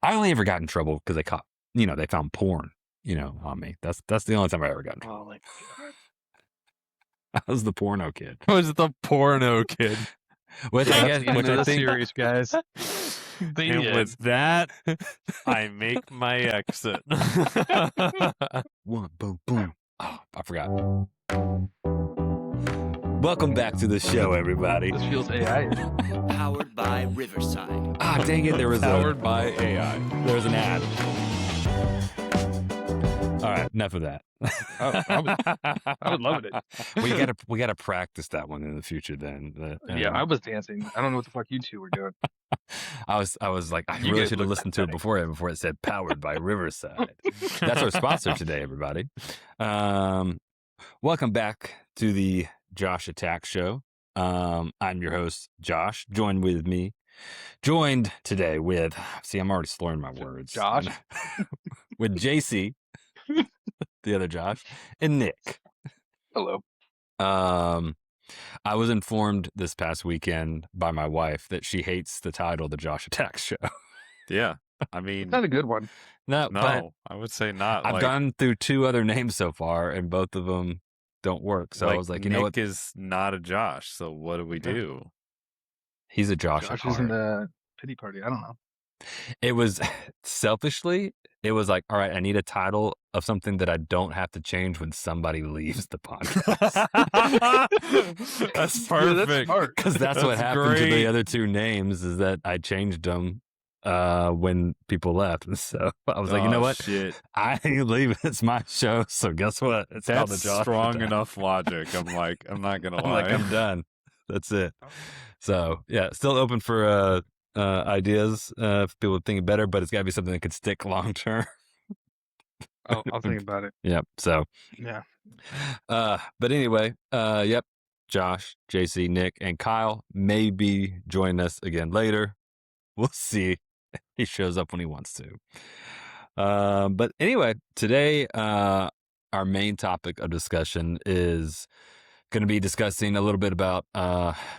I only ever got in trouble because they found porn, on me. That's the only time I ever got in trouble. Oh my god. I was the porno kid. Was the porno kid. Which I That's guess, the end which of I the think, series, guys. And with that, I make my exit. one, boom, boom. Oh, I forgot. Welcome back to the show, everybody. This feels AI. Powered by Riverside. Ah, dang it! There was Powered by AI. There was an ad. All right, enough of that. I would love it. We gotta practice that one in the future. Then, Yeah, I was dancing. I don't know what the fuck you two were doing. I was like, I You really guys should have look listened to it before it said "powered by Riverside." That's our sponsor today, everybody. Welcome back to the Josh Attack Show. I'm your host, Josh. Joined today with. See, I'm already slurring my words. Josh? With JC, the other Josh, and Nick. Hello. I was informed this past weekend by my wife that she hates the title, The Josh Attack Show. Yeah. I mean, It's not a good one. No, but no, I would say not. I've gone through 2 other names so far, and both of them don't work. So I was like, you know what? Nick is not a Josh, so what do we do? He's a Josh. Josh is in the pity party. I don't know. It was selfishly, it was like, all right, I need a title of something that I don't have to change when somebody leaves the podcast. That's Yeah, that's perfect. smart. Because that's what That's happened to the great. other 2 names is that I changed them when people left. So I was like, you know what? Shit. I ain't leaving. It's my show. So guess what? It's called That's the Josh strong Attack. enough logic. I'm not gonna I'm lie. like, I'm done. That's it. So yeah, still open for ideas if people think better, but it's got to be something that could stick long term. I'll think about it. Yep. So, Yeah. but anyway, yep. Josh, JC, Nick, and Kyle may be joining us again later. We'll see. He shows up when he wants to. But anyway, today, our main topic of discussion is going to be discussing a little bit about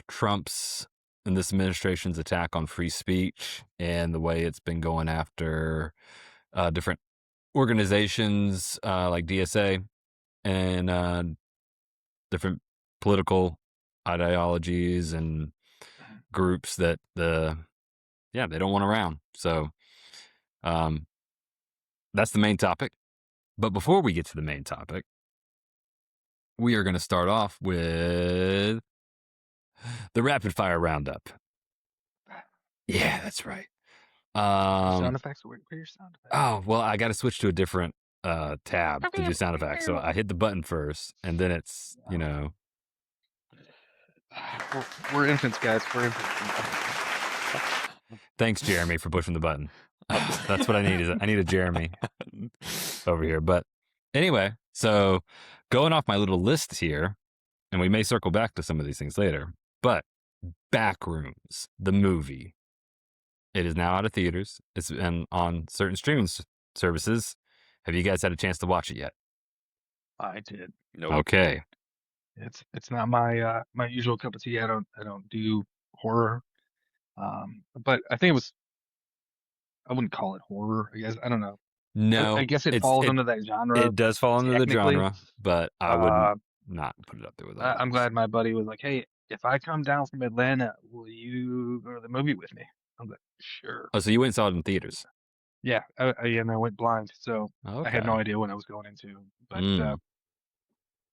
Trump's and this administration's attack on free speech and the way it's been going after different organizations like DSA and different political ideologies and groups that they don't want around. So that's the main topic. But before we get to the main topic, we are going to start off with the rapid fire roundup. Yeah, that's right. Sound effects? Where are your sound effects? Oh, well, I got to switch to a different tab to do sound effects. So I hit the button first, and then it's, We're infants, guys. We're infants. Thanks, Jeremy, for pushing the button. That's what I need. I need a Jeremy over here. But anyway, so going off my little list here, and we may circle back to some of these things later, but Backrooms, the movie, it is now out of theaters. It's been on certain streaming services. Have you guys had a chance to watch it yet? I did. Nope. Okay. It's not my my usual cup of tea. I don't do horror. But I think it was. I wouldn't call it horror. I guess I don't know. No, I guess it falls under that genre. It does fall under the technically. genre, but I would not put it up there with that. I'm glad my buddy was like, "Hey, if I come down from Atlanta, will you go to the movie with me?" I was like, "Sure." Oh, so you went and saw it in theaters? Yeah, and I went blind, so Okay. I had no idea what I was going into. But Mm.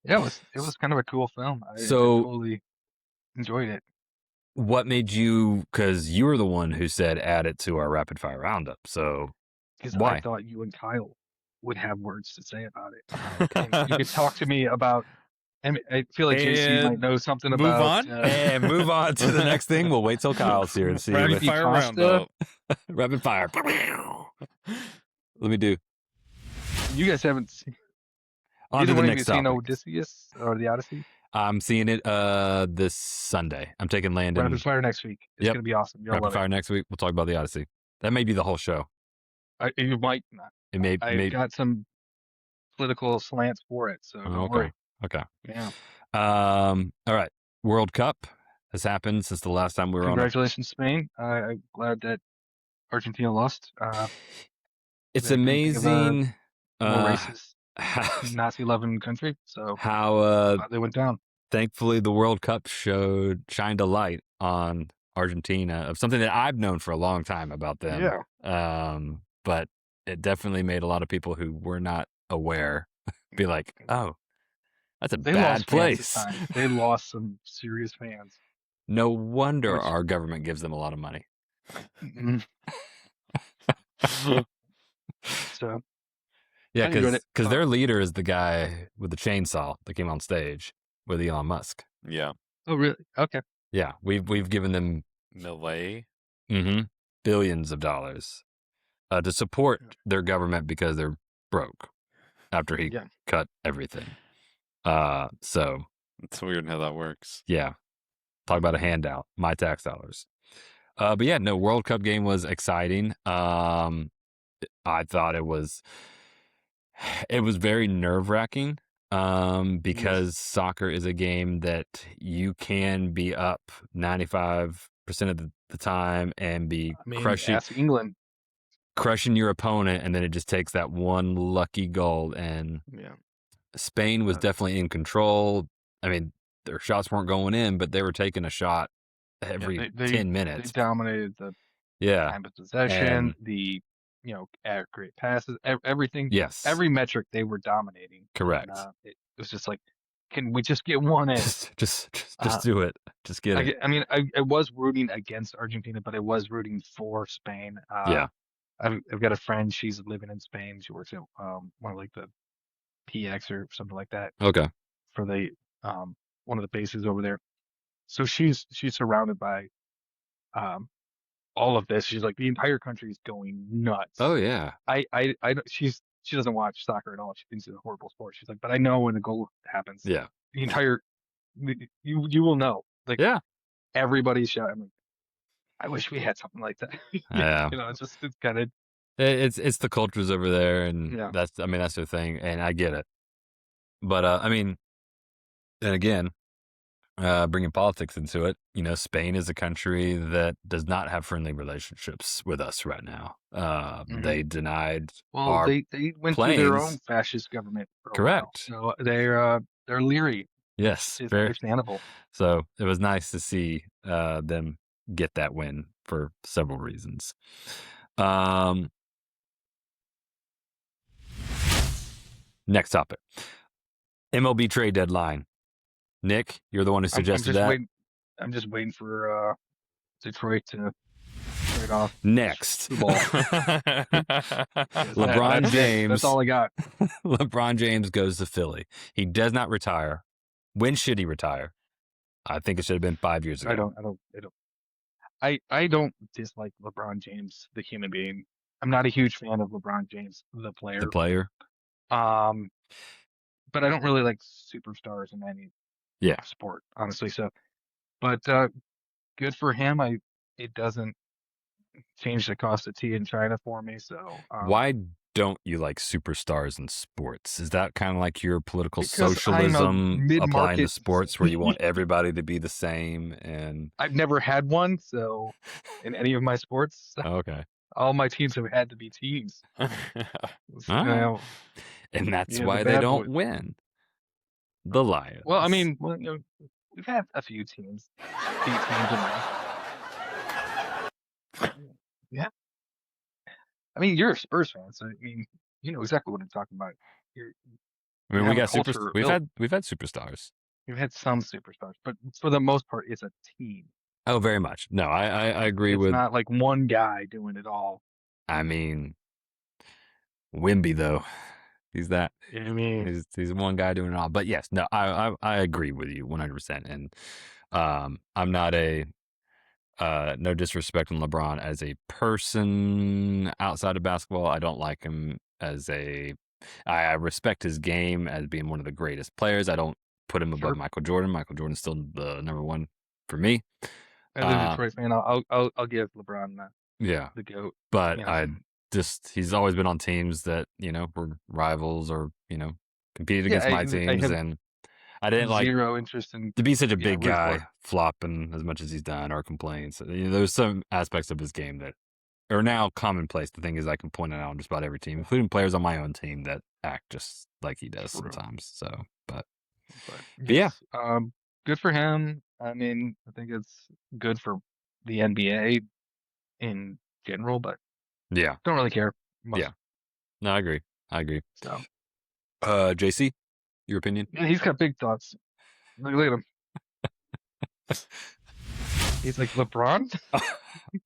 yeah, it was kind of a cool film. I So- totally enjoyed it. What made you? Because you were the one who said add it to our rapid fire roundup. So Because Why? I thought you and Kyle would have words to say about it. okay. And you could talk to me about. I feel like JC might And know something move about. on? And move on to the next thing. We'll wait till Kyle's here and see. Rapid what- fire pasta. roundup. Rapid fire. Let me do. You guys haven't seen. On Either to the one of you next seen topic. Odysseus or the Odyssey? I'm seeing it this Sunday. I'm taking Landon. Rapid fire next week. It's Yep. gonna be awesome. You'll Rapid love fire next week. We'll talk about the Odyssey. That may be the whole show. it. You might not. It may. I got some political slants for it, so don't okay. worry. Okay. Yeah. All right. World Cup has happened since the last time we were on. Congratulations, Spain. I'm glad that Argentina lost. It's They couldn't think of a amazing more racist, how, Nazi-loving country, so how they went down. thankfully the World Cup shined a light on Argentina of something that I've known for a long time about them. Yeah. But it definitely made a lot of people who were not aware be like, oh, that's a They bad lost fans this place. time. They lost some serious fans. No wonder Which- our government gives them a lot of money. Mhm. So Yeah, I enjoyed it. because their leader is the guy with the chainsaw that came on stage with Elon Musk. Yeah. Oh, really? Okay. Yeah, we've given them Millet. billions of dollars to support their government because they're broke after he Yeah. cut everything. So It's weird how that works. yeah, talk about a handout, my tax dollars. But yeah, no, World Cup game was exciting. I thought it was very nerve-wracking because soccer is a game that you can be up 95% of the time and be I mean, ask England. crushing your opponent, and then it just takes that one lucky goal. And Yeah. Spain was definitely in control. I mean, their shots weren't going in, but they were taking a shot every 10 minutes. They dominated the time of possession, And the accurate passes, everything. yes, Every metric they were dominating. correct. And, it was just like, can we just get one in? Just do it. Just get it. I mean, I was rooting against Argentina, but I was rooting for Spain. Yeah. I've got a friend. She's living in Spain. She works at one of like the PX or something like that Okay. for the one of the bases over there. So she's surrounded by all of this. She's like, the entire country is going nuts. Oh yeah. She doesn't watch soccer at all. She thinks it's a horrible sport. She's like, but I know when a goal happens. Yeah. The entire you will know. Like, yeah. Everybody's shouting. I'm like, I wish we had something like that. Yeah. It's kind of it's the cultures over there, and Yeah. that's their thing, and I get it. But I mean, and again, bringing politics into it, Spain is a country that does not have friendly relationships with us right now. They denied. They went through their own planes. fascist government. For a Correct. while. So they're leery. Yes, It's very understandable. So it was nice to see them get that win for several reasons. Next topic. MLB trade deadline. Nick, you're the one who suggested that. I'm just waiting for Detroit to trade off Next. the ball. LeBron James. That's all I got. LeBron James goes to Philly. He does not retire. When should he retire? I think it should have been 5 years ago. I don't dislike LeBron James, the human being. I'm not a huge fan of LeBron James, the player. The player. But I don't really like superstars in any sport, honestly. So, but good for him. It doesn't change the cost of tea in China for me. So why don't you like superstars in sports? Is that kind of like your political Because socialism applying to sports, where you want everybody to be the same? And I've never had one, so in any of my sports, okay, all my teams have had to be teams. And that's why they don't win. The Lions. Well, I mean, we've had a few teams beat teams in there. Yeah. I mean, you're a Spurs fan, so I mean, you know exactly what I'm talking about. We got we've had superstars. We've had some superstars, but for the most part, it's a team. Oh, very much. No, I agree It's with. not like one guy doing it all. I mean, Wimby though, he's that. I mean, he's one guy doing it all. But yes, no, I agree with you 100%. And I'm not no disrespect on LeBron as a person outside of basketball. I don't like him as I respect his game as being one of the greatest players. I don't put him above Michael Jordan. Michael Jordan's still the number one for me. As a Detroit fan, I'll give LeBron the GOAT. But he's always been on teams that, were rivals or, competed against my teams. And I didn't like zero interest in to be such a big guy flopping as much as he's done or complains. There's some aspects of his game that are now commonplace. The thing is, I can point it out on just about every team, including players on my own team that act just like he does sometimes. So, but yes. Yeah. Good for him. I mean, I think it's good for the NBA in general, but yeah, don't really care much. Yeah, no, I agree. So, JC, your opinion? yeah, he's got big thoughts. Look at him. He's like LeBron.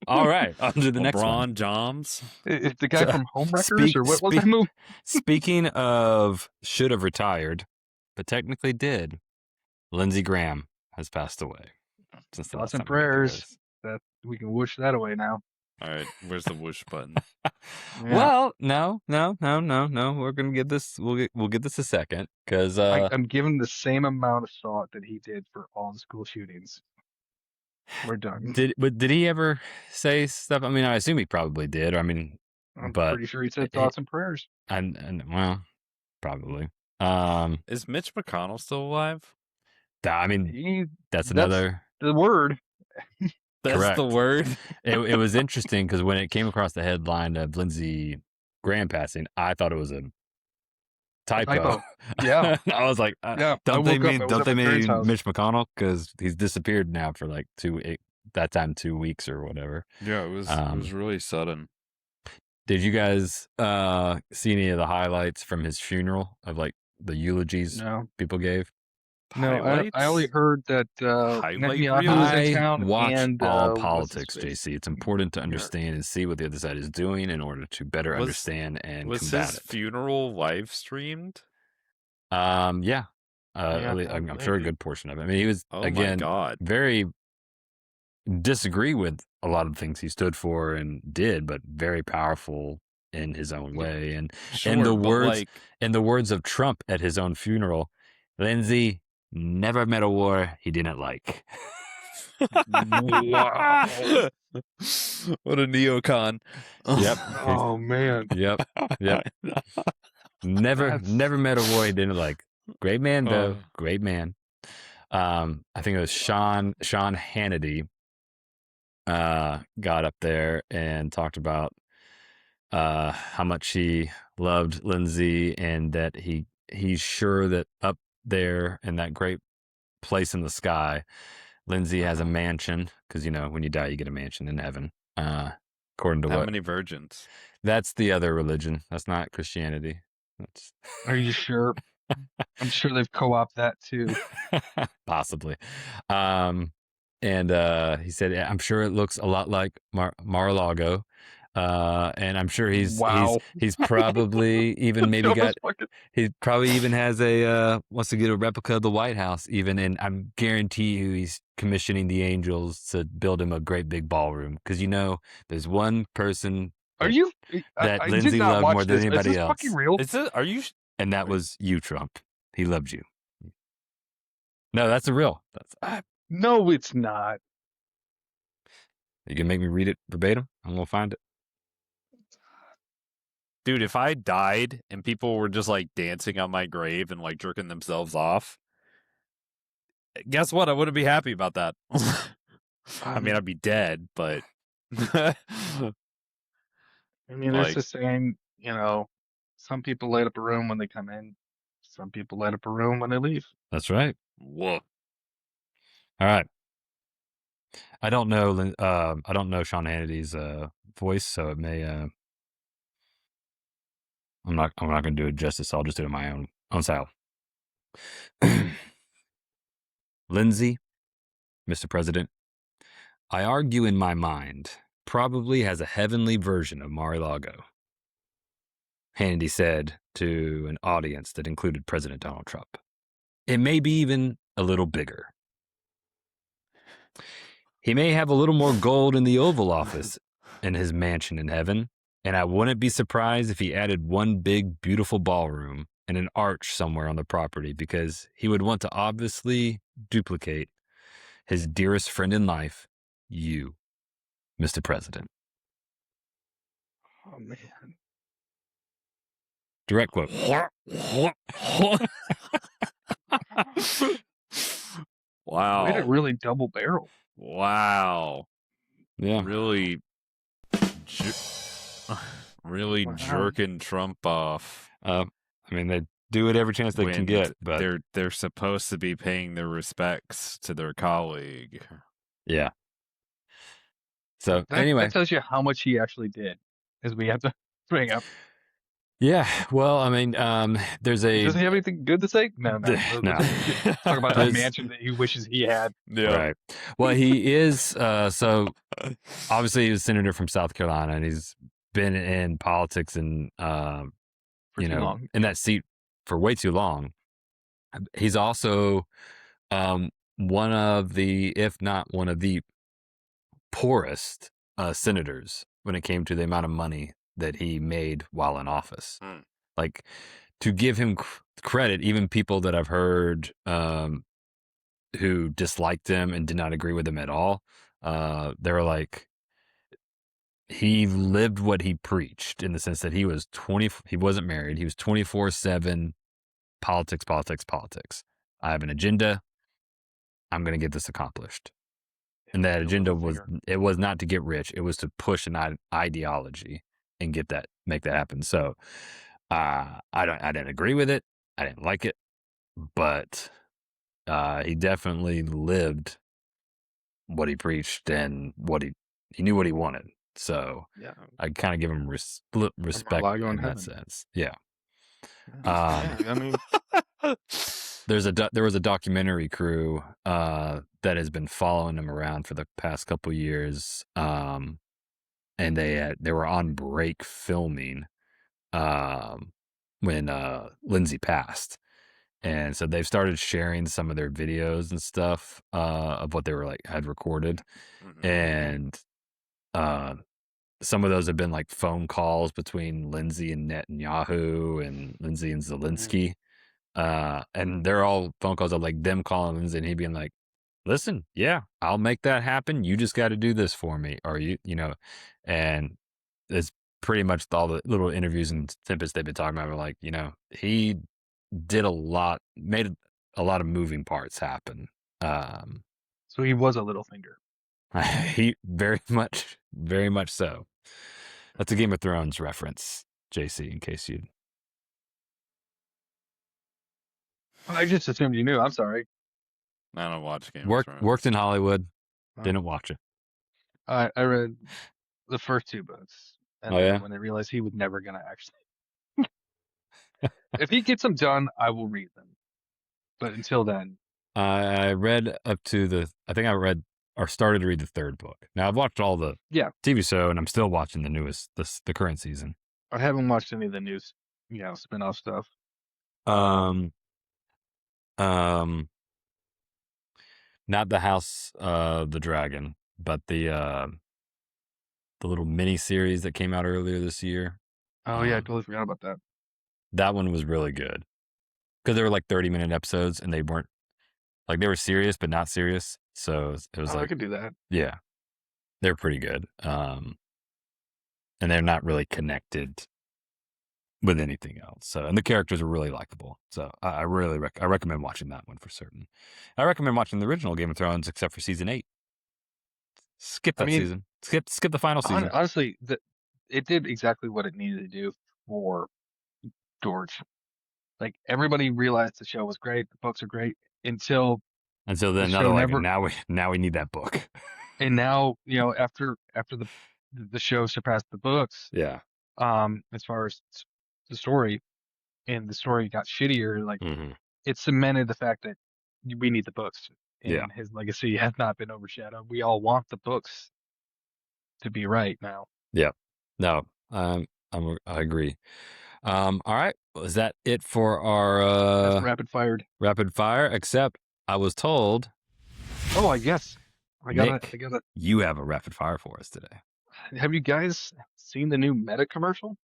All right, on to the next one. LeBron James. It's the guy from Homewreckers, or what was that movie? Speaking of should have retired, but technically did, Lindsey Graham has passed away. Since the Thoughts last and time we did prayers. this. That we can whoosh that away now. All right, where's the whoosh button? Yeah. Well, no. We're gonna get this. We'll get this a second because I'm giving the same amount of thought that he did for all the school shootings. We're done. Did he ever say stuff? I mean, I assume he probably did. I mean, I'm but pretty sure he said thoughts and prayers. And well, probably. Is Mitch McConnell still alive? I mean, that's the word. That's correct. the word. It was interesting because when it came across the headline of Lindsey Graham passing, I thought it was a typo. Yeah. I was like, yeah. don't they mean house. Mitch McConnell? Because he's disappeared now for like 2 weeks or whatever. Yeah, it was really sudden. Did you guys see any of the highlights from his funeral of like the eulogies people gave? No, I only heard that Netanyahu was in town. I watch and, all politics, JC. It's important to understand and see what the other side is doing in order to better understand and was combat his it. funeral live streamed? Yeah. I'm sure a good portion of it. I mean, he was very disagree with a lot of the things he stood for and did, but very powerful in his own way. And in the words of Trump at his own funeral, Lindsey never met a war he didn't like. Wow. What a neocon. Yep. Oh man. Yep. Never met a war he didn't like. Great man though. Great man. I think it was Sean Hannity got up there and talked about how much he loved Lindsey and that he's sure that up there in that great place in the sky, Lindsey has a mansion because when you die you get a mansion in heaven. According to how many virgins? That's the other religion. That's not Christianity. Are you sure? I'm sure they've co-opted that too. Possibly. And he said, I'm sure it looks a lot like Mar-a-Lago. And I'm sure he's probably even maybe he probably even has wants to get a replica of the White House even. And I'm guarantee you he's commissioning the angels to build him a great big ballroom. Cause there's one person that Lindsey loved more than anybody else. Fucking real? Are you? And that was you, Trump. He loved you. No, that's a real. No, it's not. You can make me read it verbatim? I'm going to find it. Dude, if I died and people were just like dancing on my grave and like jerking themselves off, guess what? I wouldn't be happy about that. I mean, I'd be dead, but I mean, there's the saying, some people light up a room when they come in. Some people light up a room when they leave. That's right. Whoa. All right. I don't know Sean Hannity's voice, so it may I'm not going to do it justice. I'll just do it in my own style. Lindsey, Mr. President, I argue in my mind probably has a heavenly version of Mar-a-Lago. Hannity said to an audience that included President Donald Trump. It may be even a little bigger. He may have a little more gold in the Oval Office in his mansion in heaven, and I wouldn't be surprised if he added one big, beautiful ballroom and an arch somewhere on the property because he would want to obviously duplicate his dearest friend in life, you, Mr. President. Oh, man. Direct quote. Wow. Way to really double barrel. Wow. Yeah. Really really Wow. jerking Trump off. I mean, they do it every chance they can when get, but they're supposed to be paying their respects to their colleague. yeah. So That anyway, tells you how much he actually did, as we have to bring up. yeah. Well, I mean, there's a Does he have anything good to say? No. no. Let's talk about that There's- mansion that he wishes he had. Yeah. Right. Well, he is. So obviously, he's a senator from South Carolina, and he's been in politics and For too long. in that seat for way too long. He's also one of the, if not one of the poorest senators when it came to the amount of money that he made while in office. Like, to give him credit, even people that I've heard who disliked him and did not agree with him at all, they were like, he lived what he preached, in the sense that he wasn't married. He was 24/7 politics, politics, politics. I have an agenda. I'm going to get this accomplished. And that agenda was not to get rich. It was to push an ideology and make that happen. So I didn't agree with it. I didn't like it, but he definitely lived what he preached, and he knew what he wanted. So Yeah. I kind of give him respect in that sense. Yeah. I mean, there was a documentary crew that has been following him around for the past couple years, and they were on break filming when Lindsay passed, and so they've started sharing some of their videos and stuff of what they were had recorded, and some of those have been like phone calls between Lindsay and Netanyahu and Lindsay and Zelensky. And they're all phone calls of like them calling Lindsay and he being like, listen, yeah, I'll make that happen. You just got to do this for me. Or and it's pretty much all the little interviews and snippets they've been talking about. Like, he did made a lot of moving parts happen. so he was a little finger. He very much so. That's a Game of Thrones reference, JC, in case you'd. I just assumed you knew. I'm sorry. I don't watch Game of Thrones. Worked in Hollywood. Didn't watch it. I read the first 2 books, and then when I realized he was never gonna actually. If he gets them done, I will read them. But until then, I read up to I think I read or started to read the 3rd book. Now I've watched all the TV show, and I'm still watching the current season. I haven't watched any of the new, spin-off stuff. Not the House of the Dragon, but the little mini series that came out earlier this year. Oh yeah, I totally forgot about that. That one was really good because they were like 30-minute episodes, and they weren't they were serious but not serious. So it was I could do that. Yeah, they're pretty good. And they're not really connected with anything else. So, and the characters are really likable. So I really I recommend watching that one for certain. I recommend watching the original Game of Thrones, except for season 8. Skip that season. Skip the final season. Honestly, it did exactly what it needed to do for George. Like, everybody realized the show was great, the books are great, until then they're like, now we need that book. And now, after the show surpassed the books, as far as the story, and the story got shittier, like it cemented the fact that we need the books, and his legacy has not been overshadowed. We all want the books to be right now. Yeah. No, I agree. All right. Is that it for our That's rapid fire? Except I was told. Oh, I guess. I gotta. You have a rapid fire for us today. Have you guys seen the new Meta commercial?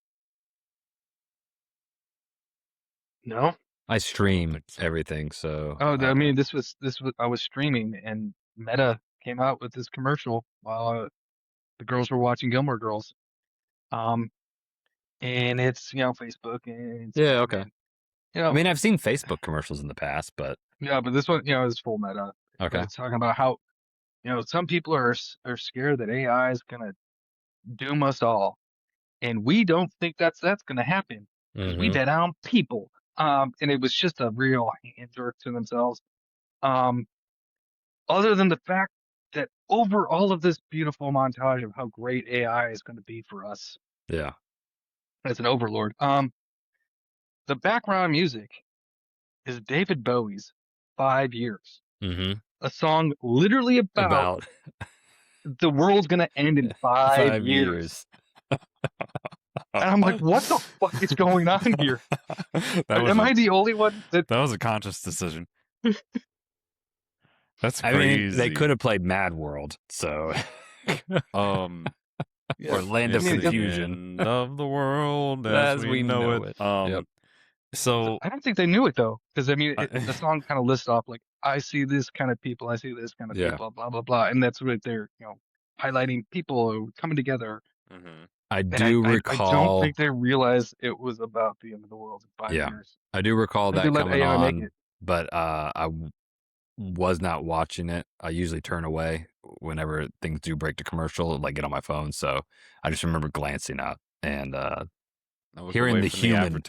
No. I stream everything, so. Oh, I mean, this was. I was streaming, and Meta came out with this commercial while the girls were watching Gilmore Girls. And it's Facebook and yeah, okay. And, I mean, I've seen Facebook commercials in the past, but but this one, is full Meta. Okay. It's talking about how some people are scared that AI is gonna doom us all. And we don't think that's going to happen because we bet on people. And it was just a real hand jerk to themselves. Other than the fact that over all of this beautiful montage of how great AI is going to be for us Yeah. as an overlord, the background music is David Bowie's 5 Years, a song literally about the world's going to end in 5 years. And I'm like, what the fuck is going on here? Am I the only one that was a conscious decision? That's I crazy. mean, they could have played Mad World, so or Land of Confusion. End of the world as we know it. So I don't think they knew it though, because I mean, the song kind of lists off like, I see this kind of people, I see this kind of people, blah blah blah, and that's what they're highlighting people coming together. I do recall. I don't think they realized it was about the end of the world in 5 years. I do recall that let coming AI make on, it. but I was not watching it. I usually turn away whenever things do break to commercial, like get on my phone. So I just remember glancing up and hearing the human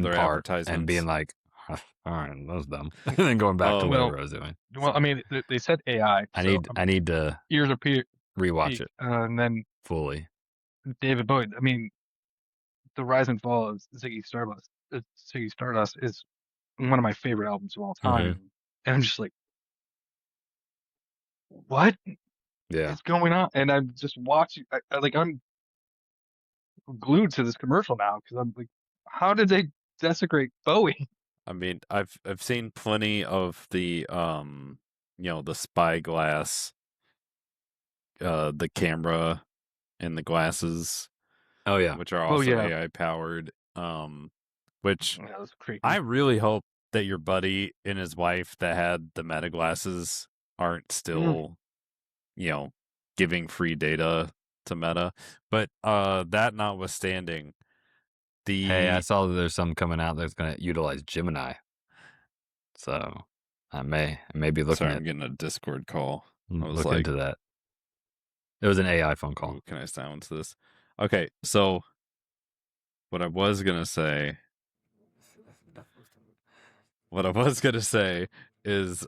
part and being like, all right, that was dumb. And then going back to whatever I was doing. Well, I mean, they said AI. I need to ears are rewatch it and then fully. David Bowie. I mean, the rise and fall of Ziggy Stardust is one of my favorite albums of all time. And I'm just like, what is going on? And I'm just watching. I'm glued to this commercial now because I'm like, how did they desecrate Bowie? I mean, I've seen plenty of the the spyglass, the camera, and the glasses. Oh yeah, which are also AI powered. Which I really hope that your buddy and his wife that had the Meta glasses aren't still, giving free data to Meta. But that notwithstanding, hey, I saw that there's some coming out that's going to utilize Gemini. So I may be looking Sorry, I'm getting a Discord call. I was look into that. It was an AI phone call. Ooh, can I silence this? Okay, so what I was gonna say is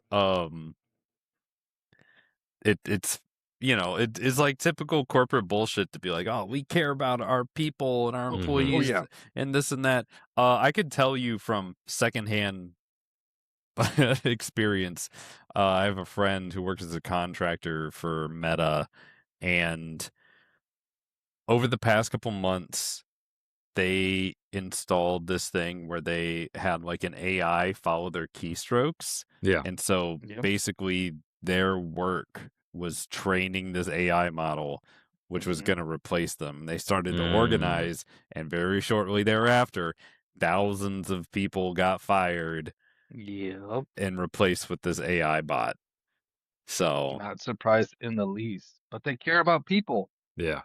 it's it is like typical corporate bullshit to be like, oh, we care about our people and our employees and this and that. I could tell you from secondhand experience. I have a friend who works as a contractor for Meta, and over the past couple months, they installed this thing where they had like an AI follow their keystrokes. Yeah. And so basically their work was training this AI model, which was going to replace them. They started to organize, and very shortly thereafter, thousands of people got fired. And replaced with this AI bot. So not surprised in the least, but they care about people. Yeah.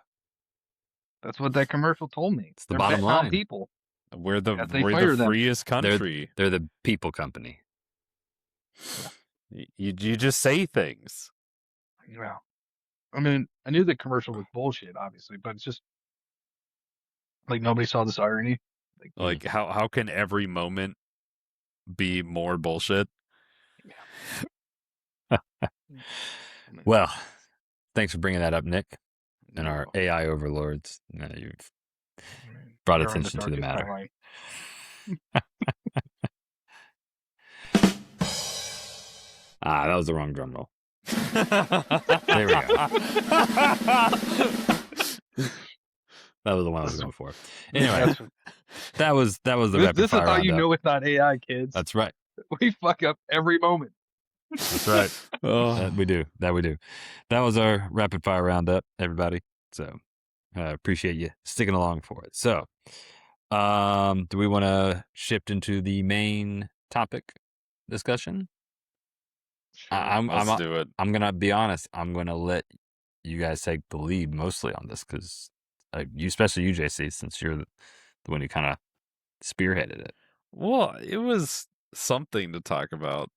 That's what that commercial told me. It's the bottom line. People. We're the freest country. They're the people company. You just say things. Yeah. I mean, I knew the commercial was bullshit, obviously, but it's just like nobody saw this irony. Like how can every moment be more bullshit? Well, thanks for bringing that up, Nick. And our AI overlords. You've brought attention to the matter. That was the wrong drum roll. There we go. That was the one I was going for. Anyway, that was the rapid This is fire how you roundup. know it's not AI, kids. That's right. We fuck up every moment. That's right. We do. That was our rapid fire roundup, everybody. So appreciate you sticking along for it. So do we want to shift into the main topic discussion? Sure. Let's do it. I'm going to be honest. I'm going to let you guys take the lead mostly on this because especially you, JC, since you're the one who kind of spearheaded it. Well, it was something to talk about.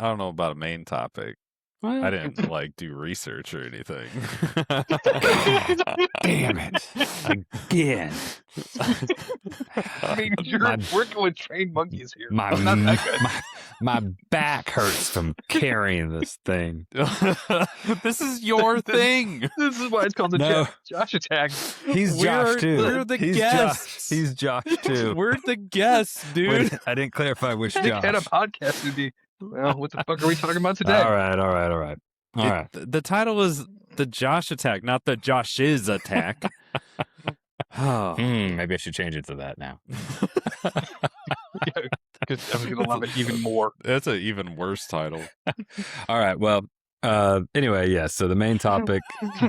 I don't know about a main topic. I didn't like do research or anything. Damn it. Again. I mean, you're working with trained monkeys here. My, Not that good. my back hurts from carrying this thing. This is your thing. This is why it's called the Josh Attack. He's Josh too. We're the guests. He's Josh too. We're the guests, dude. Wait, I didn't clarify which Nick Josh. had a podcast to be. Well, what the fuck are we talking about today? All right. The title is the Josh Attack, not the Josh's Attack. Maybe I should change it to that now. Because I'm gonna love it even more. That's an even worse title. All right. Well, anyway, yes. So the main topic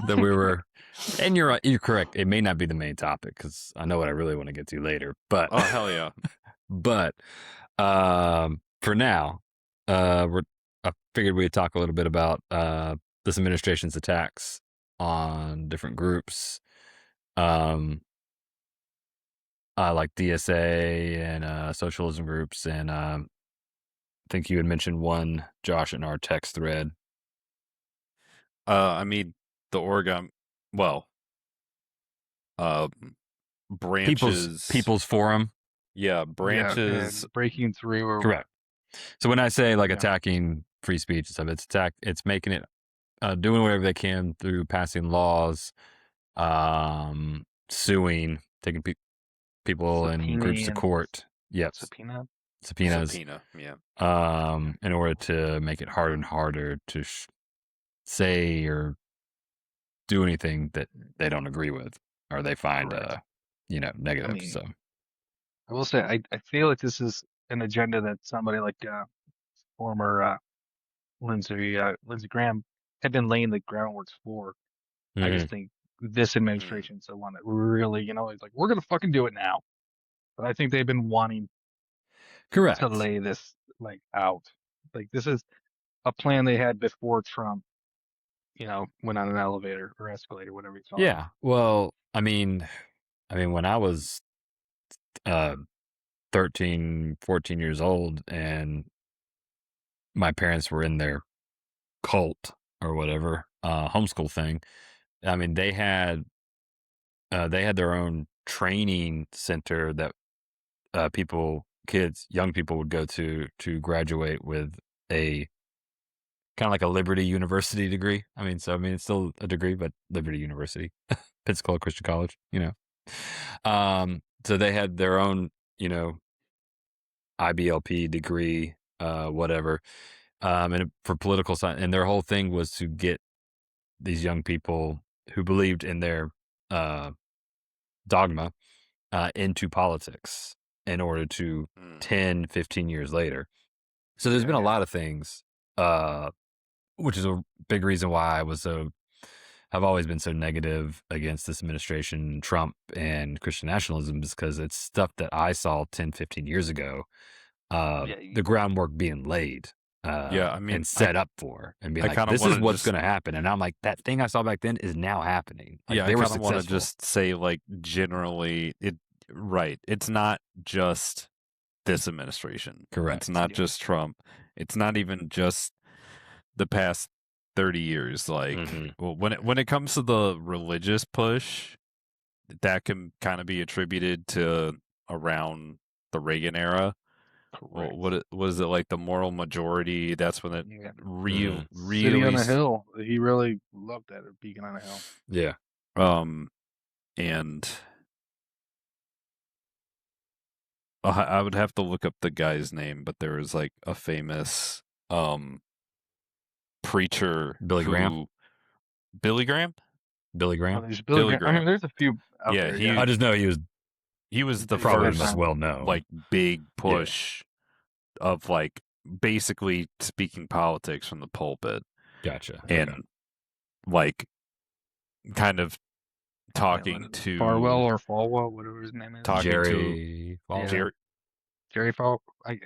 that we were, and you're correct. It may not be the main topic because I know what I really want to get to later. But Oh hell yeah! But for now, I figured we'd talk a little bit about this administration's attacks on different groups, like DSA and socialism groups, and I think you had mentioned one, Josh, in our text thread. I mean the Oregon, branches, People's Forum. Yeah, branches. Yeah, breaking through. Or Correct. So when I say like attacking free speech and stuff, it's making it, doing whatever they can through passing laws, suing, taking people and groups to court. Yep. Subpoenas. Subpoena, yeah. In order to make it harder and harder to say or do anything that they don't agree with or they find, negative. I mean, so I will say, I feel like this is an agenda that somebody like former Lindsey Graham had been laying the groundwork for. I just think this administration's the one that really, it's like, we're going to fucking do it now. But I think they've been wanting to lay this out. Like, this is a plan they had before Trump, went on an elevator or escalator, whatever you call it. Yeah. Well, I mean, when I was 13, 14 years old and my parents were in their cult or whatever, homeschool thing, I mean, they had their own training center that young people would go to graduate with a kind of like a Liberty University degree. It's still a degree, but Liberty University, Pensacola Christian College, So they had their own, IBLP degree, whatever, and for political science, and their whole thing was to get these young people who believed in their dogma into politics in order to 10, 15 years later. So there's been a lot of things, which is a big reason why I've always been so negative against this administration, Trump, and Christian nationalism, because it's stuff that I saw 10, 15 years ago, the groundwork being laid. And set up for, and be like, this is what's going to happen. And I'm like, that thing I saw back then is now happening. Like, I kind of want to just say, generally, it's not just this administration. Correct. It's not just Trump. It's not even just the past 30 years. Well, when it comes to the religious push, that can kind of be attributed to around the Reagan era. Well, what was it like the moral majority? That's when it really City on a hill. He really loved that, or Beacon on a Hill. Yeah. And I would have to look up the guy's name, but there was a famous preacher, Billy Graham. Billy Graham. Oh, there's Billy Graham. I mean, there's a few. Out there, I just know he was the probably first most well known, big push of basically speaking politics from the pulpit. Gotcha. And kind of talking to Farwell or Falwell, whatever his name is. Jerry Falwell. Jerry Falwell. I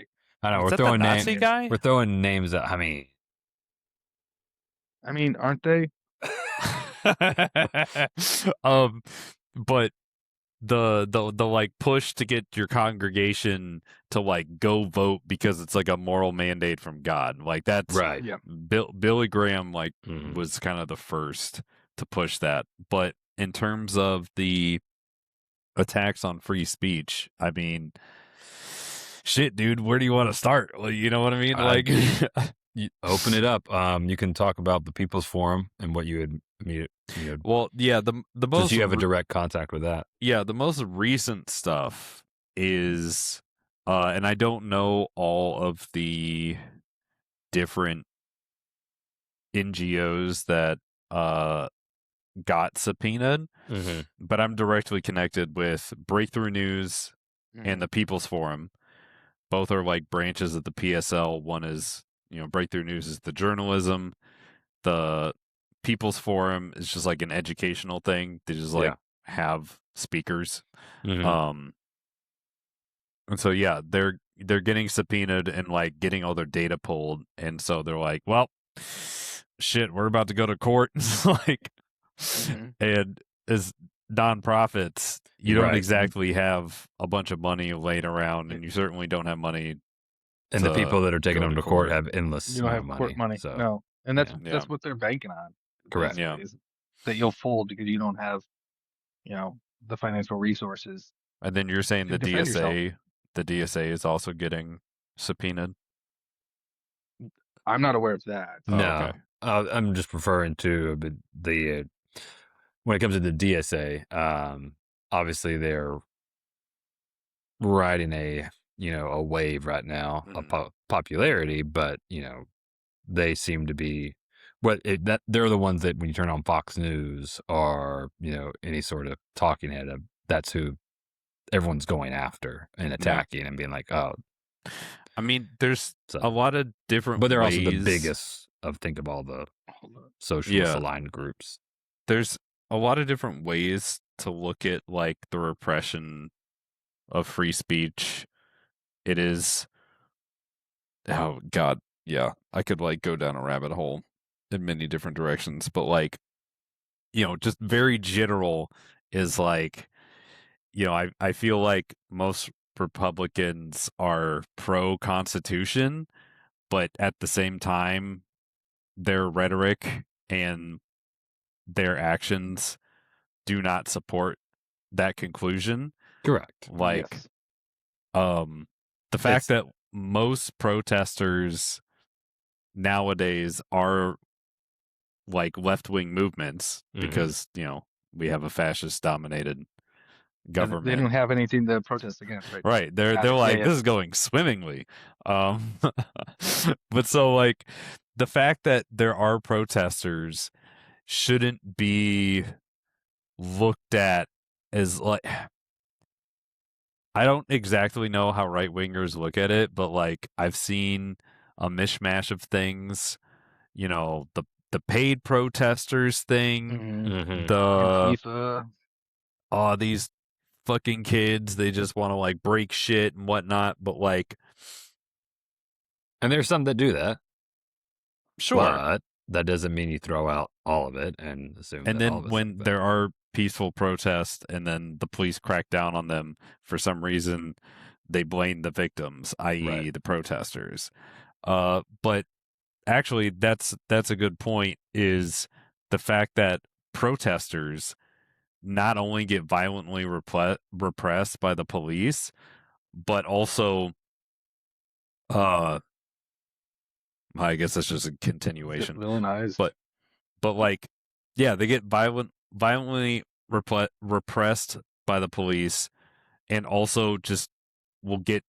know we're throwing names. Guy? We're throwing names out. Aren't they? But the like push to get your congregation to like go vote because it's like a moral mandate from God. Like that's right. Yeah. Billy Graham like Mhm. was kind of the first to push that. But in terms of the attacks on free speech, I mean, shit, dude, where do you want to start? Well, you know what I mean? Like, You open it up. You can talk about the People's Forum and what you had, well, yeah, the since most you have a direct contact with that. yeah, the most recent stuff is, and I don't know all of the different NGOs that got subpoenaed, Mm-hmm. but I'm directly connected with Breakthrough News and the People's Forum. Both are like branches of the PSL. One is, Breakthrough News is the journalism. The People's Forum is just like an educational thing. They just like have speakers. Mm-hmm. And so yeah, they're getting subpoenaed and like getting all their data pulled, and so they're like, well, shit, we're about to go to court. Like, and as nonprofits, you don't Right. exactly have a bunch of money laying around, and you certainly don't have money. And the to people that are taking go them to court have endless You don't amount have of court money. So No. And that's Yeah. what they're banking on. Correct. basically, Yeah. is that you'll fold because you don't have, the financial resources. And then you're saying To the defend DSA is also getting subpoenaed. I'm not aware of that. no, okay. I'm just referring to the when it comes to the DSA. Obviously they're riding a wave right now of popularity, but they seem to be that they're the ones that when you turn on Fox News or any sort of talking head, that's who everyone's going after and attacking and being like, oh. I mean, there's a lot of different but they're ways. also the biggest of all the socialist aligned groups. There's a lot of different ways to look at like the repression of free speech. It is, oh God, yeah, I could like go down a rabbit hole in many different directions, but like, just very general is like, I feel like most Republicans are pro Constitution, but at the same time, their rhetoric and their actions do not support that conclusion. Correct. Like, Yes. the fact that most protesters nowadays are like left-wing movements because, we have a fascist dominated government. And they don't have anything to protest against, right? Right. They're like, this is going swimmingly. But so like the fact that there are protesters shouldn't be looked at as like, I don't exactly know how right wingers look at it, but like I've seen a mishmash of things, the paid protesters thing, Antifa. These fucking kids, they just want to like break shit and whatnot, but like, and there's some that do that. Sure. But that doesn't mean you throw out all of it and assume and that then all of it's when there are peaceful protests and then the police crack down on them for some reason, they blame the victims, i.e. the protesters. But actually that's a good point, is the fact that protesters not only get violently repressed by the police, but also I guess that's just a continuation. Villainized. But like, yeah, they get violently repressed by the police, and also just will get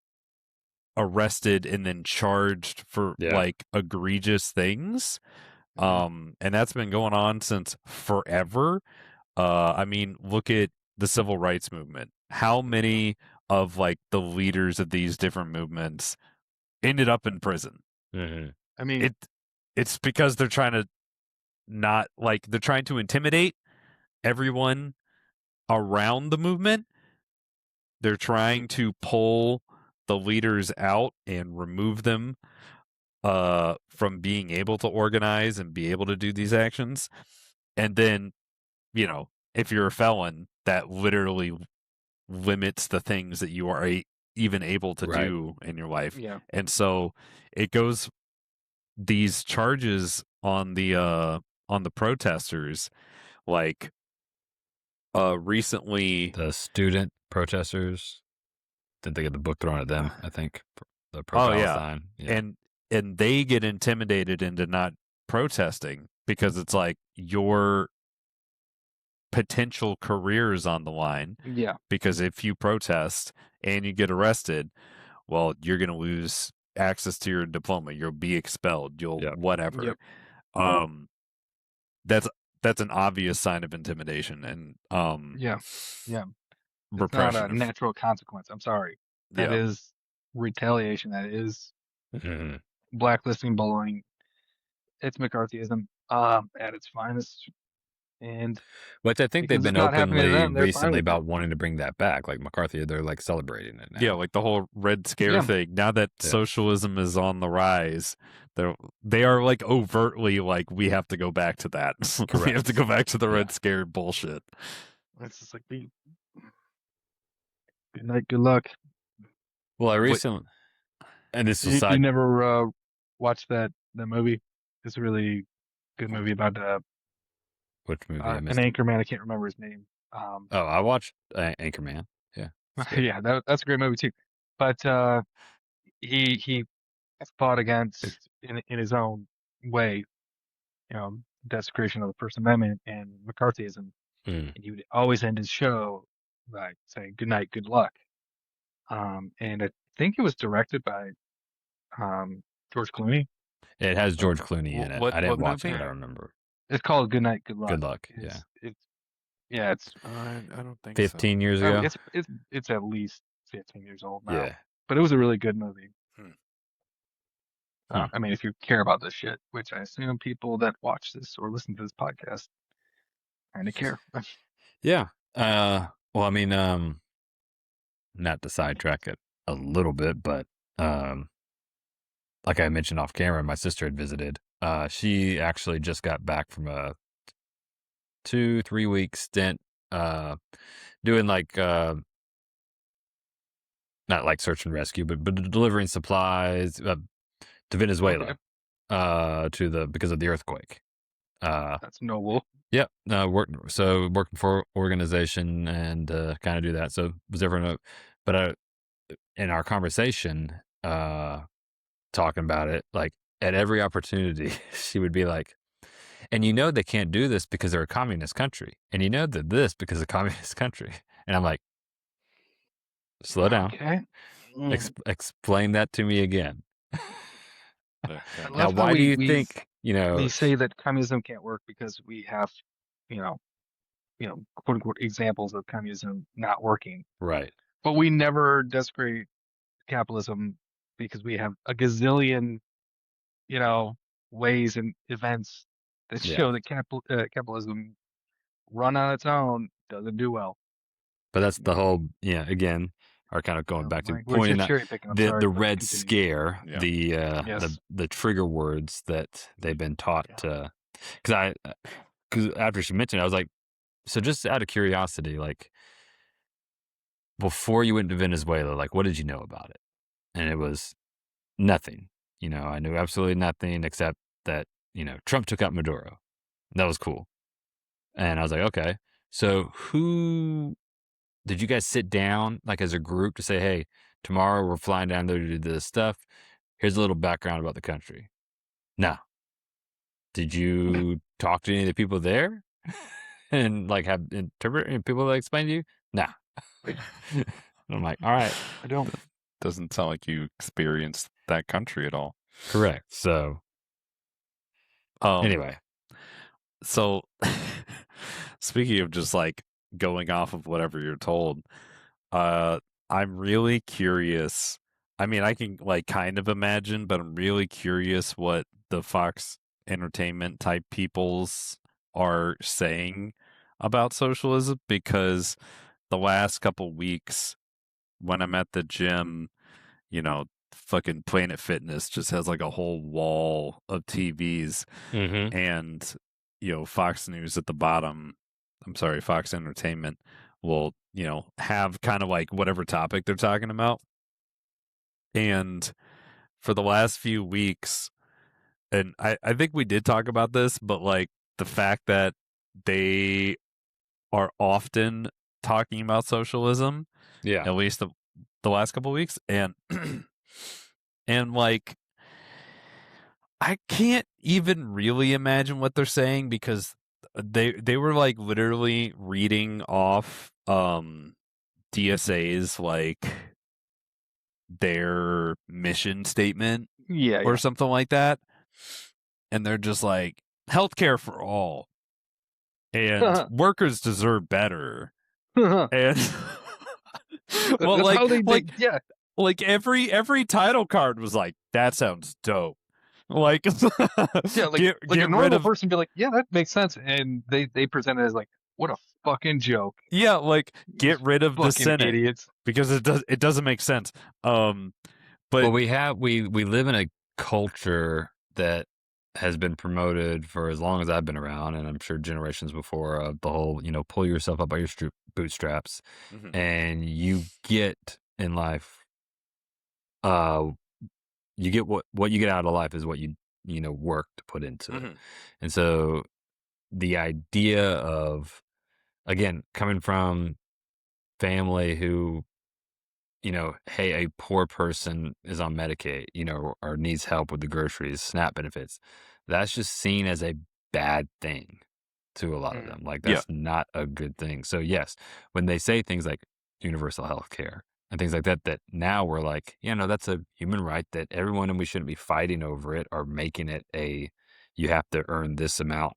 arrested and then charged for like egregious things. And that's been going on since forever. I mean, look at the civil rights movement. How many of like the leaders of these different movements ended up in prison? I mean, it's because they're trying to they're trying to intimidate everyone around the movement. They're trying to pull the leaders out and remove them from being able to organize and be able to do these actions. And then, if you're a felon, that literally limits the things that you are even able to Right. do in your life. Yeah. And so it goes these charges on the protesters, like recently The student protesters, did they get the book thrown at them? I think the oh yeah. pro-Palestine. Yeah. And they get intimidated into not protesting because it's like your potential careers on the line. Yeah. Because if you protest and you get arrested, well, you're going to lose access to your diploma. You'll be expelled. You'll whatever. Yep. That's an obvious sign of intimidation and Yeah. It's not repression. a natural consequence. I'm sorry. That is retaliation. That is blacklisting, bullying. It's McCarthyism at its finest. And which I think they've because been it's not happening to openly them, they're fine recently with about it. wanting to bring that back. Like McCarthy, they're like celebrating it now. Yeah, like the whole Red Scare thing. Now that socialism is on the rise, they are like overtly like, we have to go back to that. We have to go back to the Red Scare bullshit. It's just like, good night, good luck. Well, I recently, and this was you never watched that movie? It's a really good movie about which movie? an anchorman. I can't remember his name. I watched Anchorman. Yeah, yeah, that's a great movie too. But he fought against in his own way, desecration of the First Amendment and McCarthyism. And he would always end his show by saying "Good night, good luck." And I think it was directed by George Clooney. It has George Clooney in it. I didn't watch it, but I remember. It's called "Good Night, Good Luck." Good luck. It's I don't think 15 years ago. It's at least 15 years old now. Yeah, but it was a really good movie. I mean, if you care about this shit, which I assume people that watch this or listen to this podcast kind of care. Yeah. Well, I mean, not to sidetrack it a little bit, but like I mentioned off camera, my sister had visited. She actually just got back from a 2-3 week stint doing like not like search and rescue, but delivering supplies to Venezuela because of the earthquake. That's noble. Yeah, working for organization and kind of do that. So it was different, but in our conversation, talking about it, like at every opportunity, she would be like, "And you know they can't do this because they're a communist country, and you know that this because of a communist country." And I'm like, "Slow down. Okay. Explain that to me again." Now, why do you think we say that communism can't work because we have, quote unquote examples of communism not working, right? But we never desecrate capitalism because we have a gazillion, ways and events that show that capitalism run on its own doesn't do well. But that's the whole, again, are kind of going back to pointing out the Red Scare, the trigger words that they've been taught to. Because after she mentioned it, I was like, so just out of curiosity, like before you went to Venezuela, like what did you know about it? And it was nothing. I knew absolutely nothing except that, Trump took out Maduro. That was cool. And I was like, okay, so who did you guys sit down like as a group to say, hey, tomorrow we're flying down there to do this stuff. Here's a little background about the country. No. Did you talk to any of the people there and like have people that explain to you? No. I'm like, all right. I don't. Doesn't sound like you experienced that country at all. Correct. So anyway. So speaking of just like going off of whatever you're told, I'm really curious. I mean, I can like kind of imagine, but I'm really curious what the Fox Entertainment type peoples are saying about socialism, because the last couple weeks when I'm at the gym, fucking Planet Fitness just has like a whole wall of TVs and Fox News at the bottom. I'm sorry, Fox Entertainment will have kind of like whatever topic they're talking about. And for the last few weeks, and I think we did talk about this, but like the fact that they are often talking about socialism, at least the last couple of weeks, and and like I can't even really imagine what they're saying, because they were like literally reading off DSA's like their mission statement or something like that, and they're just like, healthcare for all and workers deserve better. And well, That's how they like every title card was like, that sounds dope. Like, like a normal person be like, yeah, that makes sense, and they present it as like, what a fucking joke. Yeah, like, get rid of the Senate, idiots, because it doesn't make sense. But well, we live in a culture that has been promoted for as long as I've been around, and I'm sure generations before, of the whole, pull yourself up by your bootstraps, and you get in life, you get what you get out of life is what you work to put into it. And so the idea of, again, coming from family who, hey, a poor person is on Medicaid, or needs help with the groceries, SNAP benefits, that's just seen as a bad thing to a lot of them. Like, that's not a good thing. So yes, when they say things like universal health care and things like that, that now we're like, that's a human right that everyone, and we shouldn't be fighting over it or making it you have to earn this amount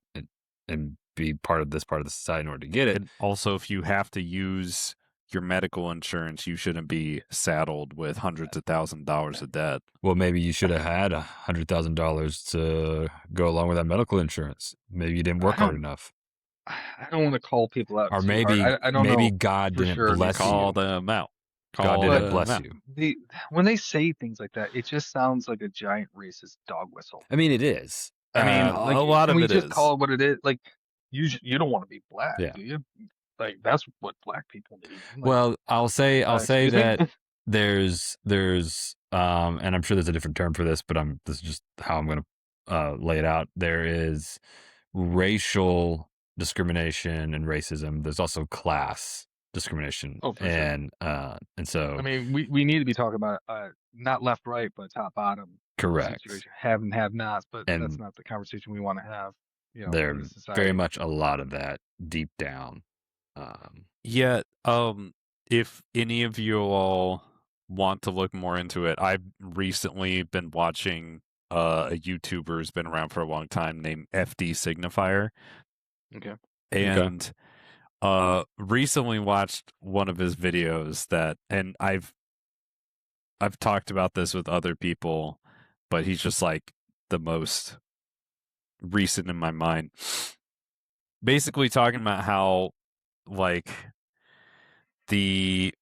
and be part of this part of the society in order to get it. And also, if you have to use your medical insurance, you shouldn't be saddled with hundreds of $1,000s of debt. Well, maybe you should have had $100,000 to go along with that medical insurance. Maybe you didn't work hard enough. I don't want to call people out, or too maybe hard. I don't maybe know God didn't bless you. Call them out. God didn't bless you. When they say things like that, it just sounds like a giant racist dog whistle. I mean, it is. I mean, a lot of it is. Can we just call it what it is? Like, you don't want to be black, do you? Like, that's what black people need. Like, well, I'll say that there's and I'm sure there's a different term for this, but this is just how I'm going to lay it out. There is racial discrimination and racism. There's also class discrimination. Oh, for and so I mean, we need to be talking about not left right, but top bottom. Correct. Situation. Have and have nots, but that's not the conversation we want to have. There's very much a lot of that deep down. If any of you all want to look more into it, I've recently been watching a YouTuber who's been around for a long time named FD Signifier. Okay. And recently watched one of his videos and I've talked about this with other people, but he's just like the most recent in my mind. Basically talking about how like the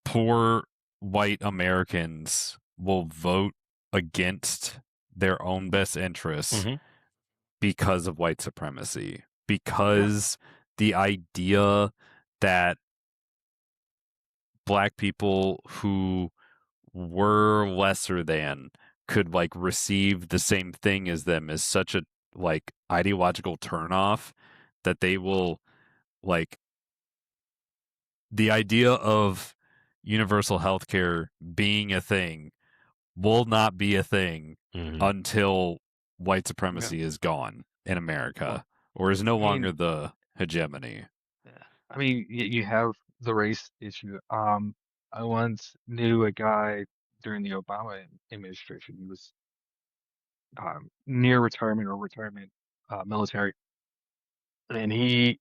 poor white Americans will vote against their own best interests because of white supremacy, because the idea that black people who were lesser than could like receive the same thing as them is such a like ideological turnoff that they will like the idea of universal healthcare being a thing will not be a thing until white supremacy is gone in America, or is no longer the hegemony. I mean, you have the race issue. I once knew a guy during the Obama administration. He was near retirement or military, and he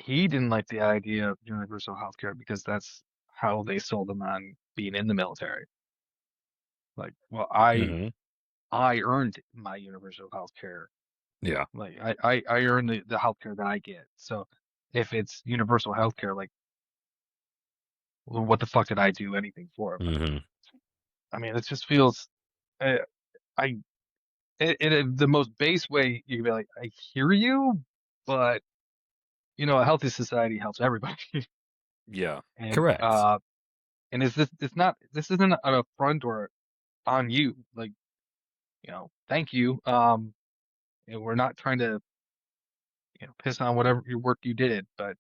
didn't like the idea of universal health care because that's how they sold him on being in the military. Like, well, I earned my universal health care. Yeah. Like, I earned the health care that I get. So if it's universal health care, like, well, what the fuck did I do anything for? I mean, it just feels, in the most base way, you can be like, I hear you, but a healthy society helps everybody. Yeah. And Correct. and this isn't an affront or on you, like, thank you. And we're not trying to, piss on whatever your work you did, but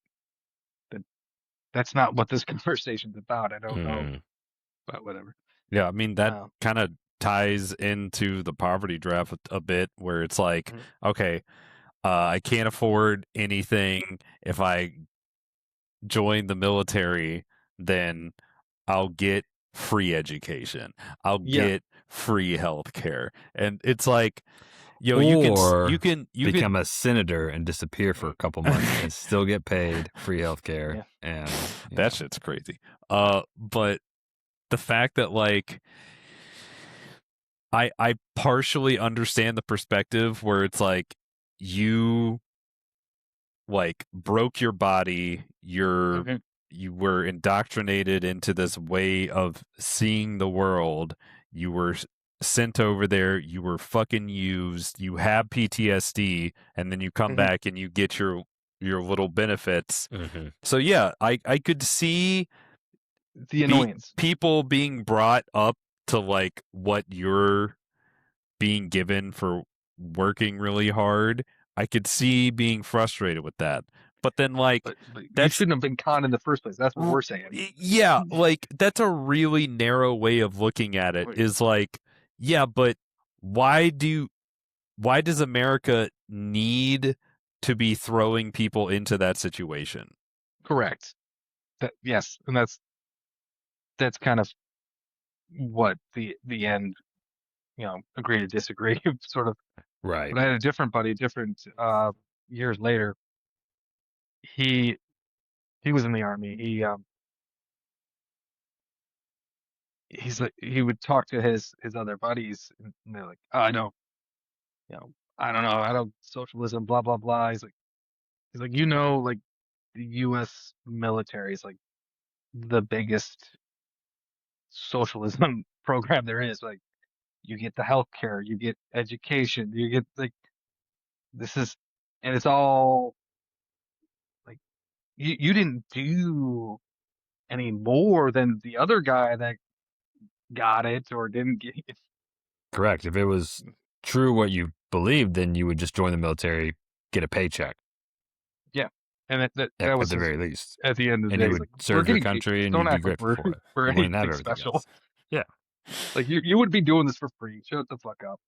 that's not what this conversation's about. I don't know, but whatever. Yeah, I mean that Um, kind of ties into the poverty draft a bit, where it's like, Mhm. okay, I can't afford anything. If I join the military, then I'll get free education. I'll yeah, get free health care. And it's like, or you can become a senator and disappear for a couple months and still get paid free health care. Yeah. And that shit's crazy. But the fact that, like, I partially understand the perspective where it's like, you like broke your body, Mhm. you were indoctrinated into this way of seeing the world. You were sent over there, you were fucking used, you have PTSD, and then you come Mhm. back and you get your little benefits. Mm-hmm. So yeah, I could see The annoyance. people being brought up to like what you're being given for working really hard. I could see being frustrated with that. But then, like, But you that's shouldn't have been conned in the first place. That's what we're saying. yeah, like that's a really narrow way of looking at it. Is like, yeah, but why does America need to be throwing people into that situation? Correct. Yes, and that's kind of what the end, agree to disagree sort of. Right. But I had a different buddy, years later. He he was in the army. He's like, he would talk to his other buddies, and they're like, oh, you know, I don't know, socialism, blah blah blah. He's like, like the U.S. military is like the biggest socialism program there is. Like, you get the health care, you get education, you get like this is, and it's all like you didn't do any more than the other guy that got it or didn't get it. Correct. If it was true what you believed, then you would just join the military, get a paycheck. Yeah, and that at was the his, very least. at the end of the And day. you He's would like, we're serve your getting paid. country and Don't you'd be act like grateful for it. we're You wouldn't have anything everything special. else. Yeah. Like you would be doing this for free. Shut the fuck up.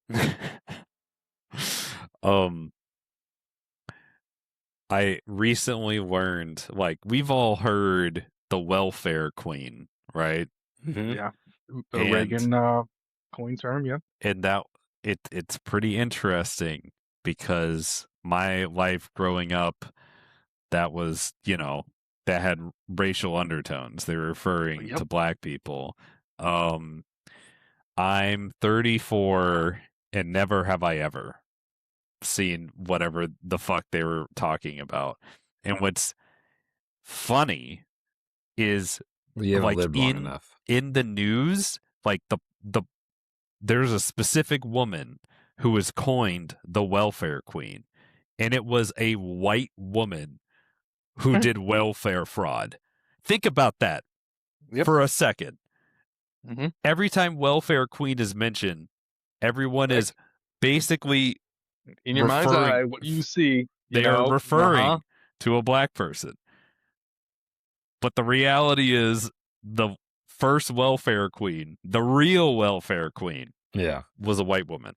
I recently learned, like, we've all heard the welfare queen, right? Mm-hmm. Yeah, the And- Reagan coin term. Yeah. And that it's pretty interesting because my life growing up, that was, that had racial undertones. They were referring Yep. to black people. I'm 34 and never have I ever seen whatever the fuck they were talking about. And what's funny is, You haven't like, lived long enough. in the news, like the there's a specific woman who was coined the welfare queen, and it was a white woman who did welfare fraud. Think about that for a second. Mm-hmm. Every time welfare queen is mentioned, everyone is basically In your mind's referring- eye, what you see, they are referring to a black person. But the reality is, the first welfare queen, the real welfare queen, Yeah. was a white woman.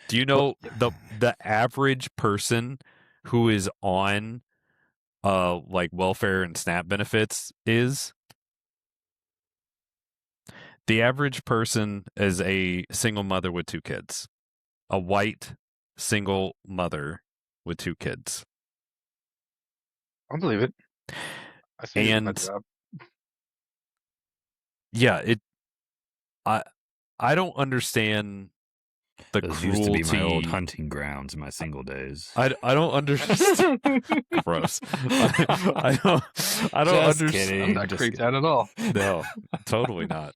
Do you know the average person who is on like welfare and SNAP benefits is? The average person is a single mother with 2 kids. A white single mother with 2 kids. I believe it. I see it in my And job. yeah, I don't understand the Those cruelty. used to be my old hunting grounds in my single days. I don't understand. Gross. I don't Just understand. kidding. I'm not Just creeped kidding. out at all. No, totally not.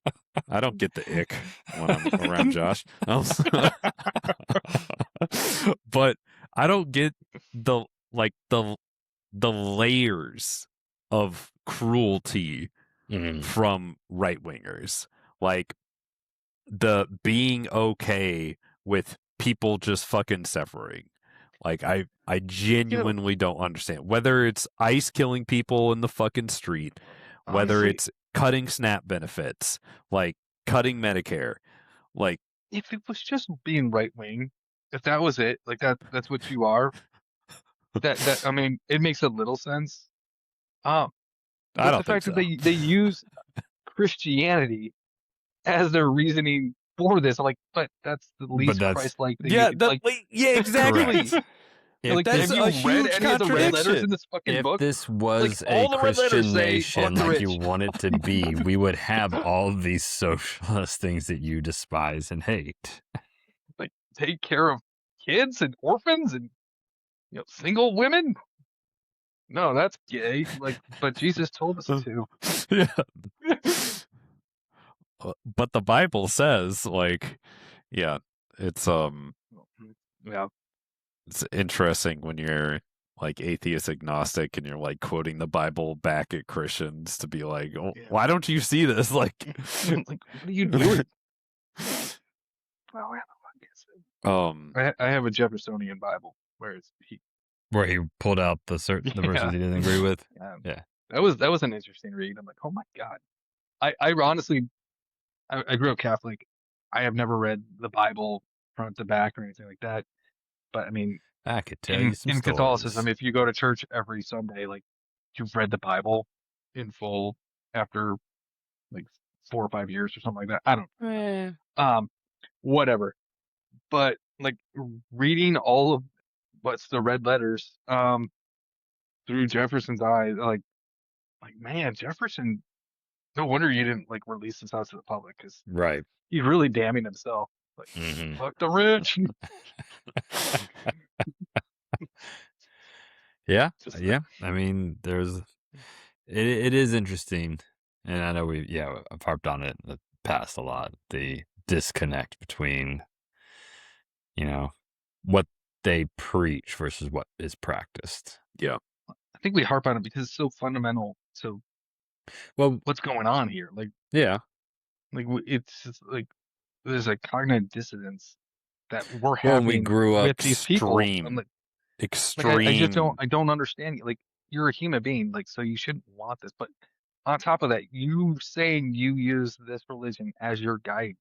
I don't get the ick when I'm around Josh. But I don't get the like the layers of cruelty from right wingers, like the being okay with people just fucking suffering. Like I genuinely don't understand whether it's ICE killing people in the fucking street, whether Honestly, it's cutting SNAP benefits, like cutting Medicare, like if it was just being right wing, if that was it, like that's what you are. I mean, it makes a little sense. I But don't the think fact so. that they use Christianity as their reasoning for this, like, but that's the least Christ-like thing. Yeah, You could, like, yeah, exactly. like, That's have you a read huge any of the red letters in contradiction. this fucking If book? this was Like, a all the red letters Christian say, nation "Fuck the like you rich." want it to be, we would have all these socialist things that you despise and hate. Like, take care of kids and orphans and single women. No, that's gay. Like, but Jesus told us to. Yeah. But the Bible says, like, yeah, it's Yeah. it's interesting when you're like atheist agnostic and you're like quoting the Bible back at Christians to be like, oh, Yeah. why don't you see this? Like, like, what are you doing? I have a Jeffersonian Bible where Where he pulled out the verses he didn't agree with. Yeah. That was an interesting read. I'm like, oh my God. I honestly, I grew up Catholic. I have never read the Bible front to back or anything like that. But I mean, I could tell you some in stories. Catholicism, if you go to church every Sunday, like you've read the Bible in full after like 4 or 5 years or something like that. I don't know. Whatever. But like reading all of what's the red letters through Jefferson's eyes, like man, Jefferson, no wonder you didn't like release this out to the public because right. he's really damning himself. Like, fuck the rich. Yeah. Yeah. I mean, it is interesting. And I know I've harped on it in the past a lot. The disconnect between, what they preach versus what is practiced. yeah. I think we harp on it because it's so fundamental to what's going on here. Like, yeah. Like it's just like there's a cognitive dissonance that we're Well, having we grew up with these people. I'm like, extreme. I just don't understand. Like, you're a human being, like, so you shouldn't want this. But on top of that, you saying you use this religion as your guide,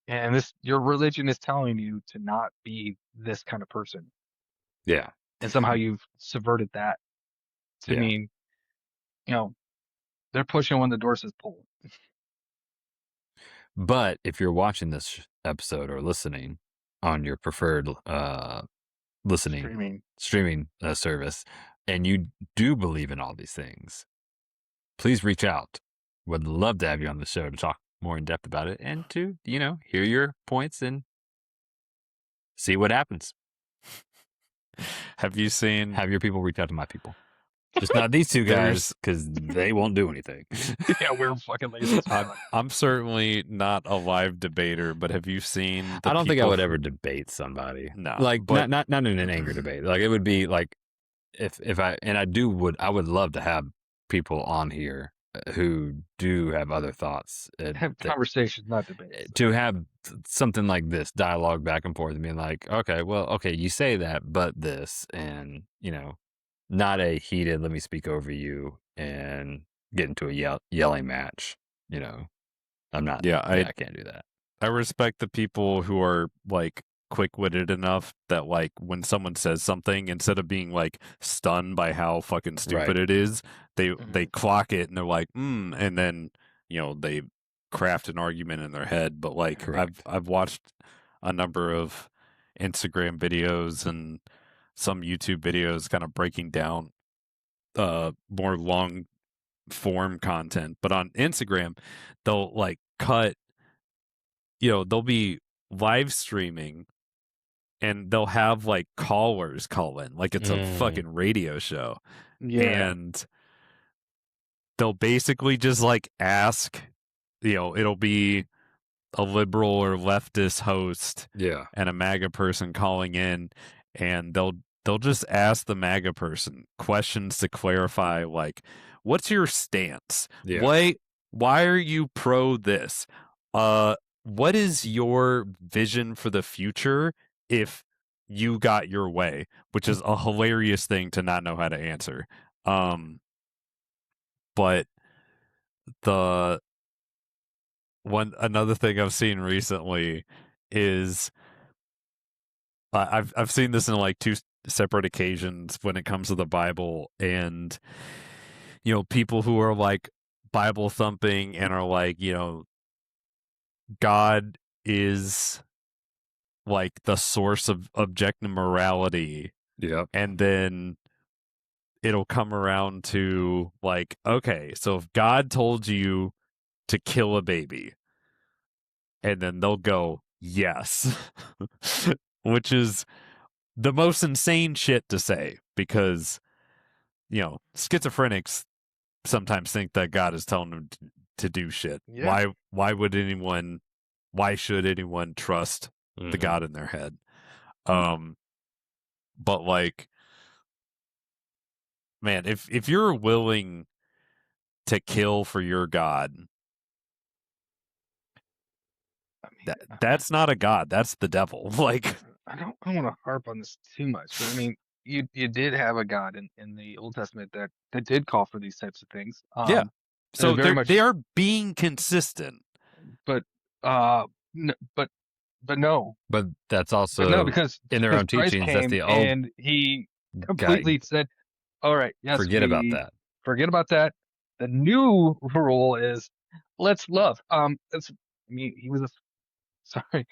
and your religion is telling you to not be this kind of person. Yeah. And somehow you've subverted that to mean, they're pushing when the door says pull. But if you're watching this episode or listening on your preferred streaming service, and you do believe in all these things, please reach out. Would love to have you on the show to talk more in depth about it and to, hear your points and see what happens. Have your people reach out to my people? Just not these two guys, because they won't do anything. Yeah, we're fucking lazy. I'm certainly not a live debater, but have you seen? I don't think I would ever debate somebody. No, like not in an anger debate. Like it would be like if I would love to have people on here who do have other thoughts. Have conversations, not debates. To have something like this dialogue back and forth and being like, okay, you say that, but this, and not a heated, let me speak over you and get into a yelling match. I'm not. Yeah, I can't do that. I respect the people who are like quick-witted enough that like when someone says something, instead of being like stunned by how fucking stupid it is, they clock it and they're like, and then they craft an argument in their head. But like I've watched a number of Instagram videos and some YouTube videos kind of breaking down more long form content, but on Instagram they'll like cut, they'll be live streaming and they'll have like callers call in like it's a fucking radio show. And they'll basically just like ask, it'll be a liberal or leftist host and a MAGA person calling in, and they'll they'll just ask the MAGA person questions to clarify, like, what's your stance? Yeah. Why are you pro this? What is your vision for the future if you got your way? Which is a hilarious thing to not know how to answer. But another thing I've seen recently is I've seen this in like two separate occasions when it comes to the Bible, and people who are like Bible thumping and are like, God is like the source of objective morality. Yep. And then it'll come around to like, okay, so if God told you to kill a baby, and then they'll go, yes, which is the most insane shit to say, because, schizophrenics sometimes think that God is telling them to do shit. Yeah. Why should anyone trust the God in their head? But like, man, if you're willing to kill for your God, I mean, that's not a God. That's the devil. Like, I don't want to harp on this too much, but I mean, you did have a God in the Old Testament that did call for these types of things. yeah. So very much, they are being consistent. but but no, But that's also but no, because in their own Christ teachings. That's came the old and he completely said, "All right, yes, forget about that. Forget about that. The new rule is let's love." He was sorry,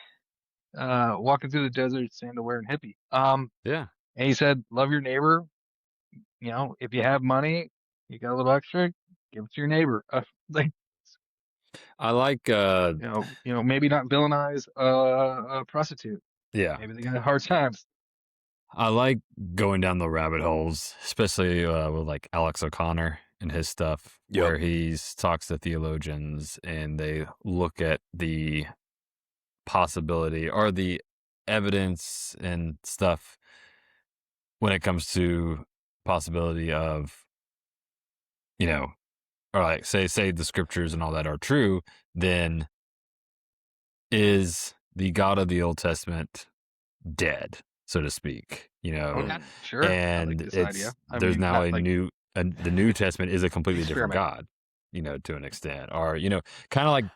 walking through the desert, sandal wearing hippie. Yeah. And he said, "Love your neighbor. If you have money, you got a little extra, give it to your neighbor." Like, I like maybe not villainize a prostitute. yeah. Maybe they got hard times. I like going down the rabbit holes, especially with like Alex O'Connor and his stuff, where he talks to theologians and they look at the possibility or the evidence and stuff when it comes to possibility of, or like say the scriptures and all that are true, then is the God of the Old Testament dead, so to speak, Okay, sure. and I like this idea. there's now not the New Testament is a completely different experiment. God, to an extent, or, kind of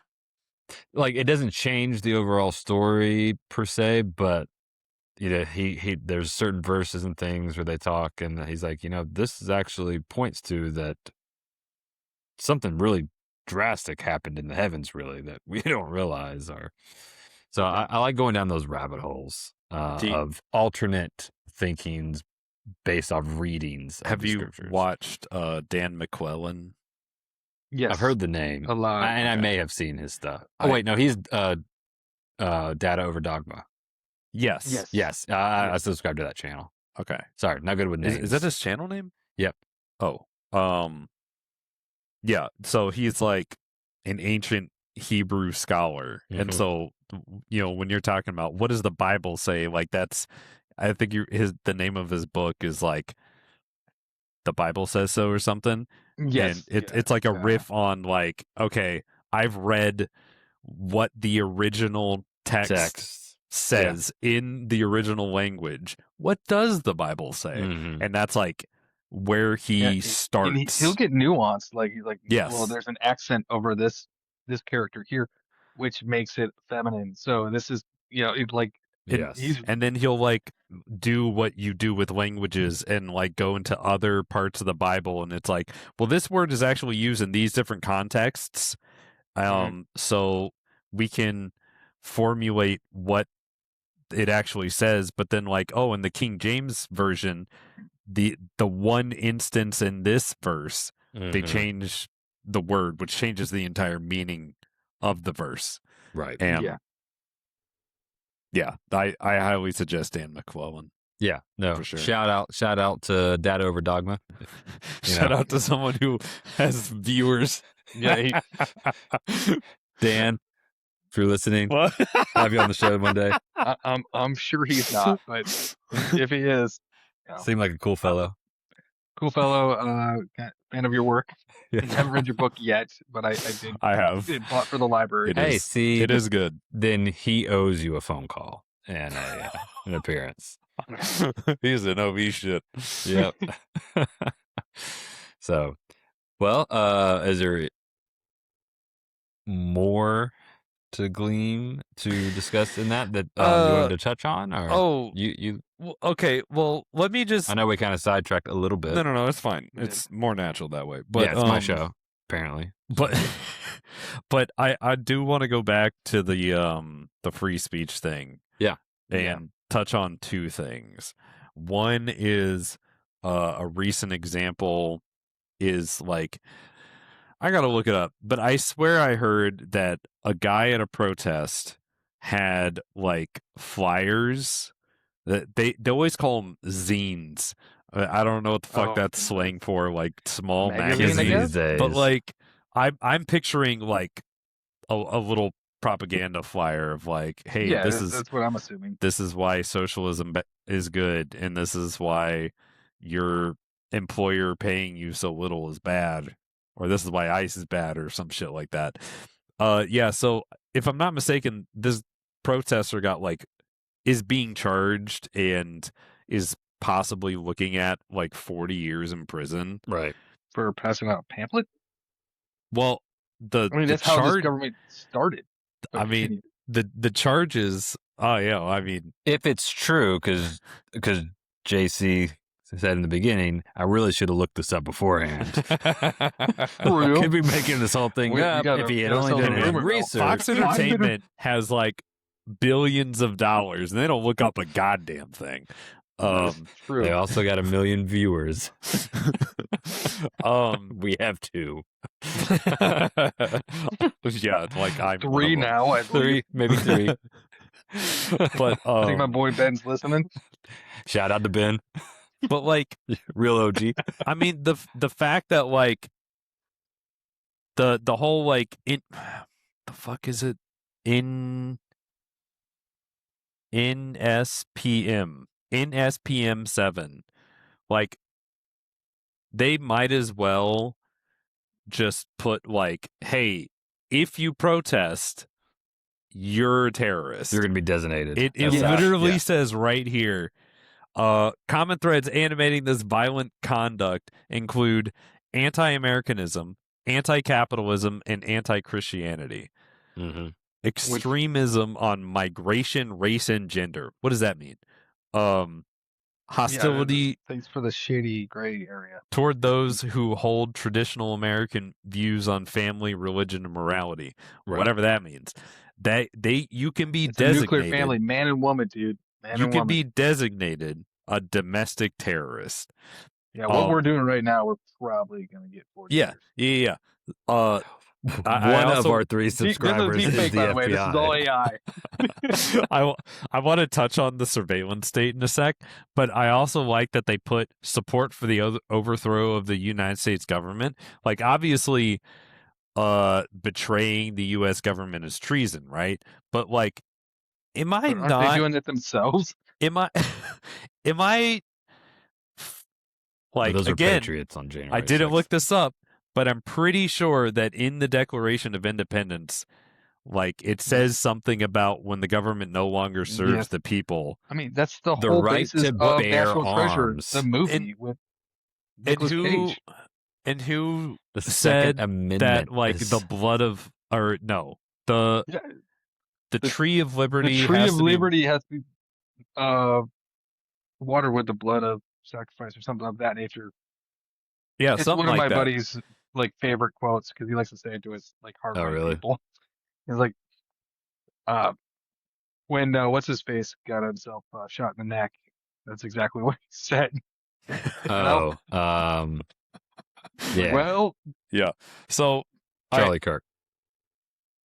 like it doesn't change the overall story per se, but he there's certain verses and things where they talk and he's like, this is actually points to that something really drastic happened in the heavens, really, that we don't realize. Or so Okay. I like going down those rabbit holes of alternate thinkings based off readings of have the you scriptures. watched Dan McClellan? Yes, I've heard the name a lot, and I may have seen his stuff. Oh wait, no, he's Data Over Dogma. Yes. I subscribe to that channel. Okay. Sorry, not good with names. Is that his channel name? Yep. Oh. Yeah. So he's like an ancient Hebrew scholar, and so when you're talking about what does the Bible say, like I think the name of his book is like The Bible Says So or something. Yes, and it's like a riff on like, okay, I've read what the original text says in the original language. What does the Bible say? And that's like where he starts. He'll get nuanced, like yes. Well, there's an accent over this character here, which makes it feminine. So this is and then he'll like do what you do with languages and like go into other parts of the Bible, and it's like, well, this word is actually used in these different contexts, so we can formulate what it actually says. But then like, oh, in the King James version, the one instance in this verse, they change the word, which changes the entire meaning of the verse. Right. And I highly suggest Dan McClellan. Yeah, no, for sure. Shout out to Data Over Dogma. Shout out to someone who has viewers. Yeah, Dan, if you're listening, What? have you on the show one day. I'm sure he's not, but if he is, Seemed like a cool fellow. Cool fellow. Fan of your work. Yeah. I haven't read your book yet, but I did. I have. Did bought for the library. It is good. Then he owes you a phone call and an appearance. He's an OV shit. Yep. So, well, is there more to glean to discuss in that you wanted to touch on? Or you okay. Well, let me just. I know we kind of sidetracked a little bit. No, it's fine. It's more natural that way. But yeah, it's my show apparently. But I do want to go back to the free speech thing. Yeah, and touch on two things. One is a recent example is like, I gotta look it up, but I swear I heard that a guy at a protest had like flyers that they always call them zines. I don't know what the fuck that's slang for, like small magazines. But like I'm picturing like a little propaganda flyer of like, hey, that's what I'm assuming. This is why socialism is good, and this is why your employer paying you so little is bad, or this is why ICE is bad, or some shit like that. So if I'm not mistaken, this protester is being charged and is possibly looking at like 40 years in prison, right, for passing out a pamphlet. Well, that's how this government started. I mean, the charges. Oh yeah, I mean, if it's true, because JC said in the beginning, I really should have looked this up beforehand. Could be making this whole thing up if he had only done his research. Fox Entertainment has like billions of dollars, and they don't look up a goddamn thing. They also got 1 million viewers. We have 2. Yeah, like I'm 3 now. I believe. 3, maybe 3. But I think my boy Ben's listening. Shout out to Ben. But like real OG. I mean the fact that like the whole like the fuck is it NSPM 7, like they might as well just put like, hey, if you protest, you're a terrorist. You're going to be designated. It literally says right here, common threads animating this violent conduct include anti-Americanism, anti-capitalism, and anti-Christianity. Mm-hmm. Extremism on migration, race, and gender. What does that mean? Hostility. Thanks for the shady gray area. Toward those who hold traditional American views on family, religion, and morality. Right. Whatever that means. You can be designated. Nuclear family, man and woman, dude. You can be designated a domestic terrorist. Yeah, what we're doing right now, we're probably going to get 40 years. Yeah. One of our 3 subscribers is the FBI. Way. This is all AI. I want to touch on the surveillance state in a sec, but I also like that they put support for the overthrow of the United States government. Like, obviously, betraying the U.S. government is treason, right? But like, Aren't they doing it themselves? Am I like, those again? Patriots on January I didn't 6th. look this up, but I'm pretty sure that in the Declaration of Independence, like it says something about when the government no longer serves the people. I mean, that's the whole right basis to of bear National arms. Treasure, the movie with Nicolas Cage. And who the said Amendment that like the blood of the tree of liberty. The tree of liberty has to be watered with the blood of sacrifice or something of that nature. Yeah, it's something one of like my that. buddies' like favorite quotes because he likes to say it to his like hardcore people. He's like, when what's his face got himself shot in the neck. That's exactly what he said. Yeah. Well, yeah. So Charlie Kirk.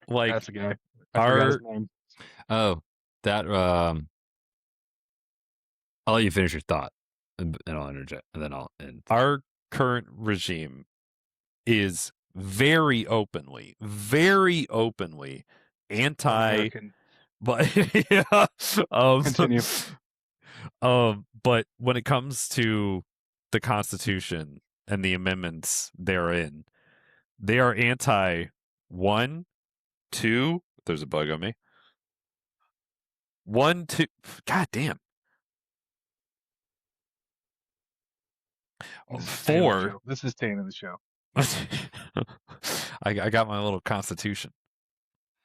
Like that's a guy. I forgot his name. Oh, that. I'll let you finish your thought, and I'll interject, and then I'll end. Our current regime is very openly anti. American. But Continue. But when it comes to the Constitution and the amendments therein, they are anti 1, 2. There's a bug on me. 1, 2. God damn. This is 4. This is Tane of the show. I got my little Constitution.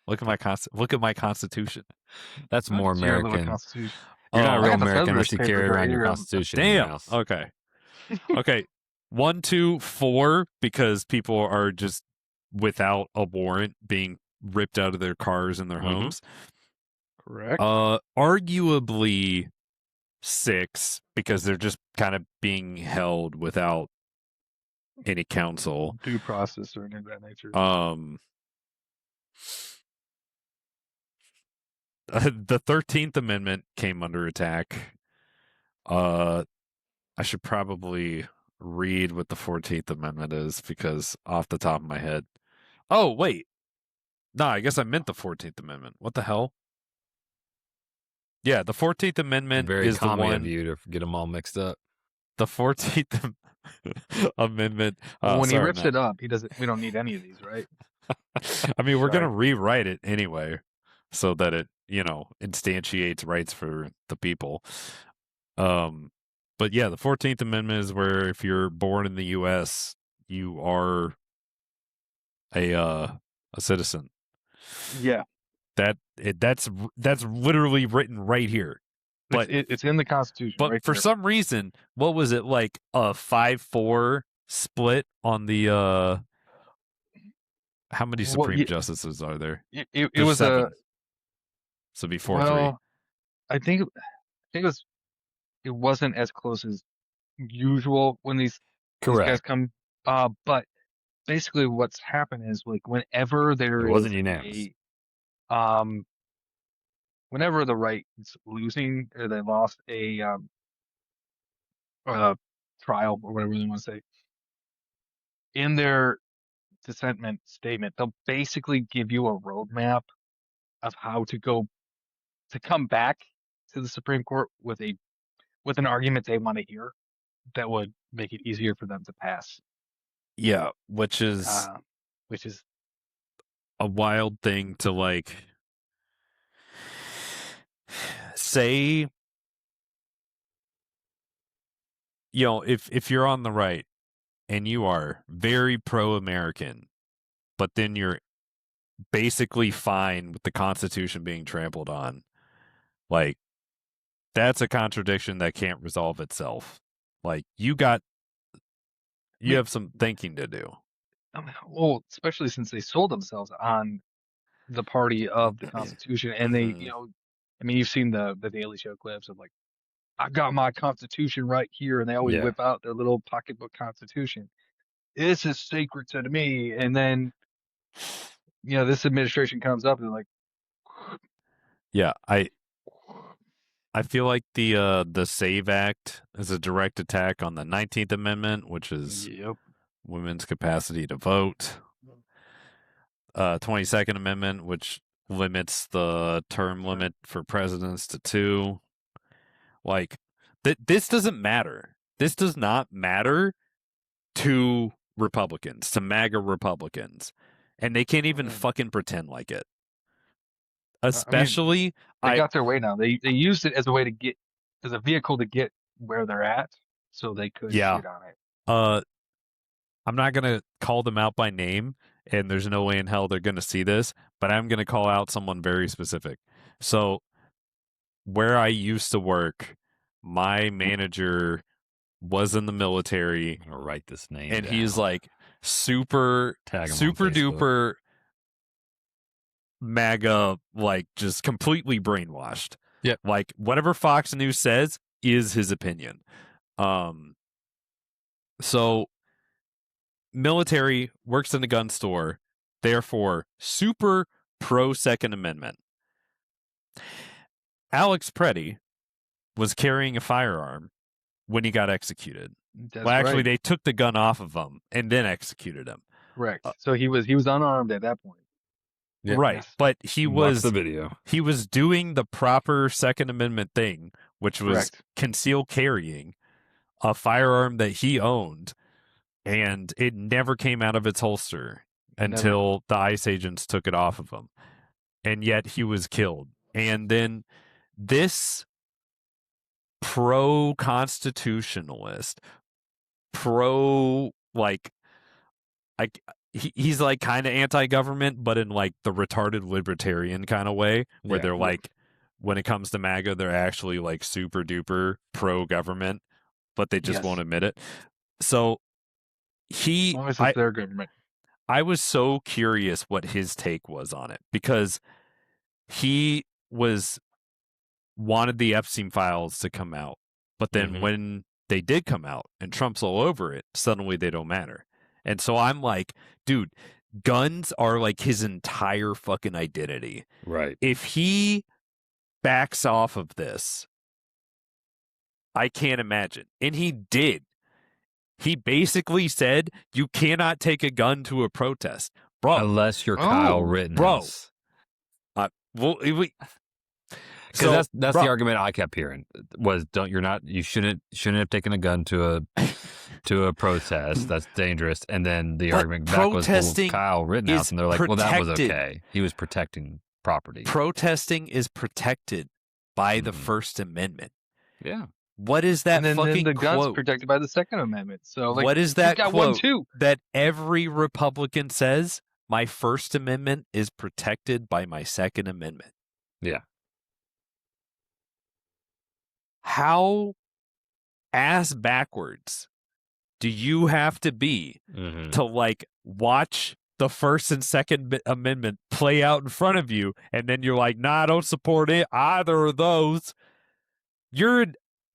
Look at my Constitution. That's more American. Constitution. You're not a real got the American unless Federalist you Papers carry right around your here. Constitution in your Damn. house. Okay. Okay. 1, 2, 4, because people are just without a warrant being ripped out of their cars and their homes. Correct. Arguably 6, because they're just kind of being held without any counsel. Due process or anything of that nature. The 13th Amendment came under attack. I should probably read what the 14th Amendment is, because off the top of my head. Oh, wait. No, I guess I meant the 14th Amendment. What the hell? Yeah, the 14th Amendment Very is the commie one. of you to get them all mixed up. The 14th Amendment. When he sorry, rips Matt. it up, he doesn't. We don't need any of these, right? I mean, we're Sorry. going to rewrite it anyway, so that it, instantiates rights for the people. But yeah, the 14th Amendment is where if you're born in the U.S., you are a citizen. Yeah. That's literally written right here. But it's in the Constitution. But right for there. some reason, what was it, like a 5-4 split on the how many Supreme Justices are there? It was 7. So it'd be 4-3. I think it wasn't as close as usual when these guys come. But basically, what's happened is, like, whenever there wasn't unanimous. Whenever the right is losing or they lost a trial or whatever they want to say, in their dissentment statement, they'll basically give you a roadmap of how to come back to the Supreme Court with an argument they want to hear that would make it easier for them to pass. Yeah, which is a wild thing to, like, say. If you're on the right and you are very pro-American, but then you're basically fine with the Constitution being trampled on, like, that's a contradiction that can't resolve itself. Like, you have some thinking to do. Well, especially since they sold themselves on the party of the Constitution, and they, you've seen the Daily Show clips of, like, I've got my Constitution right here, and they always whip out their little pocketbook Constitution. This is sacred to me, and then, this administration comes up and they're like, yeah, I feel like the SAVE Act is a direct attack on the 19th Amendment, which is women's capacity to vote. 22nd Amendment, which limits the term limit for presidents to 2. Like, this doesn't matter. This does not matter to Republicans, to MAGA Republicans. And they can't even fucking pretend like it. Especially, they got their way now. They used it as a way to as a vehicle to get where they're at, so they could shit on it. I'm not gonna call them out by name, and there's no way in hell they're gonna see this, but I'm gonna call out someone very specific. So, where I used to work, my manager was in the military. I'm gonna write this name and down. He's like super duper MAGA, like, just completely brainwashed. Yep. Like, whatever Fox News says is his opinion. So military, works in a gun store, therefore super pro Second Amendment. Alex Preddy was carrying a firearm when he got executed. Actually, they took the gun off of him and then executed him. Correct. So he was unarmed at that point. Right. Yes. But he Watch the video. He was doing the proper Second Amendment thing, which was concealed carrying a firearm that he owned, and it never came out of its holster until the ICE agents took it off of him. And yet he was killed. And then this pro-constitutionalist, he's like kind of anti-government, but in like the retarded libertarian kind of way, where they're like, when it comes to MAGA, they're actually like super duper pro-government, but they just won't admit it. So as long as it's their government. I was so curious what his take was on it, because he wanted the Epstein files to come out, but then when they did come out and Trump's all over it, suddenly they don't matter. And so I'm like, dude, guns are like his entire fucking identity. Right. If he backs off of this, I can't imagine. And he did. He basically said, you cannot take a gun to a protest. Bro. Unless you're Kyle Rittenhouse. Well, because that's the argument I kept hearing was you shouldn't have taken a gun to a protest. That's dangerous. And then the argument back was Kyle Rittenhouse, and they're like, well, that was okay. He was protecting property. Protesting is protected by the First Amendment. Yeah. What is that then fucking the quote? gun's protected by the Second Amendment. So like, what is that got quote one too. that every Republican says? My First Amendment is protected by my Second Amendment. Yeah. How ass backwards do you have to be to like watch the First and Second Amendment play out in front of you, and then you're like, nah, I don't support either of those? You're a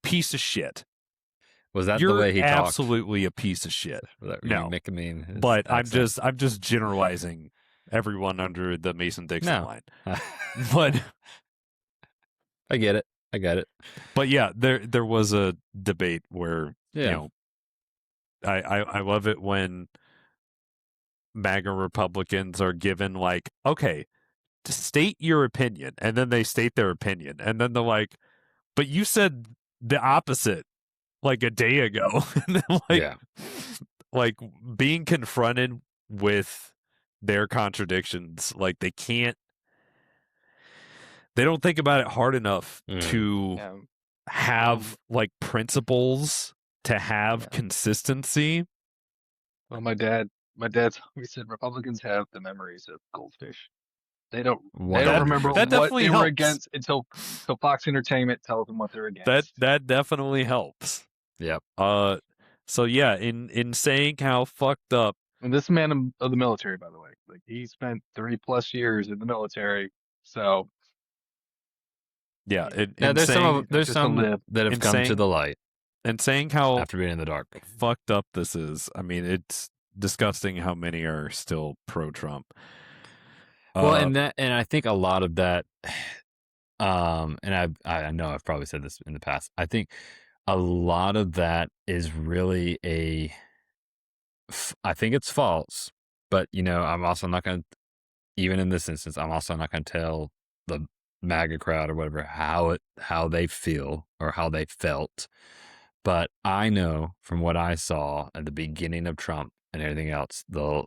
piece of shit. Was that the way he talked? You're absolutely a piece of shit. No, but accent? I'm just generalizing everyone under the Mason-Dixon line. But I get it. But yeah, there was a debate where you know, I love it when MAGA Republicans are given like, okay, to state your opinion, and then they state their opinion, and then they're like, but you said the opposite like a day ago. And then like being confronted with their contradictions, like they don't think about it hard enough to have like principles, to have consistency. Well, my dad's always said Republicans have the memories of goldfish. They don't remember what they were against until Fox Entertainment tells them what they're against. That definitely helps. Yep. So yeah, in saying how fucked up. And this man of the military, by the way, like he spent 30+ years in the military. So yeah, there's some that have come to the light. And saying how after being in the dark fucked up this is. I mean, it's disgusting how many are still pro-Trump. Well, and I think a lot of that, and I know I've probably said this in the past. I think a lot of that is really I think it's false, but you know, I'm also not going to, even in this instance, I'm also not going to tell the MAGA crowd or whatever how they feel or how they felt. But I know from what I saw at the beginning of Trump and everything else, the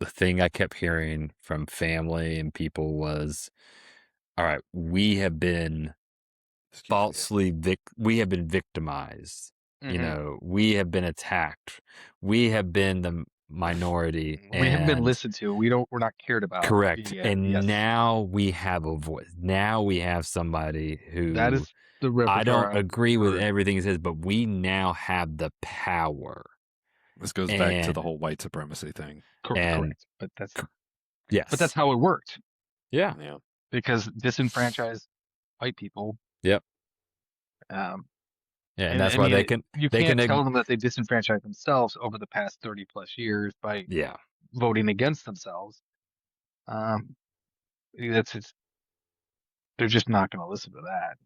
thing I kept hearing from family and people was, all right, we have been victimized. You know, we have been attacked. We have been the minority. We have been listened to. We're not cared about. Correct. Now we have a voice. Now we have somebody who that is the I don't agree with everything he says, but we now have the power. This goes back to the whole white supremacy thing. Correct. But that's how it worked. Yeah. Because disenfranchised white people. Yep. And that's why they can. You can't tell them that they disenfranchised themselves over the past 30+ years by voting against themselves. They're just not going to listen to that.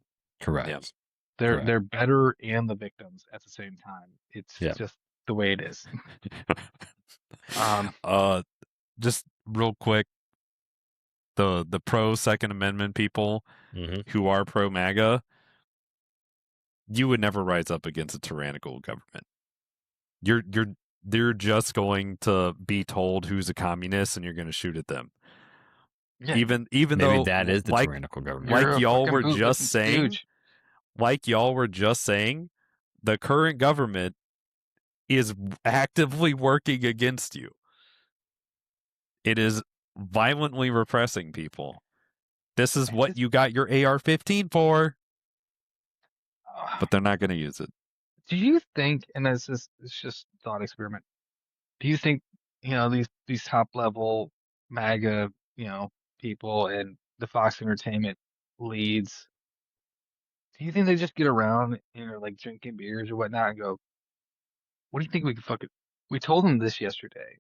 Correct. Yep. They're better and the victims at the same time. It's just the way it is. Just real quick, the pro Second Amendment people who are pro MAGA, you would never rise up against a tyrannical government. They're just going to be told who's a communist, and you're going to shoot at them. Yeah, even Maybe though that is the tyrannical government. like y'all fucking were just bootlicking saying, stooge. like y'all were just saying, the current government is actively working against you. It is violently repressing people. This is what you got your AR-15 for. But they're not going to use it. Do you think, and it's just thought experiment, do you think, these top level MAGA, people and the Fox Entertainment leads, do you think they just get around, like drinking beers or whatnot and go, what do you think we could we told them this yesterday.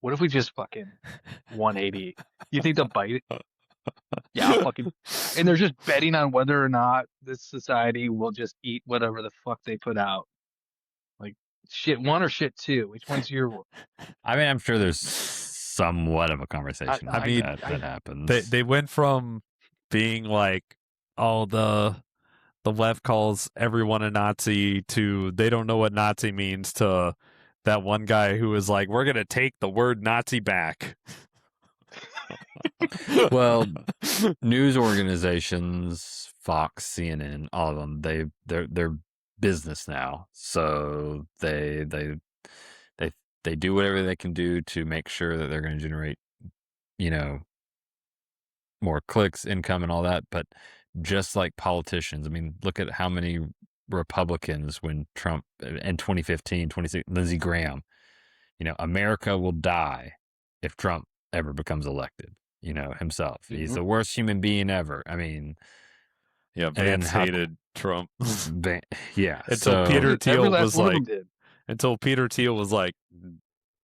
What if we just fucking 180? You think they'll bite it? Yeah, fucking. And they're just betting on whether or not this society will just eat whatever the fuck they put out. Like, shit one or shit two? Which one's your? I mean, I'm sure there's somewhat of a conversation that happens. They went from being like, oh, the left calls everyone a Nazi to they don't know what Nazi means to that one guy who was like, we're going to take the word Nazi back. Well, news organizations, Fox, CNN, all of them, they're business now. So they do whatever they can do to make sure that they're going to generate, more clicks, income, and all that. But just like politicians, I mean, look at how many Republicans when Trump in 2015, 26, Lindsey Graham, America will die if Trump ever becomes elected, himself. Mm-hmm. He's the worst human being ever. I mean, yeah, Vance hated Trump. Yeah. Until Peter Thiel was like,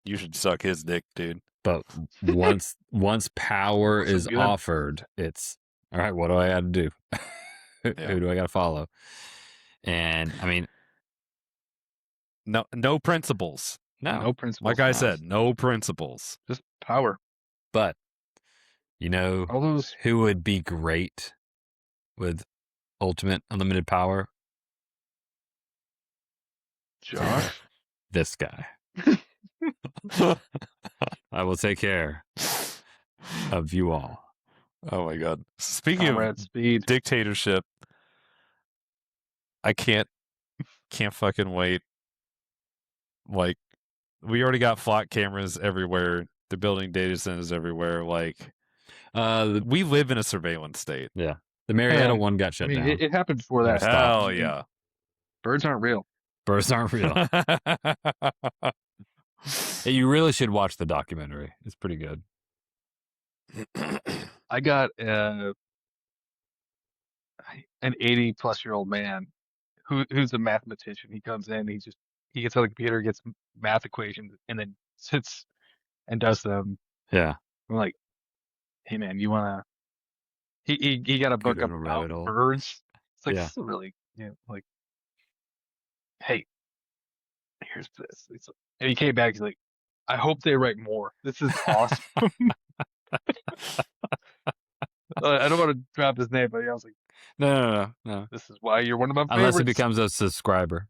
you should suck his dick, dude. But once power is offered, it's all right. What do I got to do? Who do I got to follow? And I mean, no principles. No principles. Like I said, no principles. Just power. But who would be great with ultimate unlimited power? Josh. This guy. I will take care of you all. Oh my God. Speaking of dictatorship, I can't fucking wait. Like, we already got flock cameras everywhere. They're building data centers everywhere. Like, we live in a surveillance state. Yeah. The Marietta one got shut down. It happened before that. Hell yeah. Birds aren't real. Birds aren't real. Hey, you really should watch the documentary. It's pretty good. I got an 80-plus-year-old man who's a mathematician. He comes in, he gets on the computer, gets math equations, and then sits and does them. Yeah. I'm like, hey man, you wanna? He got a book about birds. It's like, this is really, like, hey, here's this. And he came back. He's like, I hope they write more. This is awesome. I don't want to drop his name, but I was like, no. This is why you're one of my favorites. Unless he becomes a subscriber.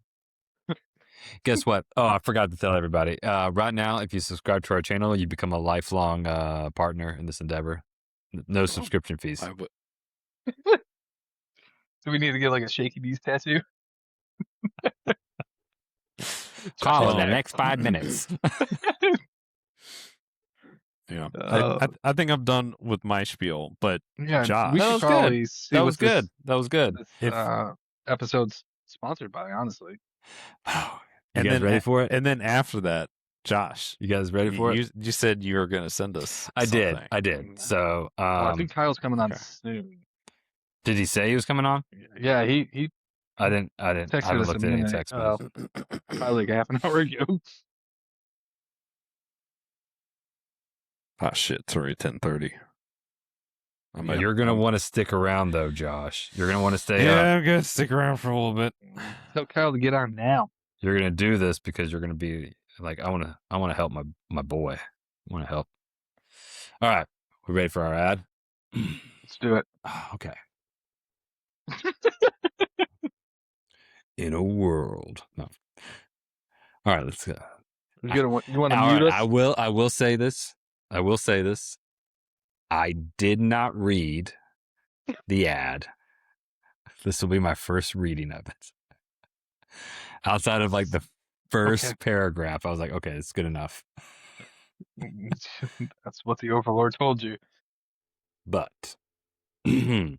Guess what? Oh, I forgot to tell everybody. Right now, if you subscribe to our channel, you become a lifelong partner in this endeavor. No subscription fees. Do we need to get like a shaky knees tattoo? Call in the next 5 minutes. Yeah, I think I'm done with my spiel. But yeah, Josh, we should probably see that was good. That was good. This, episode's sponsored by, honestly. You guys ready for it? And then after that, Josh, you guys ready for it? You said you were going to send us. I did. So I think Kyle's coming on soon. Did he say he was coming on? Yeah, he. I didn't. I haven't looked at any text. Probably like half an hour ago. Oh shit! It's already 10:30. You're gonna want to stick around though, Josh. You're gonna want to stay. Yeah, I'm gonna stick around for a little bit. Tell Kyle to get on now. You're gonna do this because you're gonna be like, I want to help my boy. I want to help. All right, we ready for our ad? Let's do it. Okay. in a world. No. All right, let's go. You want to mute us? I will say this. I did not read the ad. This will be my first reading of it. Outside of like the first paragraph, I was like, okay, it's good enough. That's what the Overlord told you. But wait.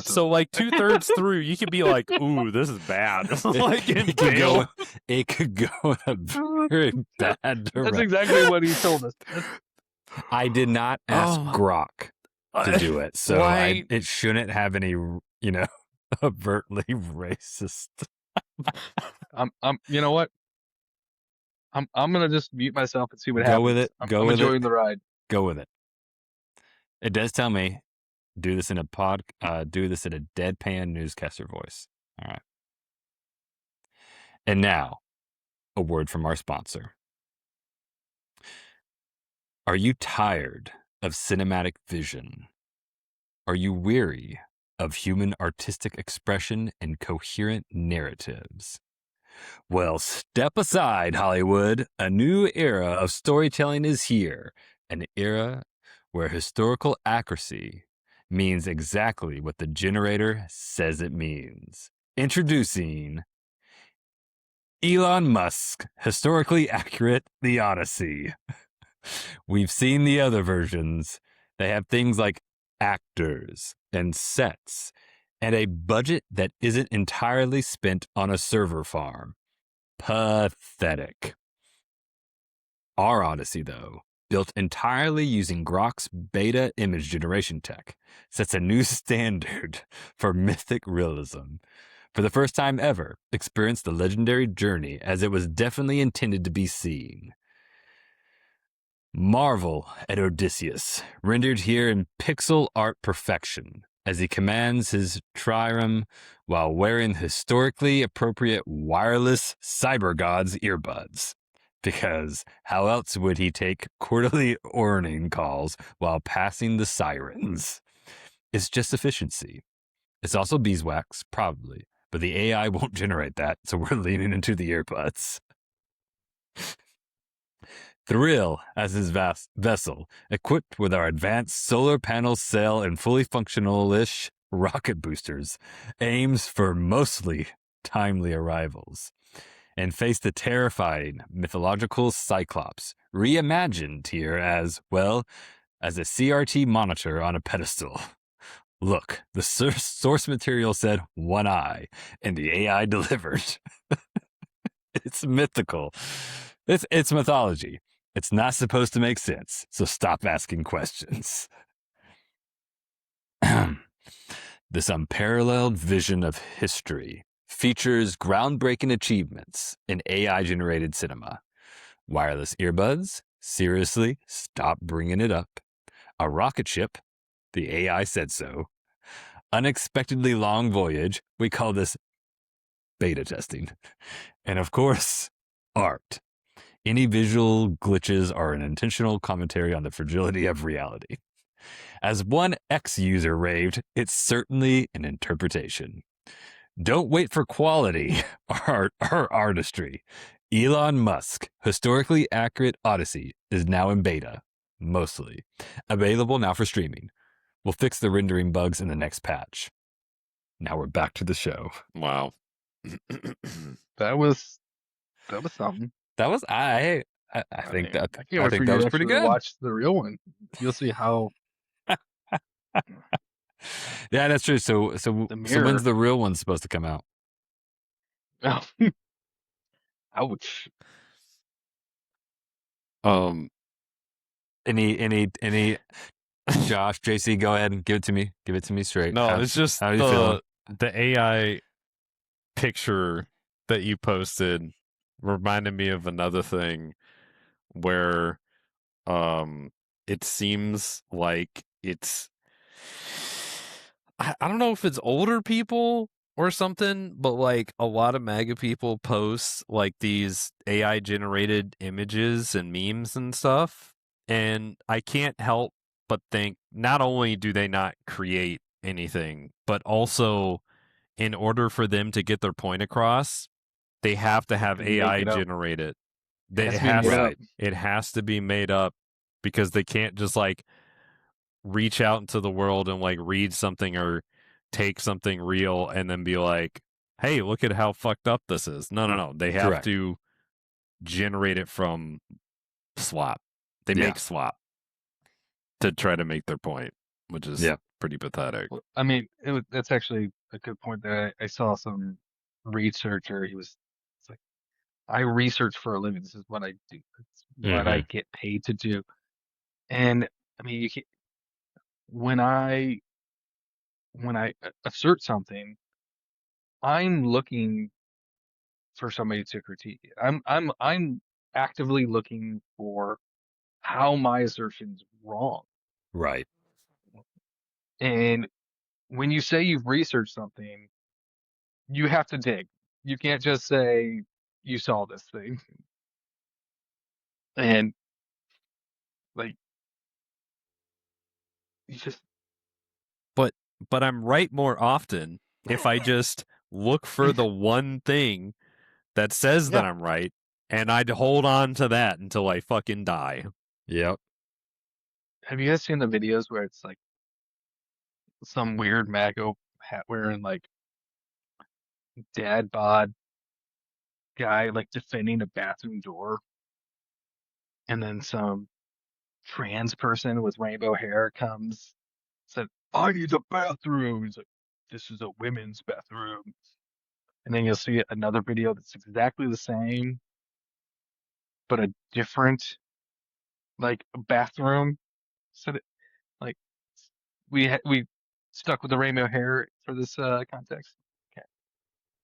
So like 2/3 through, you could be like, "Ooh, this is bad." Like it could go in a very bad direction. That's exactly what he told us. I did not ask Grok to do it, so it shouldn't have any, overtly racist. You know what? I'm gonna just mute myself and see what happens. Go with it. I'm enjoying the ride. Go with it. It does tell me do this in a deadpan newscaster voice. All right. And now, a word from our sponsor. Are you tired of cinematic vision? Are you weary of human artistic expression and coherent narratives? Well, step aside, Hollywood. A new era of storytelling is here. An era where historical accuracy means exactly what the generator says it means. Introducing Elon Musk, historically accurate The Odyssey. We've seen the other versions. They have things like actors and sets and a budget that isn't entirely spent on a server farm. Pathetic. Our Odyssey, though, built entirely using Grok's beta image generation tech, sets a new standard for mythic realism. For the first time ever, experience the legendary journey as it was definitely intended to be seen. Marvel at Odysseus, rendered here in pixel art perfection, as he commands his trireme while wearing historically appropriate wireless cyber gods earbuds. Because how else would he take quarterly earning calls while passing the sirens? It's just efficiency. It's also beeswax, probably, but the AI won't generate that, so we're leaning into the earbuds. Thrill as his vessel, equipped with our advanced solar panel cell and fully functional-ish rocket boosters, aims for mostly timely arrivals, and face the terrifying mythological Cyclops, reimagined here as, well, as a CRT monitor on a pedestal. Look, the source material said one eye, and the AI delivered. It's mythical. It's mythology. It's not supposed to make sense, so stop asking questions. This unparalleled vision of history features groundbreaking achievements in AI-generated cinema. Wireless earbuds? Seriously, stop bringing it up. A rocket ship? The AI said so. Unexpectedly long voyage? We call this beta testing. And of course, art. Any visual glitches are an intentional commentary on the fragility of reality. As one ex-user raved, it's certainly an interpretation. Don't wait for quality or artistry. Elon Musk, historically accurate Odyssey, is now in beta, mostly. Available now for streaming. We'll fix the rendering bugs in the next patch. Now we're back to the show. Wow. That was something. That was I think that was pretty good. Watch the real one. You'll see how. Yeah, that's true. So when's the real one supposed to come out? Ouch. Any Josh, JC, go ahead and give it to me. Give it to me straight. No, it's just how are you feeling? The AI picture that you posted reminded me of another thing where it seems like it's I don't know if it's older people or something, but like a lot of MAGA people post like these AI generated images and memes and stuff, and I can't help but think not only do they not create anything, but also in order for them to get their point across, they have to have AI generate it. It has to be made up because they can't just like reach out into the world and like read something or take something real and then be like, hey, look at how fucked up this is. No. They have to generate it from swap. They make swap to try to make their point, which is pretty pathetic. Well, I mean, that's actually a good point that I saw some researcher. It's like, I research for a living. This is what I do. It's what I get paid to do. And I mean, when I assert something, I'm looking for somebody to critique it. I'm actively looking for how my assertion's wrong. Right. And when you say you've researched something, you have to dig. You can't just say you saw this thing. And like you just But I'm right more often if I just look for the one thing that says that I'm right, and I'd hold on to that until I fucking die. Yep. Have you guys seen the videos where it's like some weird MAGA hat wearing like dad bod guy like defending a bathroom door, and then some trans person with rainbow hair comes, said, "I need the bathroom." He's like, "This is a women's bathroom." And then you'll see another video that's exactly the same, but a different like bathroom. So that, like we stuck with the rainbow hair for this context. Okay.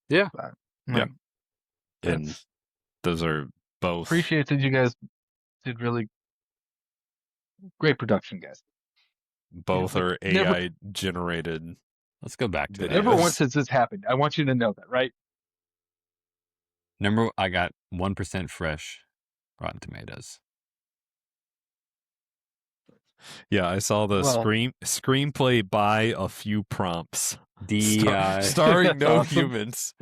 Yeah. But, and those are both. Appreciate that you guys did really great production, guys. Both are AI generated. Let's go back to Never once since this happened. I want you to know that, right? Remember, I got 1% fresh Rotten Tomatoes. Yeah, I saw the screenplay by a few prompts. DI. Starring no humans.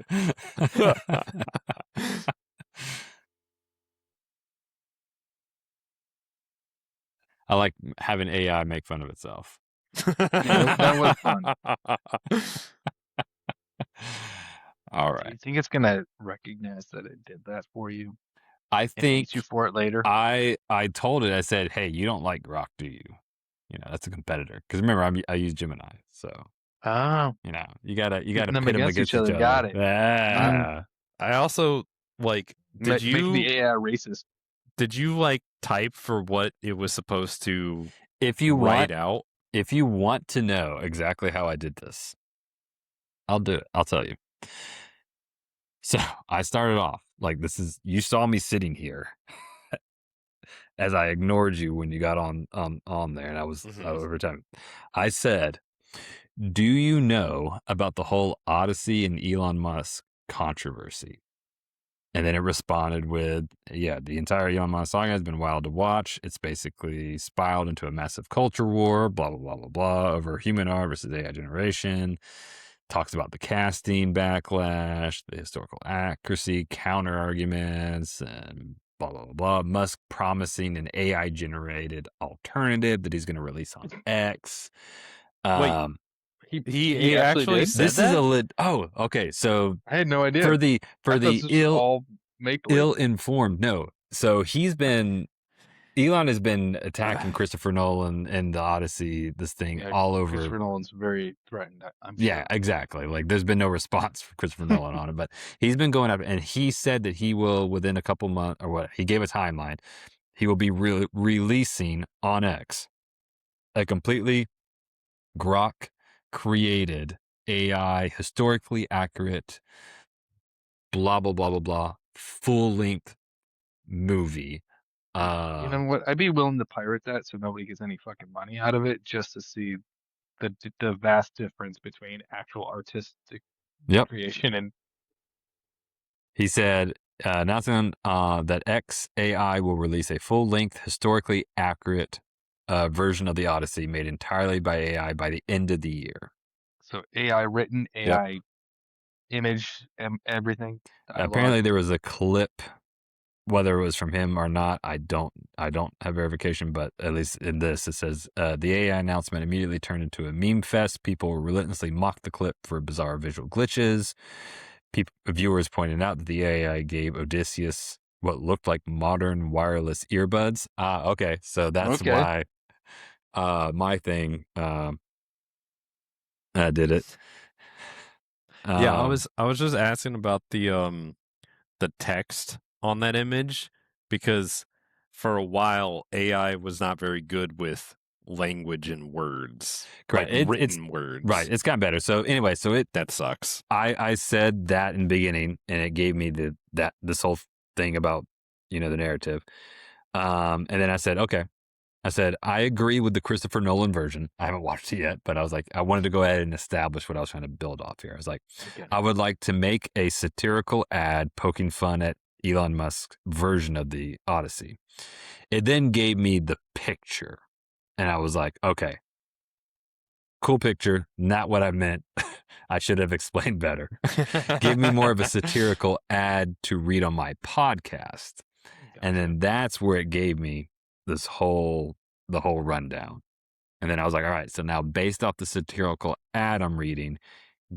I like having AI make fun of itself. That was fun. All right. Do you think it's gonna recognize that it did that for you? I think you for it later. I told it. I said, "Hey, you don't like Grok, do you? You know that's a competitor." Because remember, I use Gemini, so you know you gotta pit them against each other. Got it. Yeah. I also like. Did you make the AI racist? Did you like type for what it was supposed to? If you write out, if you want to know exactly how I did this, I'll do it. I'll tell you. So I started off like this is you saw me sitting here as I ignored you when you got on there, and I was over time. I said, "Do you know about the whole Odyssey and Elon Musk controversy?" And then it responded with, "Yeah, the entire Elon Musk saga has been wild to watch. It's basically spiraled into a massive culture war, blah, blah, blah, blah, blah, over human art versus AI generation. Talks about the casting backlash, the historical accuracy, counter arguments, and blah, blah, blah, blah. Musk promising an AI-generated alternative that he's going to release on X." Wait. He actually said this that? is okay. So I had no idea. For the ill-informed, no. So Elon has been attacking Christopher Nolan and the Odyssey, this thing all over. Christopher Nolan's very threatened. I'm sure. Yeah, exactly. Like there's been no response from Christopher Nolan on it, but he's been going up, and he said that he will within a couple months or what he gave a timeline. He will be releasing on X a completely Grok created AI, historically accurate, blah, blah, blah, blah, blah, full-length movie. You know what? I'd be willing to pirate that so nobody gets any fucking money out of it just to see the vast difference between actual artistic creation and... He said, announcing that XAI will release a full-length, historically accurate version of the Odyssey made entirely by AI by the end of the year. So AI written, AI image, everything. Apparently, there was a clip. Whether it was from him or not, I don't have verification, but at least in this, it says the AI announcement immediately turned into a meme fest. People relentlessly mocked the clip for bizarre visual glitches. Viewers pointed out that the AI gave Odysseus what looked like modern wireless earbuds. Okay, so that's why my thing did it. Yeah, I was just asking about the text on that image because for a while AI was not very good with language and words, correct. like written words. Right, it's gotten better. So anyway, that sucks. I said that in the beginning, and it gave me this whole thing about the narrative. And then I said, okay. I said, I agree with the Christopher Nolan version. I haven't watched it yet, but I was like, I wanted to go ahead and establish what I was trying to build off here. I was like, I would like to make a satirical ad poking fun at Elon Musk's version of the Odyssey. It then gave me the picture, and I was like, okay, cool picture. Not what I meant. I should have explained better. Give me more of a satirical ad to read on my podcast. Gotcha. And then that's where it gave me the whole rundown. And then I was like, all right, so now based off the satirical ad I'm reading,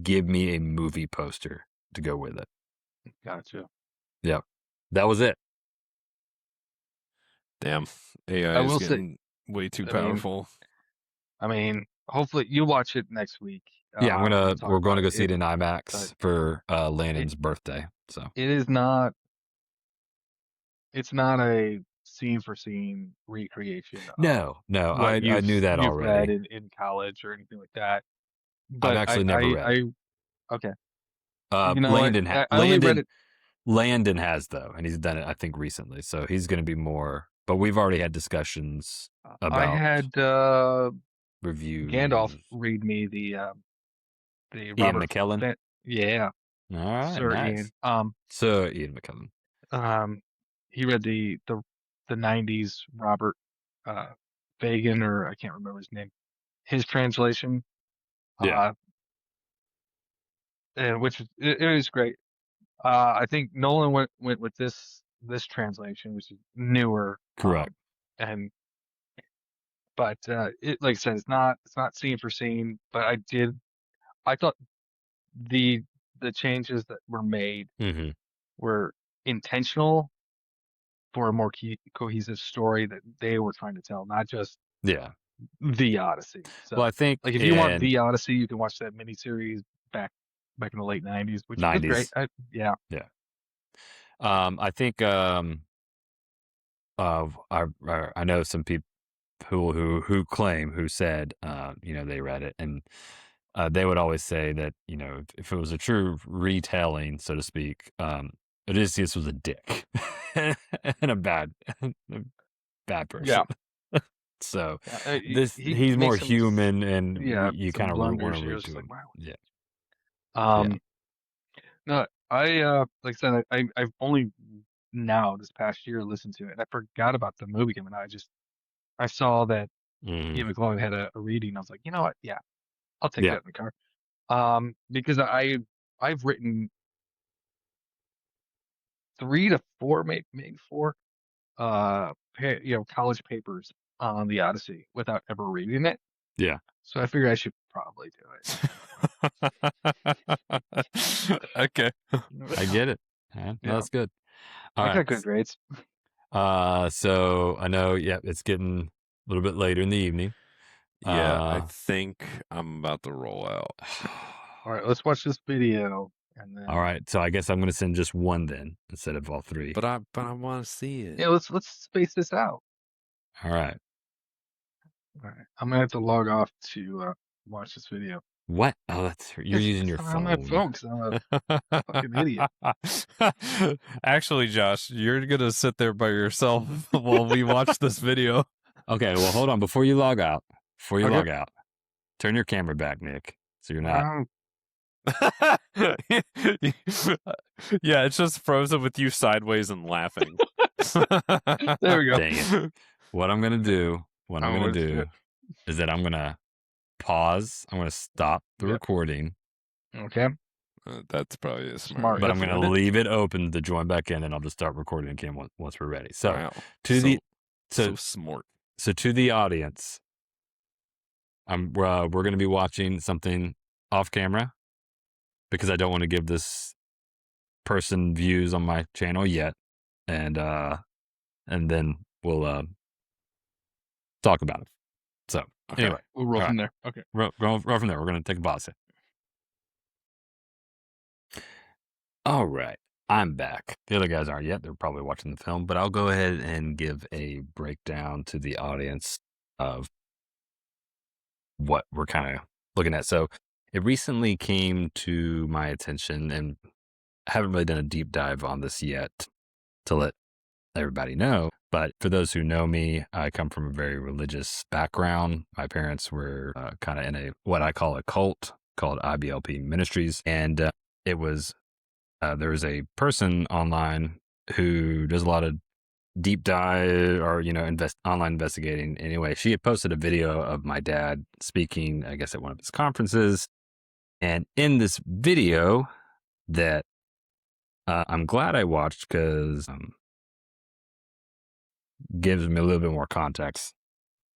give me a movie poster to go with it. Gotcha. Yep. That was it. Damn. AI is getting way too powerful. I mean, hopefully you watch it next week. Yeah, we're going to go see it in IMAX for Landon's birthday. So it is not. It's not a scene for scene recreation. No, I knew that you've already. Read in college or anything like that. But I've actually never read. Okay. Landon, I only read it. Landon has though, and he's done it I think recently. So he's going to be more. But we've already had discussions about. I had reviews. Gandalf read me the Ian Robert McKellen. Yeah. All right. Sir nice. Ian. Sir Ian McKellen. He read the 90s Robert Fagan, or I can't remember his name. His translation. Yeah. And which it was great. I think Nolan went with this translation, which is newer. Correct. But it, like I said, it's not scene for scene. But I thought the changes that were made were intentional for a more cohesive story that they were trying to tell, not just the Odyssey. So, well, I think like if you want the Odyssey, you can watch that miniseries back in the late 90s, which was great. Yeah. I think I know some people who claim who said they read it, and they would always say that if it was a true retelling, so to speak, Odysseus was a dick and a bad person. Yeah. So he's more human, and you kind of want to root to him. Like, wow. Yeah. No, like I said, I've only now this past year listened to it, and I forgot about the movie coming out. I saw that Ian McKellen had a reading. I was like, you know what? Yeah, I'll take that in the car. Because I've written 3 to 4, maybe 4, college papers on the Odyssey without ever reading it. Yeah. So I figured I should probably do it. Okay. I get it. Yeah, that's good. I got good grades. So I know, it's getting a little bit later in the evening. Yeah, I think I'm about to roll out. All right, let's watch this video. And then... All right, so I guess I'm going to send just one then instead of all 3. But I want to see it. Yeah, let's space this out. All right. I'm gonna have to log off to watch this video. What? Oh, you're using your phone. On my phone because I'm a fucking idiot. Actually, Josh, you're gonna sit there by yourself while we watch this video. Okay, well, hold on. Before you log out, turn your camera back, Nick, so you're not. Yeah, it's just frozen with you sideways and laughing. There we go. Dang it. What I'm gonna do is that I'm gonna pause. I'm gonna stop the recording. Okay. That's probably a Smart. But That's I'm going to good. leave it open to join back in, and I'll just start recording again once we're ready. So wow. so smart. So to the audience, we're going to be watching something off camera because I don't want to give this person views on my channel yet, and then we'll talk about it. So anyway, We'll roll all from right. there. Okay. Roll from there. We're going to take a pause. All right. I'm back. The other guys aren't yet. They're probably watching the film, but I'll go ahead and give a breakdown to the audience of what we're kind of looking at. So it recently came to my attention, and I haven't really done a deep dive on this yet to let everybody know. But for those who know me, I come from a very religious background. My parents were kind of in what I call a cult called IBLP Ministries. And it was, there was a person online who does a lot of deep dive or, online investigating. Anyway, she had posted a video of my dad speaking, I guess, at one of his conferences. And in this video that I'm glad I watched because gives me a little bit more context.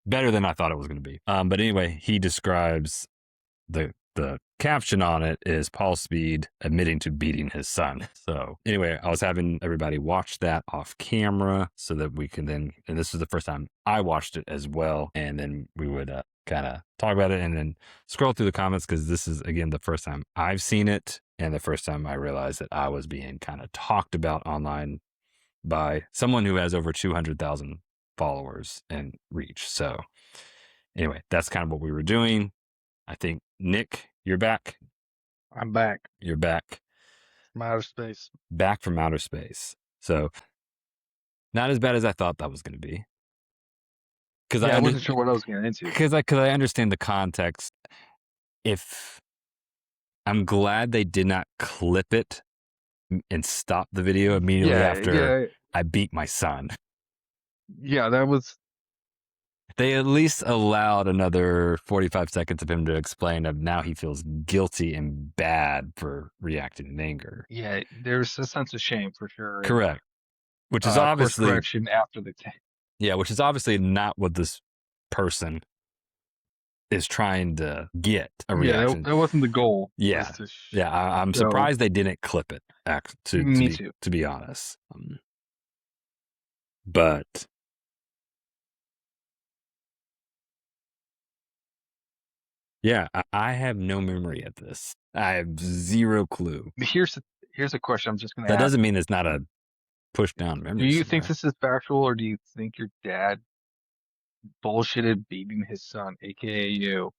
Better than I thought it was going to be. But anyway, he describes the caption on it is Paul Speed admitting to beating his son. So anyway, I was having everybody watch that off camera so that we can then, and this is the first time I watched it as well. And then we would kind of talk about it and then scroll through the comments because this is, again, the first time I've seen it and the first time I realized that I was being kind of talked about online by someone who has over 200,000 followers and reach. So anyway, that's kind of what we were doing. I think, Nick, you're back. I'm back. You're back. From outer space. Back from outer space. So not as bad as I thought that was going to be. Because I wasn't sure what I was getting into. Because I understand the context. I'm glad they did not clip it and stop the video immediately after I beat my son. Yeah, that was. They at least allowed another 45 seconds of him to explain of now he feels guilty and bad for reacting in anger. Yeah, there's a sense of shame for sure. Correct. Which is obviously course correction after the take. Yeah, which is obviously not what this person is trying to get a reaction. Yeah, that wasn't the goal. Yeah, I'm surprised they didn't clip it. To be honest, but yeah, I have no memory of this. I have zero clue. Here's a question I'm just going to ask. That doesn't mean it's not a push down memory. Do you think this is factual, or do you think your dad bullshitted beating his son, aka you,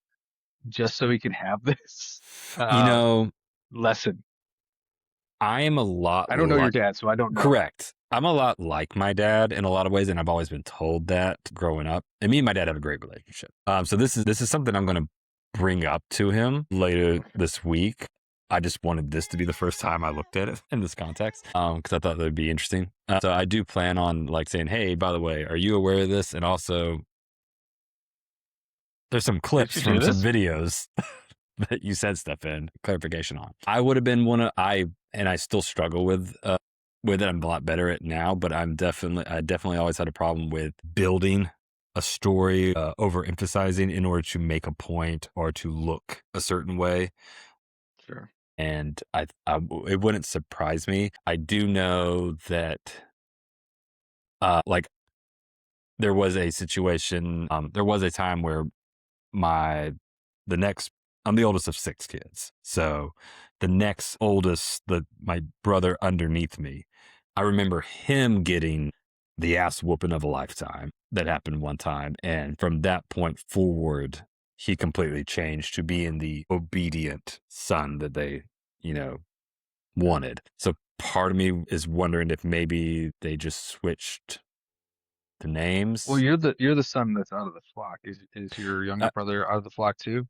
just so he could have this lesson? I am a lot. I don't know your dad, so I don't know. Correct. I'm a lot like my dad in a lot of ways, and I've always been told that growing up. And me and my dad have a great relationship. So this is something I'm going to bring up to him later this week. I just wanted this to be the first time I looked at it in this context because I thought that would be interesting. So I do plan on saying, hey, by the way, are you aware of this? And also, there's some clips from some videos that you said stuff in, clarification on. I would have been and I still struggle with it. I'm a lot better at now, but I definitely always had a problem with building a story, overemphasizing in order to make a point or to look a certain way. Sure. And it wouldn't surprise me. I do know that, there was a situation, there was a time where I'm the oldest of 6 kids. So the next oldest, my brother underneath me, I remember him getting the ass whooping of a lifetime that happened one time. And from that point forward, he completely changed to being the obedient son that they, wanted. So part of me is wondering if maybe they just switched the names. Well, you're the son that's out of the flock. Is your younger brother out of the flock too?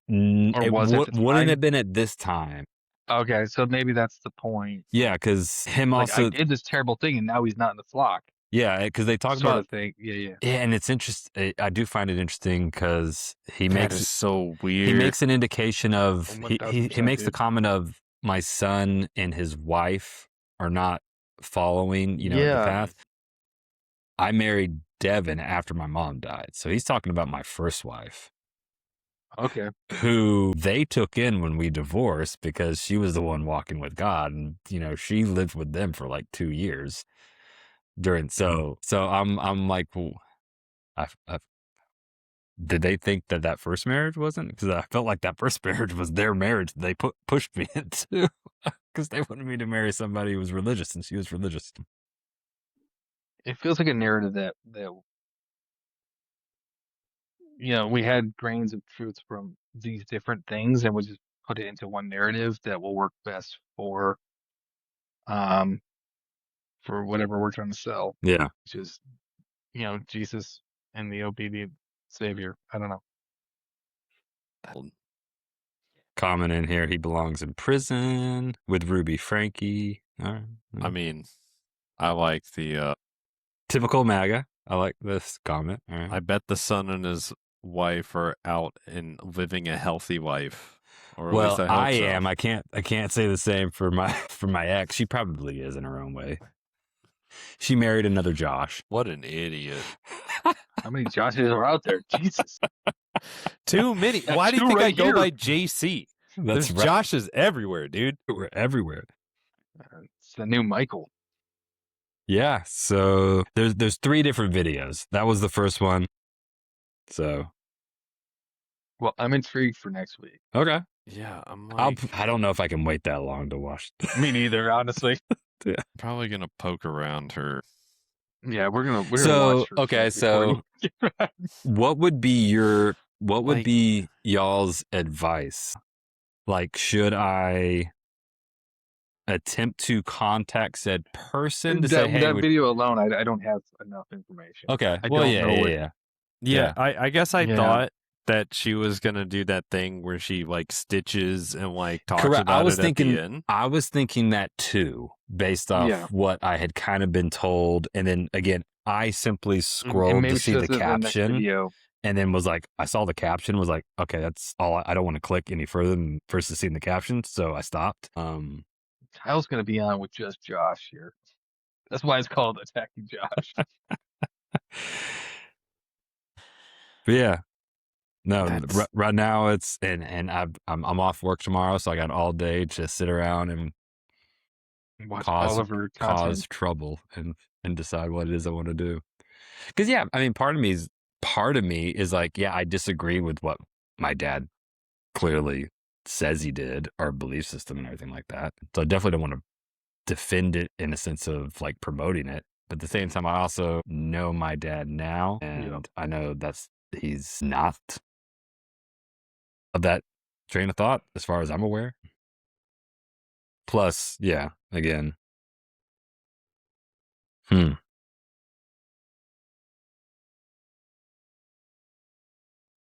Or wouldn't have been at this time. Okay, so maybe that's the point. Yeah, because him also I did this terrible thing, and now he's not in the flock. Yeah, because they talk sort about of thing. Yeah, and it's interesting. I do find it interesting because he makes it so weird. He makes an indication of he makes the comment of my son and his wife are not following, the path. I married Devin after my mom died. So he's talking about my first wife. Okay. Who they took in when we divorced because she was the one walking with God. And, she lived with them for like 2 years so I'm like, well, did they think that first marriage wasn't? Because I felt like that first marriage was their marriage they pushed me into because they wanted me to marry somebody who was religious and she was religious. It feels like a narrative that we had grains of truth from these different things, and we just put it into one narrative that will work best for whatever we're trying to sell. Yeah. Which is, Jesus and the obedient Savior. I don't know. Comment in here, he belongs in prison with Ruby Frankie. All right. I mean, I like the typical MAGA. I like this comment. All right. I bet the son and his wife are out and living a healthy life. Or at least I hope so. am. I can't say the same for my ex. She probably is in her own way. She married another Josh. What an idiot. How many Joshes are out there? Jesus. Too many. Why do you think I go by JC? There's right. Joshes everywhere, dude. We're everywhere. It's the new Michael. Yeah. So there's 3 different videos. That was the first one. So. Well, I'm intrigued for next week. Okay. Yeah, I'm like... I don't know if I can wait that long to watch. Me neither, honestly. Yeah. Probably gonna poke around her. Yeah, we're gonna watch her. Okay, so what would be y'all's advice? Like, should I attempt to contact said person to say, hey, that video alone, I don't have enough information. Okay. Yeah. I guess I thought that she was gonna do that thing where she like stitches and like talks about it at the end. I was thinking that too, based off what I had kind of been told, and then again, I simply scrolled to see the caption, and then was like, I saw the caption, was like, okay, that's all. I don't want to click any further than versus seeing the caption, so I stopped. Kyle's gonna be on with just Josh here. That's why it's called Attacking Josh. But yeah. No, right now it's and I'm off work tomorrow, so I got all day to sit around and cause trouble and decide what it is I want to do. Because I mean, part of me is like, I disagree with what my dad clearly says he did, our belief system and everything like that. So I definitely don't want to defend it in a sense of like promoting it. But at the same time, I also know my dad now, and I know he's not of that train of thought as far as I'm aware. Plus, again.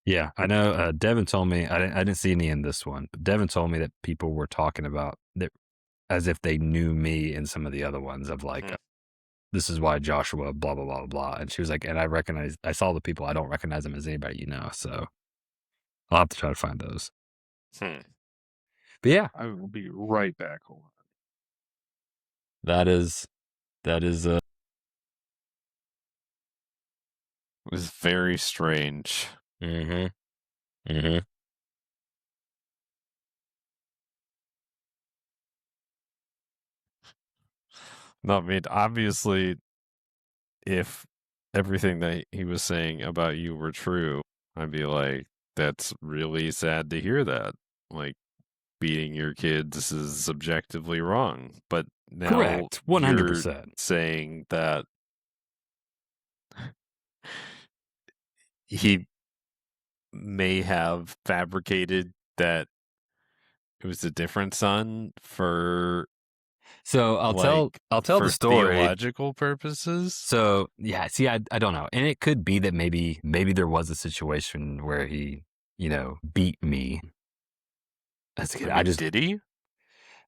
Yeah, I know Devin told me, I didn't see any in this one, but Devin told me that people were talking about that as if they knew me in some of the other ones of like, this is why Joshua, blah, blah, blah, blah. And she was like, and I saw the people, I don't recognize them as anybody, so I'll have to try to find those. But yeah. I will be right back. Hold on. That is it was very strange. No, I mean, obviously, if everything that he was saying about you were true, I'd be like, that's really sad to hear that. Like, beating your kids is subjectively wrong. But now correct, 100%. You're saying that he may have fabricated that it was a different son for... So I'll tell the story. Theological purposes. So see, I don't know, and it could be that maybe there was a situation where he, beat me. That's good. Did he?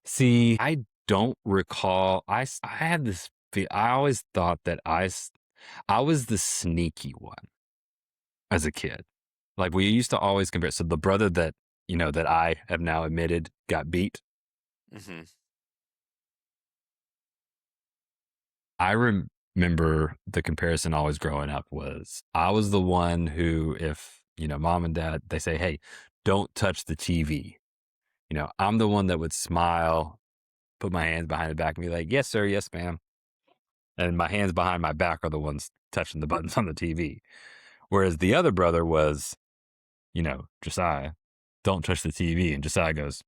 See, I don't recall. I had this. I always thought that I was the sneaky one as a kid. Like we used to always compare. So the brother that that I have now admitted got beat. Mm-hmm. I remember the comparison always growing up was I was the one who, if, mom and dad, they say, hey, don't touch the TV. I'm the one that would smile, put my hands behind the back and be like, yes, sir. Yes, ma'am. And my hands behind my back are the ones touching the buttons on the TV. Whereas the other brother was, Josiah, don't touch the TV. And Josiah goes,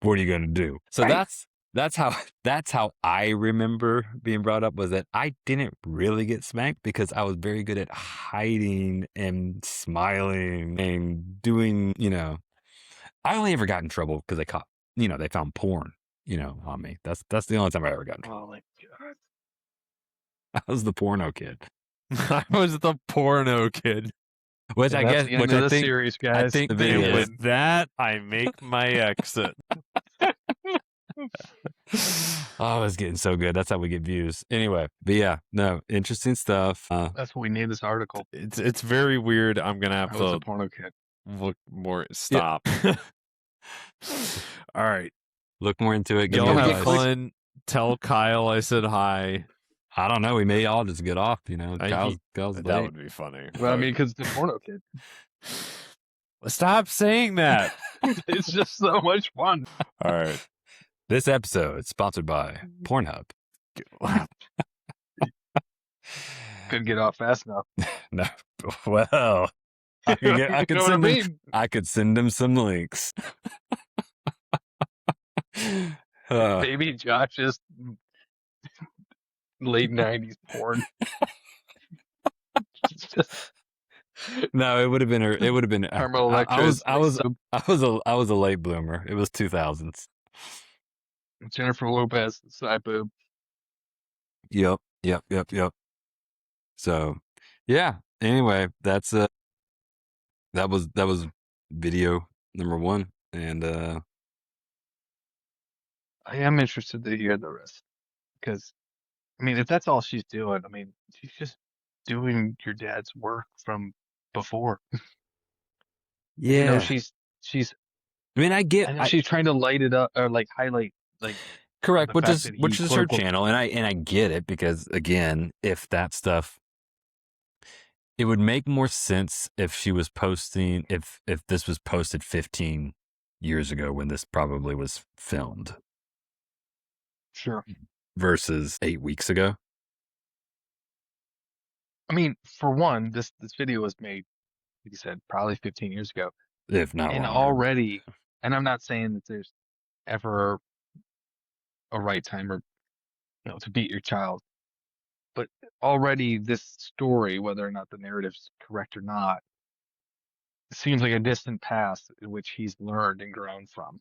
what are you going to do? So Right. that's how I remember being brought up, was that I didn't really get spanked because I was very good at hiding and smiling and doing, I only ever got in trouble because they found porn, on me. That's the only time I ever got in trouble. Oh my God. I was the porno kid. I was the porno kid. Which And I that's guess, the end which of I the think, series, guys. think the They video And is, with that, I make my exit. oh, it's getting so good. That's how we get views. Anyway, but yeah, no, interesting stuff. That's what we named this article. It's very weird. I'm gonna have I was a to porno kid. look more. Stop. All right, Look more into it. Give y'all me have advice. fun. Tell Kyle I said hi. I don't know. We may all just get off. Kyle's That late. would be funny. Well, I mean, because the porno kid. Stop saying that. It's just so much fun. All right. This episode is sponsored by Pornhub. Couldn't get off fast enough. No, well, I could send him some links. Baby Josh's late 90s porn. No, it would have been. It would have been. Carmel Electra. I was a late bloomer. It was 2000s. Jennifer Lopez side boob. Yep. So, yeah. Anyway, that's that was video number 1, and I am interested to hear the rest, because I mean, if that's all she's doing, I mean, she's just doing your dad's work from before. yeah. She's. I mean, I know she's trying to light it up, or like highlight, like, correct, the which fact is that he, her quote, unquote, channel, and I get it, because again, if that stuff, it would make more sense if she was posting, if this was posted 15 years ago when this probably was filmed, sure. versus 8 weeks ago. I mean, for one, this video was made, like you said, probably 15 years ago, If not and longer. already, and I'm not saying that there's ever a right time, or to beat your child, but already this story, whether or not the narrative's correct or not, seems like a distant past in which he's learned and grown from.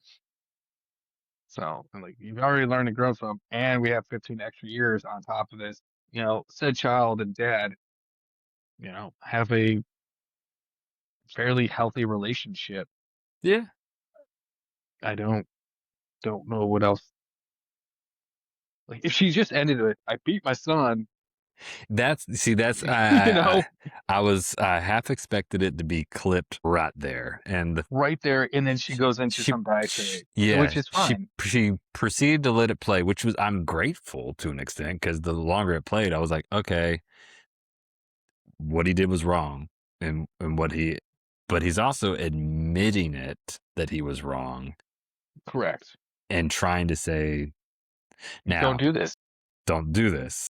So, and like, you've already learned and grown from, and we have 15 extra years on top of this. Said child and dad, have a fairly healthy relationship. Yeah. I don't know what else. Like, if she just ended it, I beat my son. That's I half expected it to be clipped right there, and right there, and then she goes into some dietary, yeah, which is fine. She proceeded to let it play, which was, I'm grateful to an extent, because the longer it played, I was like, okay, what he did was wrong, and but he's also admitting it, that he was wrong. Correct. And trying to say, now, don't do this.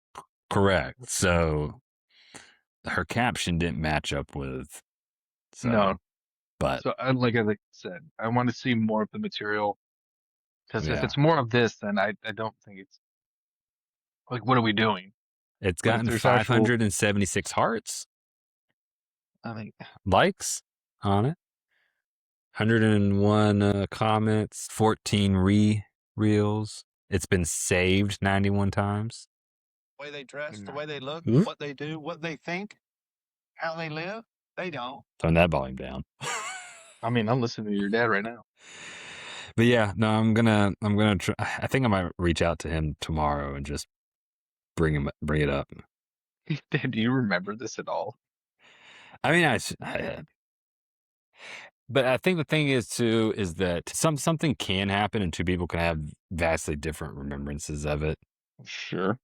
Correct. So her caption didn't match up with. So, no. But so, like I said, I want to see more of the material, because if it's more of this, then I don't think it's like, what are we doing? It's gotten 576 hearts. I mean, likes on it. 101 comments, 14 reels. It's been saved 91 times. The way they dress, the way they look, what they do, what they think, how they live, they don't. Turn that volume down. I mean, I'm listening to your dad right now. But yeah, no, I'm gonna try. I think I might reach out to him tomorrow and just bring it up. Dad, do you remember this at all? I mean, But I think the thing is too is that something can happen and two people can have vastly different remembrances of it. Sure.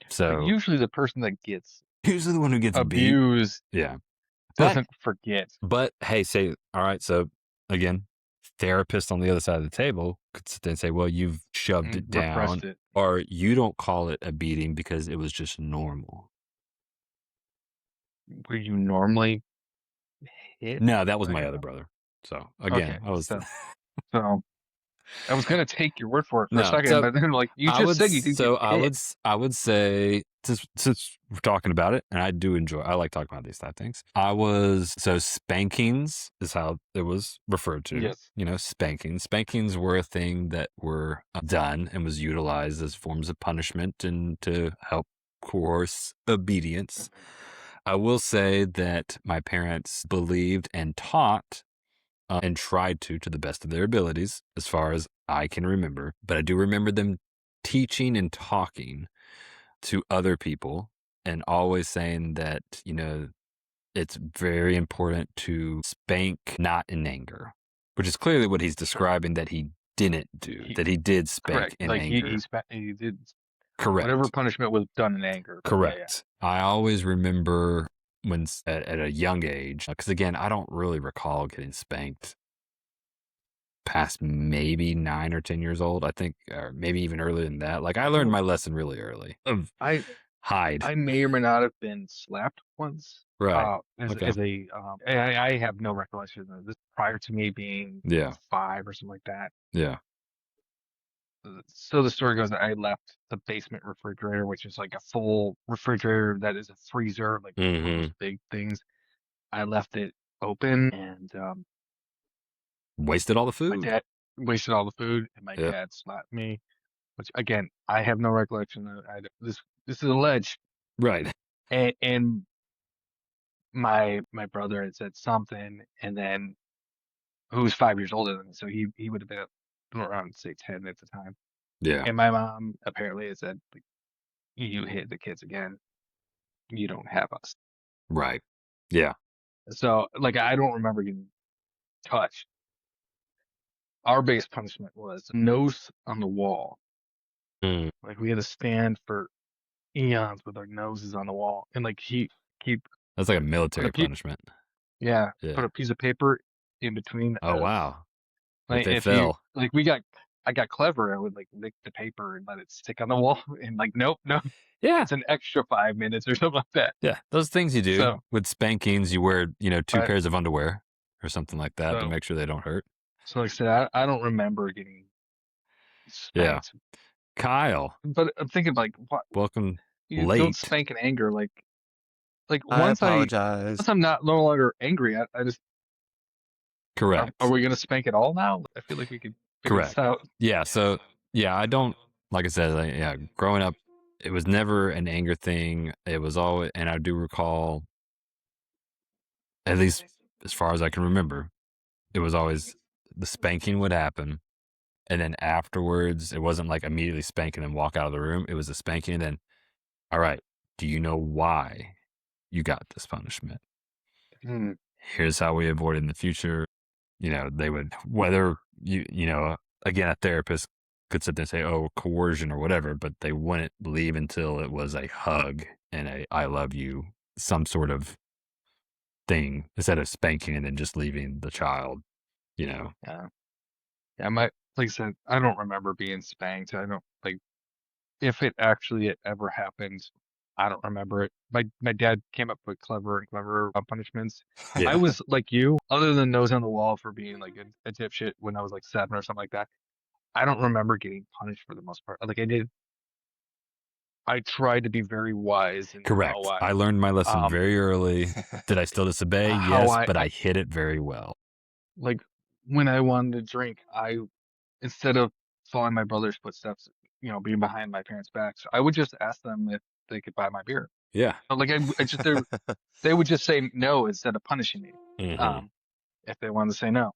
But So usually the person that gets usually the one who gets beat, abused yeah, doesn't forget. But hey, say all right. So again, therapist on the other side of the table could sit there and say, "Well, you've shoved it down, Repressed it. or you don't call it a beating because it was just normal." Were you normally hit? No, that was Like, my other brother. So okay, again, I was so I was gonna take your word for it for a no. second, So but then like you just said you didn't get hit. I would say since we're talking about it, and I like talking about these type of things. So spankings is how it was referred to. Yes. You know, spankings were a thing that were done and was utilized as forms of punishment and to help coerce obedience. I will say that my parents believed and taught and tried to the best of their abilities, as far as I can remember. But I do remember them teaching and talking to other people and always saying that, you know, it's very important to spank not in anger, which is clearly what he's describing that he didn't do, that he did spank Correct. in Like anger. he did Correct. whatever punishment was done in anger. Correct. Yeah. I always remember when at a young age, because again, I don't really recall getting spanked past maybe 9 or 10 years old, I think, or maybe even earlier than that. Like I learned my lesson really early of hide. I may or may not have been slapped once. Right. As Okay. as a I have no recollection of this prior to me being Yeah. 5 or something like that. Yeah. So the story goes that I left the basement refrigerator, which is like a full refrigerator that is a freezer, like one of those big things. I left it open and Wasted all the my food. dad wasted all the food, and my Yep. dad slapped me. Which again, I have no recollection of. This is alleged, Right. and my brother had said something, and then who's 5 years older than me, so he would have been around say 10 at the time. Yeah. And my mom apparently had said, like, "You hit the kids again. You don't have us." Right. Yeah. So like I don't remember getting touched. Our base punishment was nose on the wall. Mm. Like we had to stand for eons with our noses on the wall, and like keep That's like a military punishment. Yeah, put a piece of paper in between Oh us. wow. Like they if fell. you like I got clever. I would like lick the paper and let it stick on the wall and like nope. Yeah. It's an extra 5 minutes or something like that. Yeah. Those things you do So, with spankings, you wear, you know, 2 right. pairs of underwear or something like that to So, make sure they don't hurt. so like I said, I don't remember getting spanked. Yeah. Kyle. But I'm thinking like what Welcome you late. don't spank in anger like I apologize. once I'm not no longer angry, I just Correct. are we gonna spank it all now? I feel like we could figure Correct. this out. Yeah. So yeah, I don't like I said, yeah, growing up, it was never an anger thing. It was always, and I do recall, at least as far as I can remember, it was always the spanking would happen. And then afterwards, it wasn't like immediately spanking and walk out of the room. It was a spanking and then, all right, do you know why you got this punishment? Hmm. Here's how we avoid it in the future. You know, they would, whether you know, again, a therapist could sit there and say, oh, coercion or whatever, but they wouldn't leave until it was a hug and a I love you, some sort of thing, instead of spanking and then just leaving the child, you know. Yeah. Yeah, like I said, I don't remember being spanked. I don't like if it actually it ever happened. I don't remember it. My dad came up with clever punishments. Yeah. I was like you, other than nose on the wall for being like a dipshit when I was like 7 or something like that. I don't remember getting punished for the most part. Like I tried to be very wise in Correct. how I learned my lesson um, very early. Did I still disobey? how Yes, but I hid it very well. like when I wanted to drink, I instead of following my brother's footsteps, being behind my parents' backs, I would just ask them if they could buy my beer. Yeah. Like I just they would just say no instead of punishing me. Mhm. If they wanted to say no.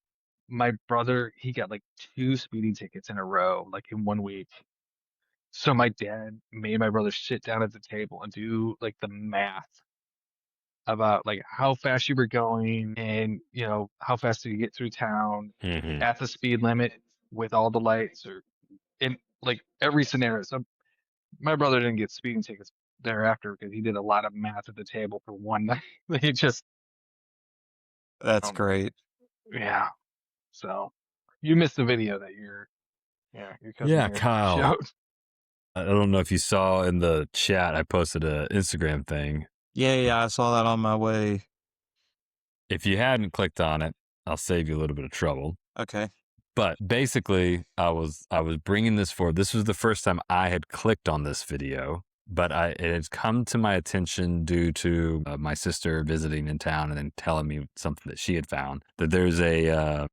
My brother, he got like 2 speeding tickets in a row, like in 1 week. So my dad made my brother sit down at the table and do like the math about like how fast you were going and how fast did you get through town at the speed limit with all the lights or in like every scenario. So my brother didn't get speeding tickets thereafter because he did a lot of math at the table for one night. He just That's great. yeah. So you missed the video that your cousin here Kyle. showed. I don't know if you saw in the chat, I posted an Instagram thing. Yeah, I saw that on my way. If you hadn't clicked on it, I'll save you a little bit of trouble. Okay. But basically, I was bringing this forward. This was the first time I had clicked on this video, but it had come to my attention due to my sister visiting in town and then telling me something that she had found, that there's a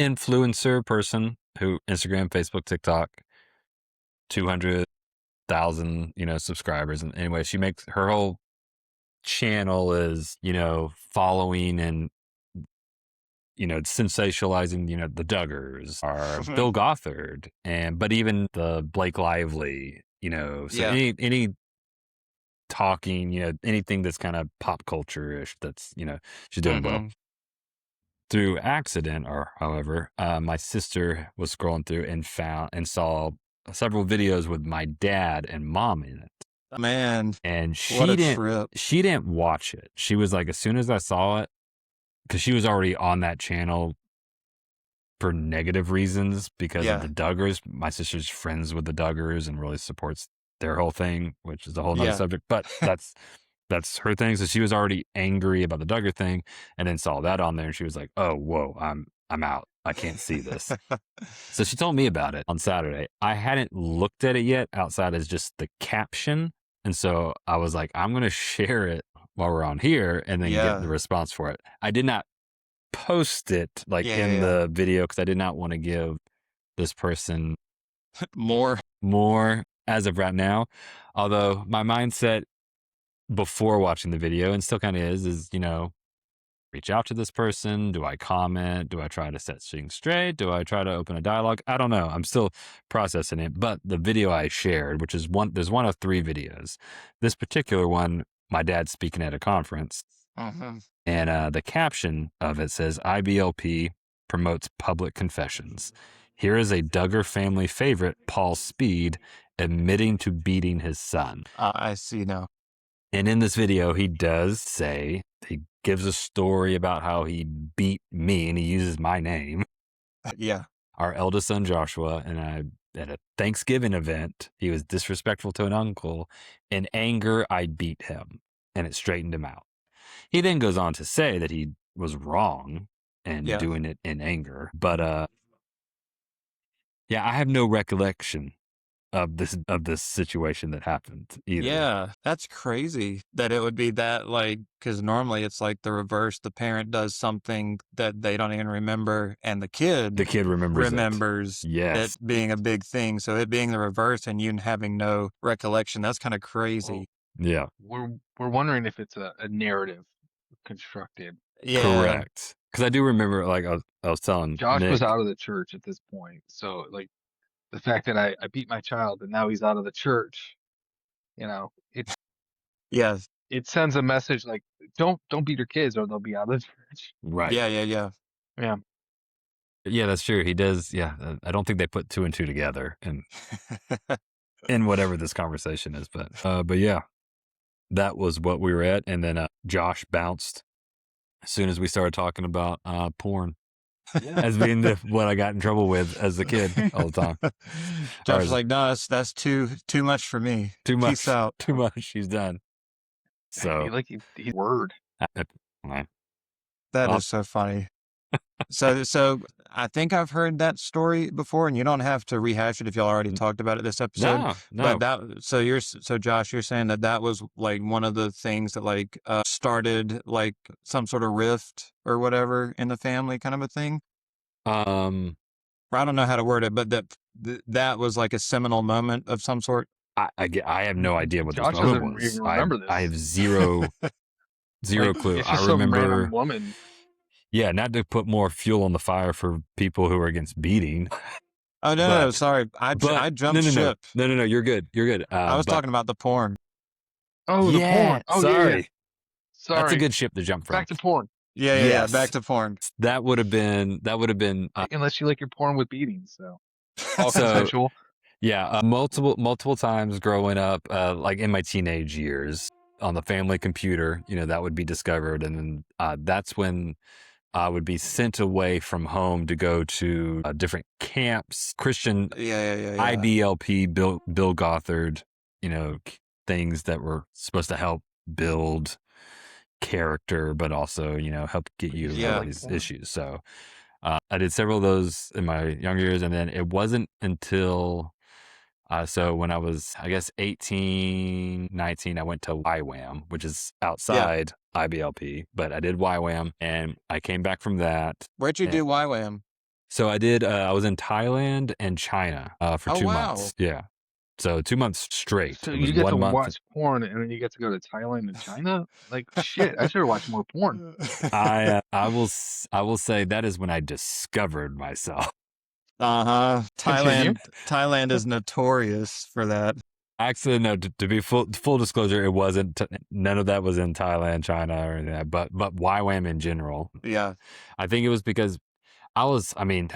influencer person who Instagram, Facebook, TikTok, 200,000, subscribers. And anyway, she makes her whole channel is, following and, sensationalizing, the Duggars or Bill Gothard but even the Blake Lively, so any talking, anything that's kind of pop culture-ish that's, she's doing well. Through accident or however, my sister was scrolling through and saw several videos with my dad and mom in it. Man, and what a trip. She didn't watch it. She was like, as soon as I saw it, because she was already on that channel for negative reasons because of the Duggars. My sister's friends with the Duggars and really supports their whole thing, which is a whole nother subject. But that's her thing. So she was already angry about the Duggar thing, and then saw that on there, and she was like, "Oh, whoa, I'm out. I can't see this." So she told me about it on Saturday. I hadn't looked at it yet, outside as just the caption, and so I was like, "I'm going to share it while we're on here, and then get the response for it." I did not post it in the video because I did not want to give this person more as of right now. Although my mindset before watching the video, and still kind of is, reach out to this person. Do I comment? Do I try to set things straight? Do I try to open a dialogue? I don't know. I'm still processing it. But the video I shared, which is there's one of 3 videos. This particular one, my dad's speaking at a conference. And the caption of it says, IBLP promotes public confessions. Here is a Duggar family favorite, Paul Speed, admitting to beating his son. I see now. And in this video, he does say, he gives a story about how he beat me, and he uses my name. Our eldest son, Joshua, and at a Thanksgiving event, he was disrespectful to an uncle. In anger, I beat him, and it straightened him out. He then goes on to say that he was wrong and doing it in anger. But, I have no recollection of this situation that happened either. Yeah, that's crazy that it would be that, because normally it's like the reverse. The parent does something that they don't even remember, and the kid remembers it being a big thing. So it being the reverse and you having no recollection, that's kind of crazy. Yeah. We're wondering if it's a narrative constructed. Yeah. Correct. Because I do remember, I was telling Josh Nick, was out of the church at this point. So, the fact that I beat my child and now he's out of the church, it sends a message like, don't beat your kids or they'll be out of the church. Right. Yeah. Yeah. Yeah, that's true. He does. Yeah. I don't think they put 2 and 2 together in whatever this conversation is. But yeah, that was what we were at. And then Josh bounced as soon as we started talking about porn. As being what I got in trouble with as a kid all the time. Josh was like, no, that's too much for me. Too much. Peace out. Too much. He's done. So he's word. That is so funny. So I think I've heard that story before, and you don't have to rehash it if y'all already talked about it this episode. No. But so Josh, you're saying that was one of the things that started some sort of rift or whatever in the family, kind of a thing. I don't know how to word it, but that was a seminal moment of some sort. I have no idea what Josh this moment was. Even remember this. I have zero clue. It's just I some remember random woman. Yeah, not to put more fuel on the fire for people who are against beating. Oh no, sorry, I jumped ship. No, you're good. You're good. I was talking about the porn. Oh, the porn. Oh, sorry. Sorry. That's a good ship to jump from. Back to porn. Yeah. Back to porn. That would have been. Unless you like your porn with beatings, so all So- consensual. Yeah, multiple times growing up, like in my teenage years, on the family computer, that would be discovered, and then that's when I would be sent away from home to go to different camps, Christian Yeah. IBLP, Bill Gothard, things that were supposed to help build character, but also help get you over these issues. So I did several of those in my younger years, and then it wasn't until so when I was, I guess, 18, 19, I went to YWAM, which is outside IBLP, but I did YWAM, and I came back from that. Where'd you do YWAM? So I did, I was in Thailand and China for 2 months. Yeah. So 2 months straight. So It was you get 1 to month. watch porn, and then you get to go to Thailand and China. Like shit, I should watch more porn. I will say that is when I discovered myself. Thailand is notorious for that. Actually, no. To be full disclosure, it wasn't. None of that was in Thailand, China, or anything. But YWAM in general. Yeah, I think it was because I mean,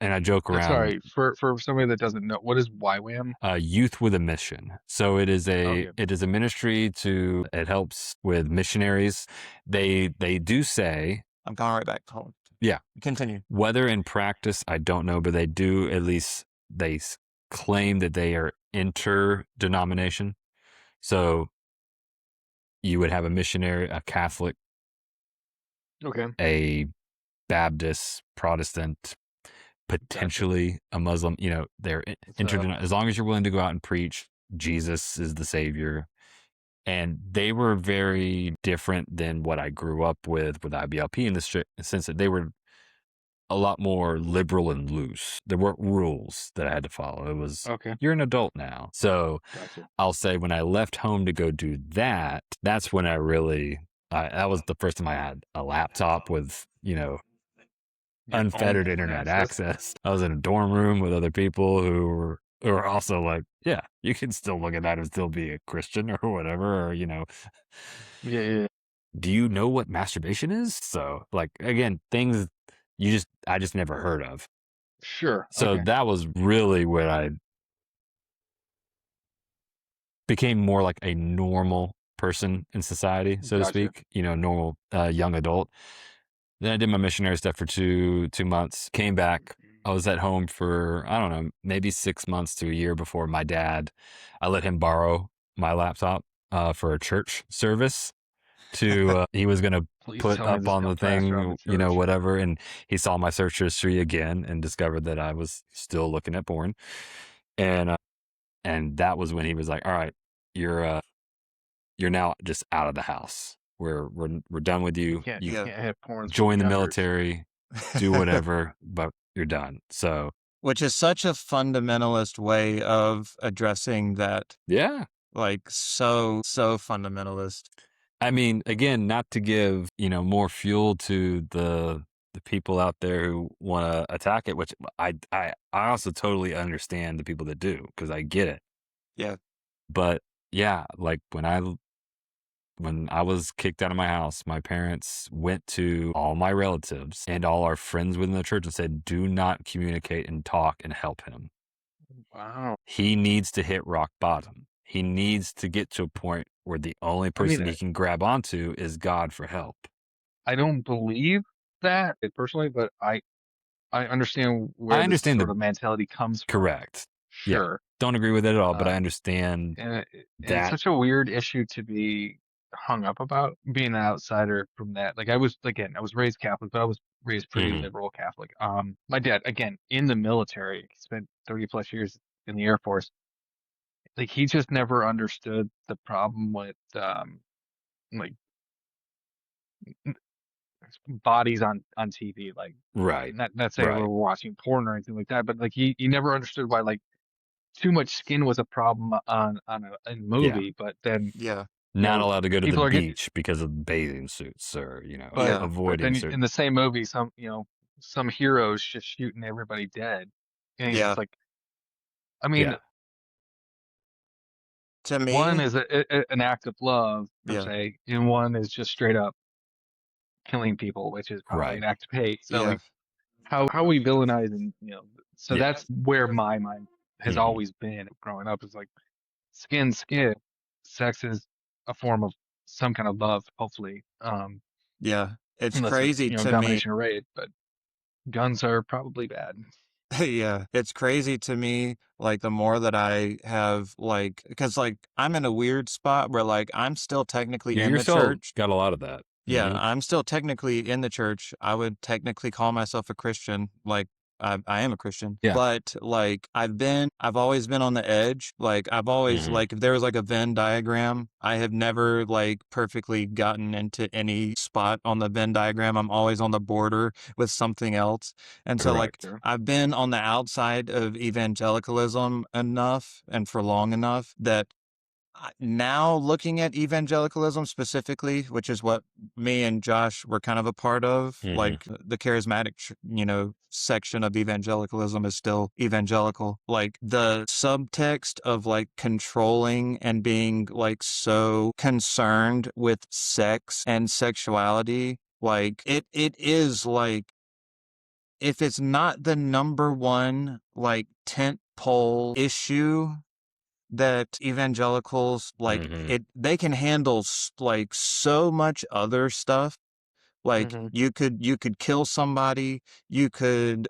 and I joke around. Sorry, for somebody that doesn't know, what is YWAM? Youth with a Mission. So it is a ministry it helps with missionaries. They do say. I'm going right back home. Yeah. Continue. Whether in practice, I don't know, but they do at least claim that they are interdenomination. So you would have a missionary, a Catholic, a Baptist, Protestant, potentially a Muslim. They're as long as you're willing to go out and preach, Jesus is the Savior. And they were very different than what I grew up with IBLP in the sense that they were a lot more liberal and loose. There weren't rules that I had to follow. It was, you're an adult now. So I'll say when I left home to go do that, that's when I really, that was the first time I had a laptop with, unfettered internet access. I was in a dorm room with other people who were also like, yeah, you can still look at that and still be a Christian or whatever, or, Yeah. Do you know what masturbation is? So, like, again, things I just never heard of. Sure. So that was really where I became more like a normal person in society, so to speak, normal young adult. Then I did my missionary stuff for two months, came back. I was at home for, I don't know, maybe 6 months to a year before my dad, I let him borrow my laptop for a church service. He was going to put up on the thing, whatever. And he saw my search history again and discovered that I was still looking at porn. And that was when he was like, all right, you're now just out of the house. We're done with you. You can't have porn. Join the military, do whatever, but you're done. So, which is such a fundamentalist way of addressing that. Yeah. Like so fundamentalist. I mean, again, not to give, more fuel to the people out there who want to attack it, which I also totally understand the people that do, because I get it. Yeah. But yeah, like when I was kicked out of my house, my parents went to all my relatives and all our friends within the church and said, do not communicate and talk and help him. Wow. He needs to hit rock bottom. He needs to get to a point where the only person he can grab onto is God for help. I don't believe that personally, but I understand where this sort of mentality comes from. Correct. Sure. Yeah. Don't agree with it at all, but I understand and it's such a weird issue to be hung up about, being an outsider from that. Like I was raised Catholic, but I was raised pretty liberal Catholic. My dad, again, in the military, he spent 30 plus years in the Air Force. Like he just never understood the problem with like bodies on TV, like right. Not saying we're watching porn or anything like that, but like he never understood why like too much skin was a problem on a movie, but then not allowed to go to the beach because of bathing suits or avoiding. But then in the same movie, some heroes just shooting everybody dead, and it's like, I mean, To me, one is an act of love per se, and one is just straight up killing people, which is probably an act of hate. So like, how we villainizing, so that's where my mind has always been growing up. Is like skin. Sex is a form of some kind of love, hopefully. It's Unless it's crazy to me. domination or rape, but guns are probably bad. Yeah, it's crazy to me, like, the more that I have, like, because, like, I'm in a weird spot where, like, I'm still technically in the church. Got a lot of that. Yeah, I'm still technically in the church. I would technically call myself a Christian. Like, I am a Christian. Yeah. But like I've always been on the edge. Like I've always like if there was like a Venn diagram, I have never like perfectly gotten into any spot on the Venn diagram. I'm always on the border with something else. And so like I've been on the outside of evangelicalism enough and for long enough that now looking at evangelicalism specifically, which is what me and Josh were kind of a part of, like the charismatic, section of evangelicalism is still evangelical. Like the subtext of like controlling and being like so concerned with sex and sexuality, like it is like, if it's not the number one like tent pole issue that evangelicals like they can handle like so much other stuff. Like you could kill somebody, you could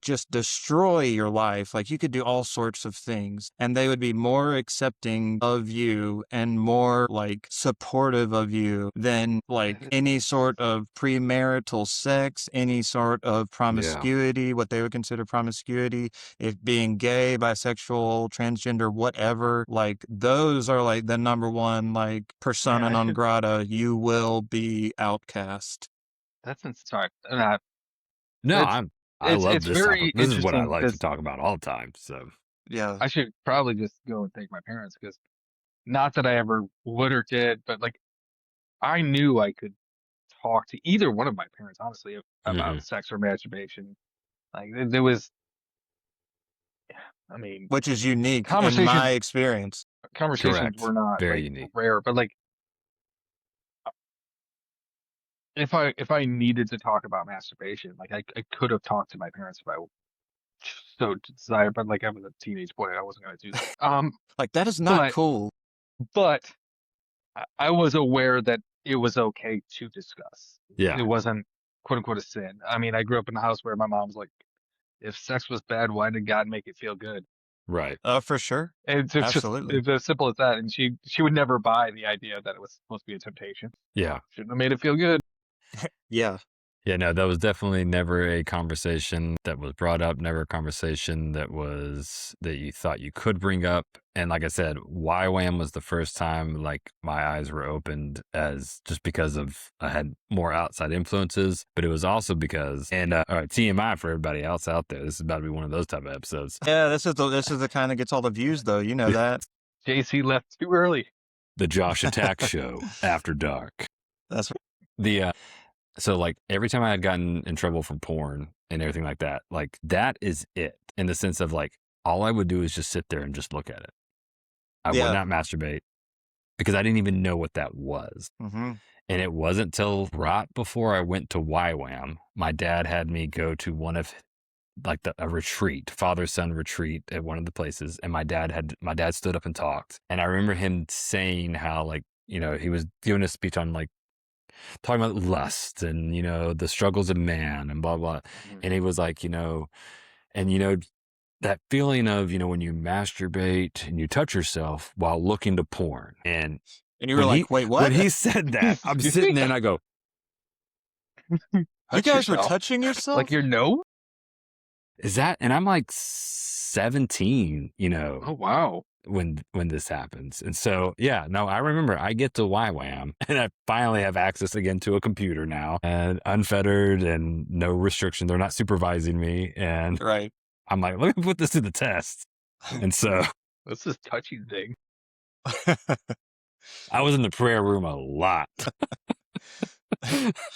just destroy your life. Like you could do all sorts of things and they would be more accepting of you and more like supportive of you than like any sort of premarital sex, any sort of promiscuity, what they would consider promiscuity, if being gay, bisexual, transgender, whatever. Like those are like the number one like persona non grata. You will be outcast. That's sorry. No, I love this topic. This is what I like to because talk about all the time. So yeah, I should probably just go and thank my parents because not that I ever would or did, but like I knew I could talk to either one of my parents honestly about sex or masturbation. Like there was, I mean, which is unique in my experience. Conversations were not very like unique, rare, but like if I needed to talk about masturbation, like I could have talked to my parents if I so desired, but like I was a teenage boy, I wasn't gonna do that. Like that is not cool. But I was aware that it was okay to discuss. Yeah, it wasn't quote unquote a sin. I mean, I grew up in a house where my mom was like, if sex was bad, why did God make it feel good? Right. For sure. It's Absolutely. just it's as simple as that. And she would never buy the idea that it was supposed to be a temptation. Yeah. Shouldn't have made it feel good. Yeah. Yeah, no, that was definitely never a conversation that was brought up, never a conversation that you thought you could bring up. And like I said, YWAM was the first time like my eyes were opened as just because of I had more outside influences, but it was also because, and all right, TMI for everybody else out there, this is about to be one of those type of episodes. Yeah, this is the kind that gets all the views though, you know that. JC left too early. The Josh Attack Show After Dark. That's the so like every time I had gotten in trouble for porn and everything like that, like that is it in the sense of like, all I would do is just sit there and just look at it. I would not masturbate because I didn't even know what that was. And it wasn't till right before I went to YWAM, my dad had me go to one of like a retreat, father-son retreat at one of the places. And my dad stood up and talked. And I remember him saying how like, he was giving a speech on like, talking about lust and, the struggles of man and blah, blah. And he was like, that feeling of, when you masturbate and you touch yourself while looking to porn. And you were like, wait, what? When he said that, I'm sitting there and I go, you guys were touching yourself? Like your nose? Is that, and I'm like 17, Oh, wow. when this happens. And so, yeah, no, I remember I get to YWAM and I finally have access again to a computer now and unfettered and no restriction. They're not supervising me. And right. I'm like, let me put this to the test. And so what's this touchy thing? I was in the prayer room a lot.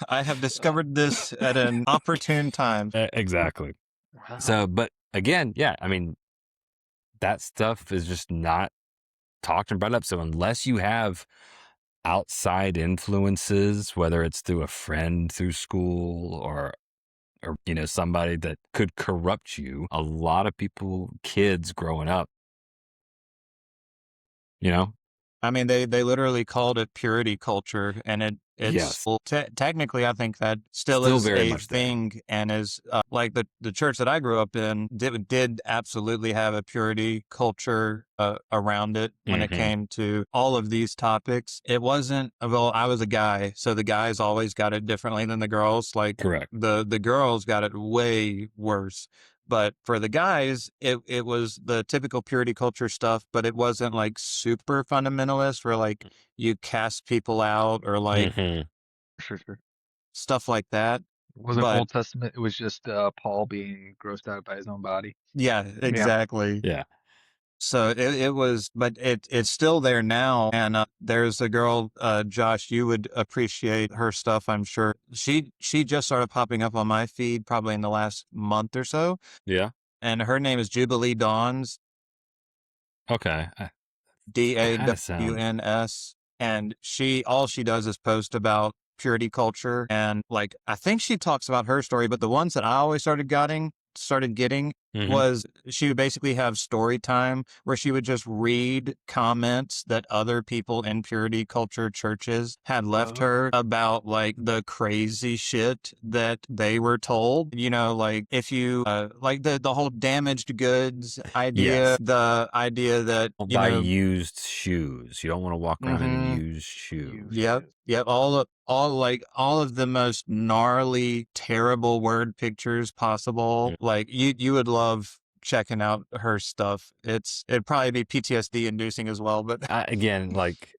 I have discovered this at an opportune time. Exactly. Wow. So, but again, yeah, I mean, that stuff is just not talked and brought up. So unless you have outside influences, whether it's through a friend through school or somebody that could corrupt you, a lot of kids growing up, I mean, they literally called it purity culture, and it's Yes. technically, I think that still is very a much there. thing, and is like the church that I grew up in did absolutely have a purity culture around it when it came to all of these topics. It wasn't, well, I was a guy, so the guys always got it differently than the girls. Like, Correct. The girls got it way worse. But for the guys, it was the typical purity culture stuff, but it wasn't like super fundamentalist where like you cast people out or like Sure. stuff like that. It wasn't But Old Testament. It was just Paul being grossed out by his own body. yeah, exactly. Yeah. So it was, but it's still there now. And there's a girl, Josh, you would appreciate her stuff, I'm sure. She just started popping up on my feed probably in the last month or so. Yeah. And her name is Jubilee Dawns. Okay. DAWNS. And all she does is post about purity culture. And like, I think she talks about her story, but the ones that I always started getting was she would basically have story time where she would just read comments that other people in purity culture churches had left her about like the crazy shit that they were told. Like if you like the whole damaged goods idea, the idea that buy used shoes. You don't want to walk around in used shoes. Yep. All of the most gnarly, terrible word pictures possible. Like you would love checking out her stuff. It'd probably be PTSD inducing as well. But again, like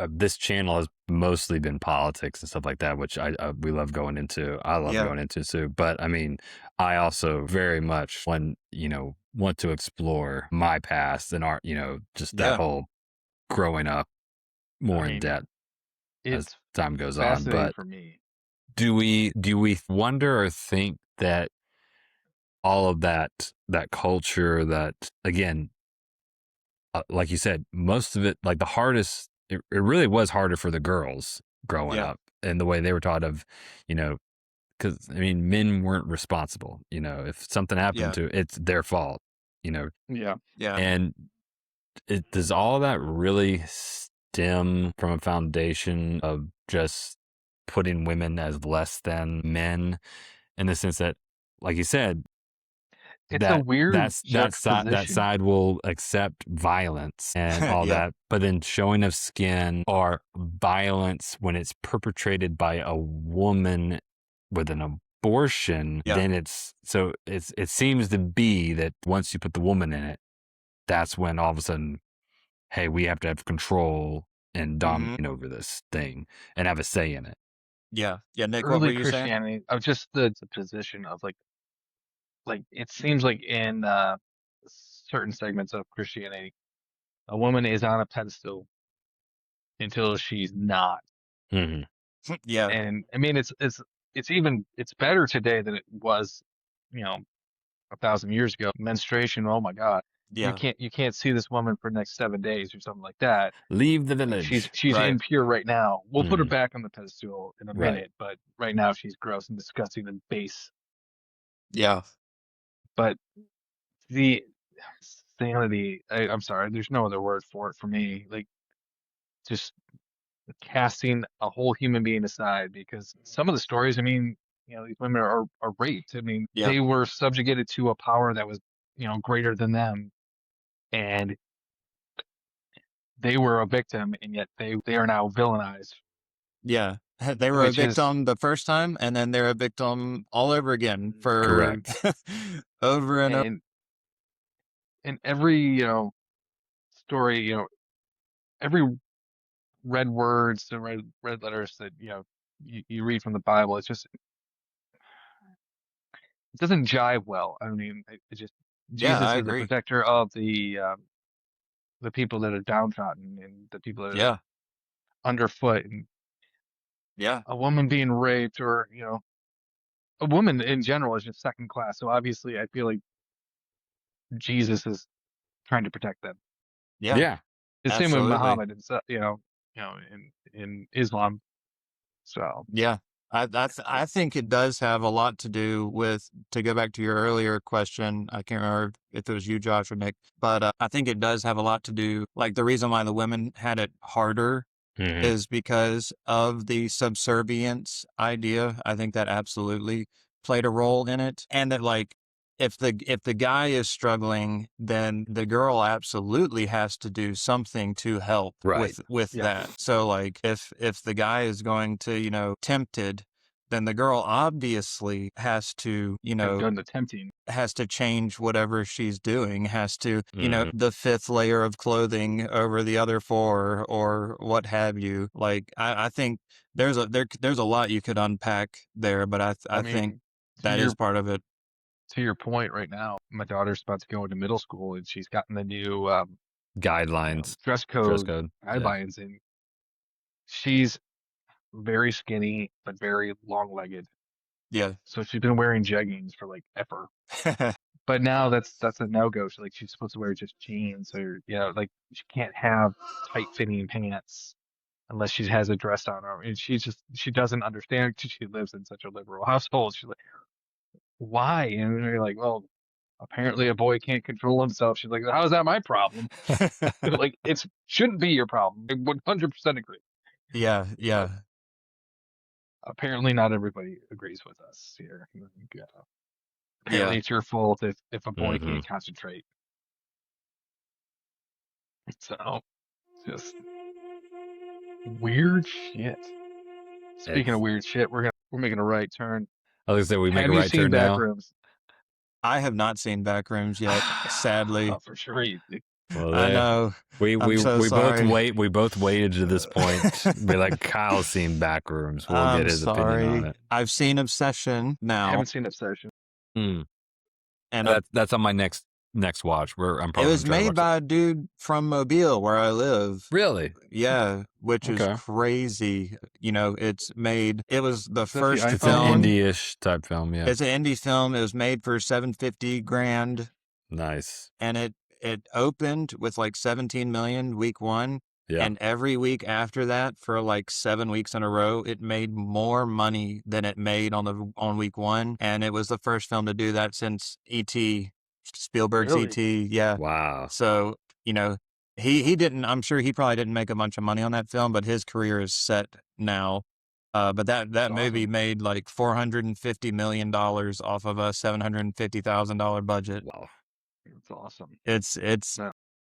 this channel has mostly been politics and stuff like that, which we love going into. I love going into too. But I mean, I also very much want to explore my past and art. Just that whole growing up more in depth as time goes on. But for me, do we wonder or think that all of that culture, that again, like you said, most of it, like the hardest, it really was harder for the girls growing up and the way they were taught of, because I mean, men weren't responsible. If something happened to it's their fault. Yeah. And does all that really stem from a foundation of just putting women as less than men, in the sense that, like you said, it's a weird that side will accept violence and all that, but then showing of skin or violence when it's perpetrated by a woman with an abortion, then it seems to be that once you put the woman in it, that's when all of a sudden, hey, we have to have control and dominate over this thing and have a say in it. Yeah. Nick, early what were you Christianity saying? of just the position of like it seems like in certain segments of Christianity, a woman is on a pedestal until she's not. Yeah. And I mean, it's better today than it was, 1,000 years ago. Menstruation, oh my God. Yeah. You can't see this woman for the next 7 days or something like that. Leave the Like, village. she's Right. impure right now. We'll put her back on the pedestal in a Right. minute, but right now she's gross and disgusting and base. Yeah. But the sanity, I'm sorry, there's no other word for it for me. Like, just casting a whole human being aside, because some of the stories, I mean, these women are raped. I mean, they were subjugated to a power that was, greater than them, and they were a victim, and yet they are now villainized. Yeah. They were a victim the first time, and then they're a victim all over again for Correct. over and over. And every, story, every red words and red letters that, you read from the Bible, it doesn't jive well. I mean, Jesus I is the agree. protector of the people that are downtrodden and the people that are underfoot, and a woman being raped, or a woman in general is just second class. So obviously, I feel like Jesus is trying to protect them. Yeah. The same with Absolutely. Muhammad and stuff, in Islam. So Yeah. I think it does have a lot to do with, to go back to your earlier question, I can't remember if it was you, Josh, or Nick, but I think it does have a lot to do, like the reason why the women had it harder is because of the subservience idea. I think that absolutely played a role in it. And that, like, if the guy is struggling, then the girl absolutely has to do something to help with Yeah. that. So like if the guy is going to, tempted, then the girl obviously has to, Have done the tempting. has to change whatever she's doing, has to, the fifth layer of clothing over the other four or what have you. Like, I think there's a lot you could unpack there, but I think that is part of it. To your point right now, my daughter's about to go into middle school and she's gotten the new Guidelines, dress code guidelines, and she's very skinny but very long-legged. Yeah. So she's been wearing jeggings for like ever. But now that's a no-go. She's supposed to wear just jeans, or like she can't have tight-fitting pants unless she has a dress on her. And she doesn't understand because she lives in such a liberal household. She's like, why? And you're like, well, apparently a boy can't control himself. She's like, how is that my problem? Like, it shouldn't be your problem. I 100% agree. Yeah. But apparently not everybody agrees with us here. Apparently it's your fault if a boy can't concentrate. So, just weird shit. Speaking of weird shit, we're making a right turn. I was gonna say, we make Have a you right seen turn now. Backrooms? I have not seen Backrooms yet, sadly. Oh, for sure. Well, I know. We sorry. both waited to this point. Be like, Kyle's seen Backrooms. We'll get his opinion on it. I've seen Obsession now. I haven't seen Obsession. And that's on my next watch. I'm probably it was made by a dude from Mobile, where I live. Really? Yeah, which is crazy. It was the first It's film. an indie-ish type film, yeah. It's an indie film. It was made for $750,000. Nice. And it opened with like 17 million week one. Yeah. And every week after that, for like 7 weeks in a row, it made more money than it made on week one. And it was the first film to do that since E.T., Spielberg's Really? E.T. Yeah. Wow. So, he didn't, I'm sure he probably didn't make a bunch of money on that film, but his career is set now. But that movie made like $450 million off of a $750,000 budget. Wow. That's awesome.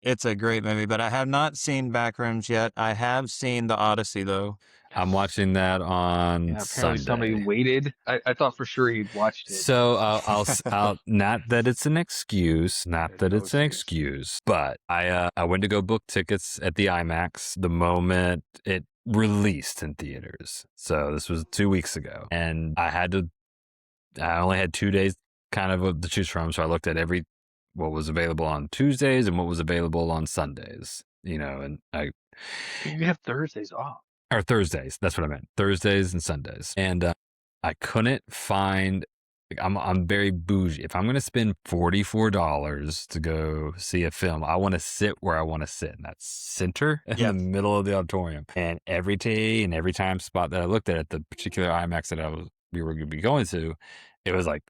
It's a great movie, but I have not seen Backrooms yet. I have seen The Odyssey, though. I'm watching that on apparently Sunday. Somebody waited. I thought for sure he'd watched it. So I'll not that it's an excuse, but I went to go book tickets at the IMAX the moment it released in theaters. So this was 2 weeks ago, and I only had 2 days kind of to choose from. So I looked at what was available on Tuesdays and what was available on Sundays, and you have Thursdays off. Or Thursdays, that's what I meant. Thursdays and Sundays. And I couldn't find, I'm very bougie. If I'm going to spend $44 to go see a film, I want to sit where I want to sit. And that's center in the middle of the auditorium. And every day and every time spot that I looked at the particular IMAX that we were going to be going to, it was like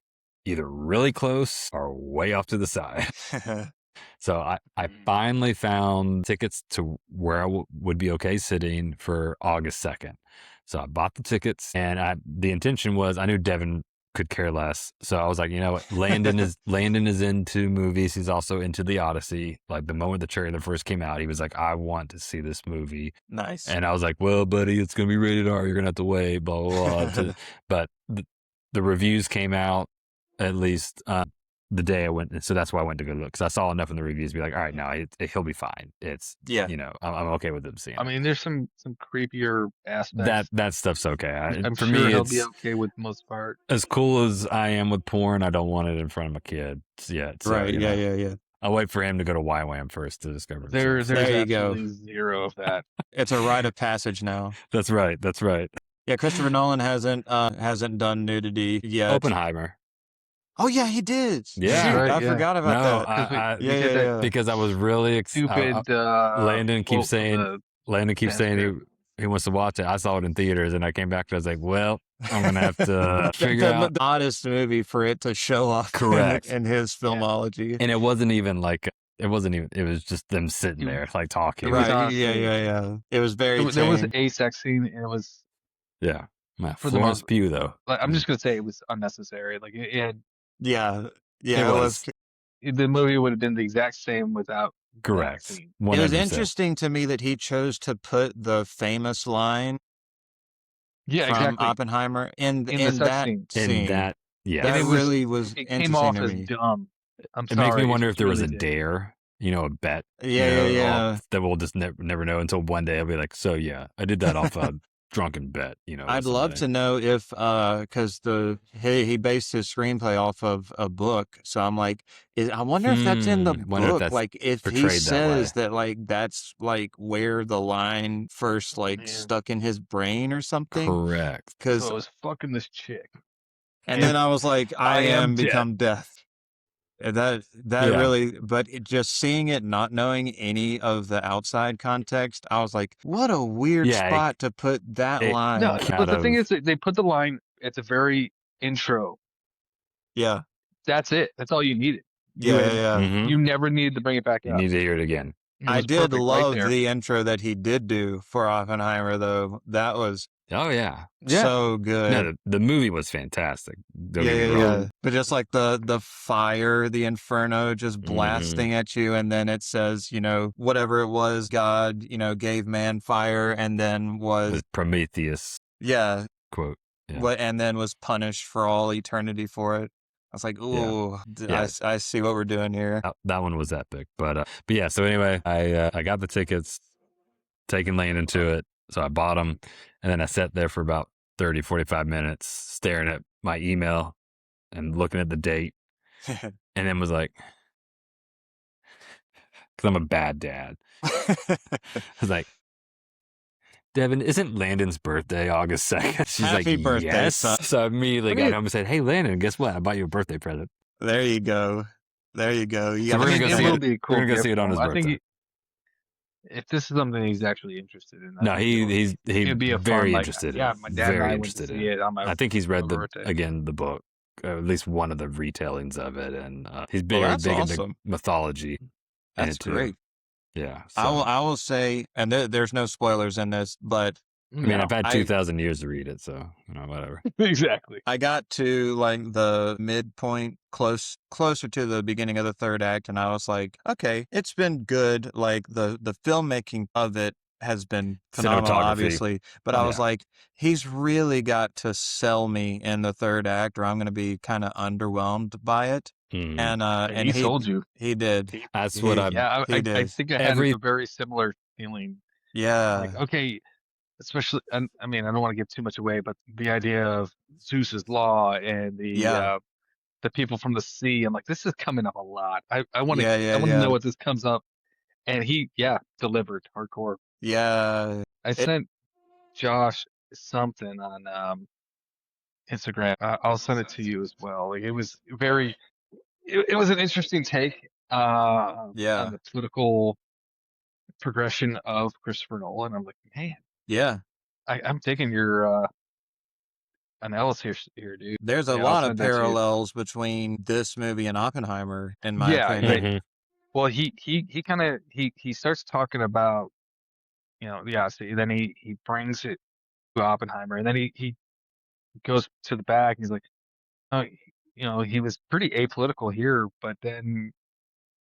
either really close or way off to the side. So I finally found tickets to where I would be okay sitting for August 2nd. So I bought the tickets, and the intention was, I knew Devin could care less. So I was like, you know what? Landon is into movies. He's also into The Odyssey. Like, the moment the trailer first came out, he was like, I want to see this movie. Nice. And I was like, well, buddy, it's going to be rated R. You're going to have to wait, blah, blah, blah. But the reviews came out, at least the day I went, so that's why I went to go look, because I saw enough in the reviews to be like, all right, no, he'll be fine. It's I'm okay with him seeing it. I mean, there's some creepier aspects. That stuff's okay. I'm for sure me, he'll be okay with most part. As cool as I am with porn, I don't want it in front of my kid yet. So, right? Yeah. I'll wait for him to go to YWAM first to discover it. There's there you go. Zero of that. It's a rite of passage now. That's right. Yeah, Christopher Nolan hasn't done nudity yet. Oppenheimer. Oh yeah, he did. Yeah. Shoot, Right, I yeah. forgot about No, that. We did that because I was really stupid Landon keeps quote from saying the Landon keeps saying he wants to watch it. I saw it in theaters, and I came back to it. I was like, well, I'm gonna have to figure out the oddest movie for it to show off correct in his filmology. And it wasn't even like it was just them sitting there like talking. It was Right? honestly, Yeah. It was very there was tame. a sex scene, and it was Yeah, man, for the Florence most. Pugh though. Like, I'm just gonna say it was unnecessary. Like it had, Yeah, it was the movie would have been the exact same without that correct. scene. 100%. It was interesting to me that he chose to put the famous line Yeah, from exactly. Oppenheimer in the sex that scene. scene. In that, yeah, That And it was really was it came interesting off to as me. dumb. I'm it sorry. makes me wonder it if there was a really did. dare, a bet. Yeah. That we'll just never know until one day I'll be like, so yeah, I did that off a drunken bet. I'd love to know if because he based his screenplay off of a book, so I'm like, I wonder if that's in the wonder if book. that's Like if he portrayed that way. says that like that's like where the line first like stuck in his brain or something. Correct. Because So I was fucking this chick. and then I was like, I am become death. And that really, but just seeing it, not knowing any of the outside context, I was like, what a weird spot to put that line. No, but the thing is, they put the line at the very intro. Yeah. That's it. That's all you needed. Yeah. Mm-hmm. You never needed to bring it back You up. need to hear it again. I did love the intro that he did do for Oppenheimer, though. That was so good. No, the movie was fantastic. Yeah. But just like the fire, the inferno just blasting at you, and then it says, whatever it was, God, gave man fire, and then was Prometheus. Yeah. Quote. Yeah. And then was punished for all eternity for it. I was like, ooh, I see what we're doing here. That one was epic. But yeah, so anyway, I got the tickets, taking Landon to it. So I bought them, and then I sat there for about 30, 45 minutes staring at my email and looking at the date, and then was like, because I'm a bad dad. I was like, Devin, isn't Landon's birthday August 2nd? She's Happy like, birthday, yes. son. So I immediately got home and said, hey, Landon, guess what? I bought you a birthday present. There you go. So we're going to go see it. We're going to go see it on his birthday. I think if this is something he's actually interested in. No, he'd be very interested in. Yeah, my dad and I went to see it on my I think he's read birthday. the book, at least one of the retellings of it, and he's very big into mythology. That's great. Yeah, so. I will say, and there's no spoilers in this, but I mean, I've had 2,000 years to read it, so whatever. Exactly. I got to like the midpoint, closer to the beginning of the third act, and I was like, okay, it's been good. Like the filmmaking of it has been phenomenal, obviously, but I was like, he's really got to sell me in the third act, or I'm going to be kind of underwhelmed by it. And he sold you. He did. That's what I did. I think I had a very similar feeling. Yeah. Like, okay, especially, I mean, I don't want to give too much away, but the idea of Zeus's law and the people from the sea, I'm like, this is coming up a lot. I want to know what this comes up, and he delivered hardcore. Yeah. I sent Josh something on Instagram. I'll send it to you as well. Like, it was it was an interesting take on the political progression of Christopher Nolan. I'm like, man, I'm taking your analysis here, dude. There's a lot of parallels between this movie and Oppenheimer, in my opinion. Right. Well, he kind of he starts talking about, so then he brings it to Oppenheimer, and then he goes to the back. And he's like, oh, he was pretty apolitical here, but then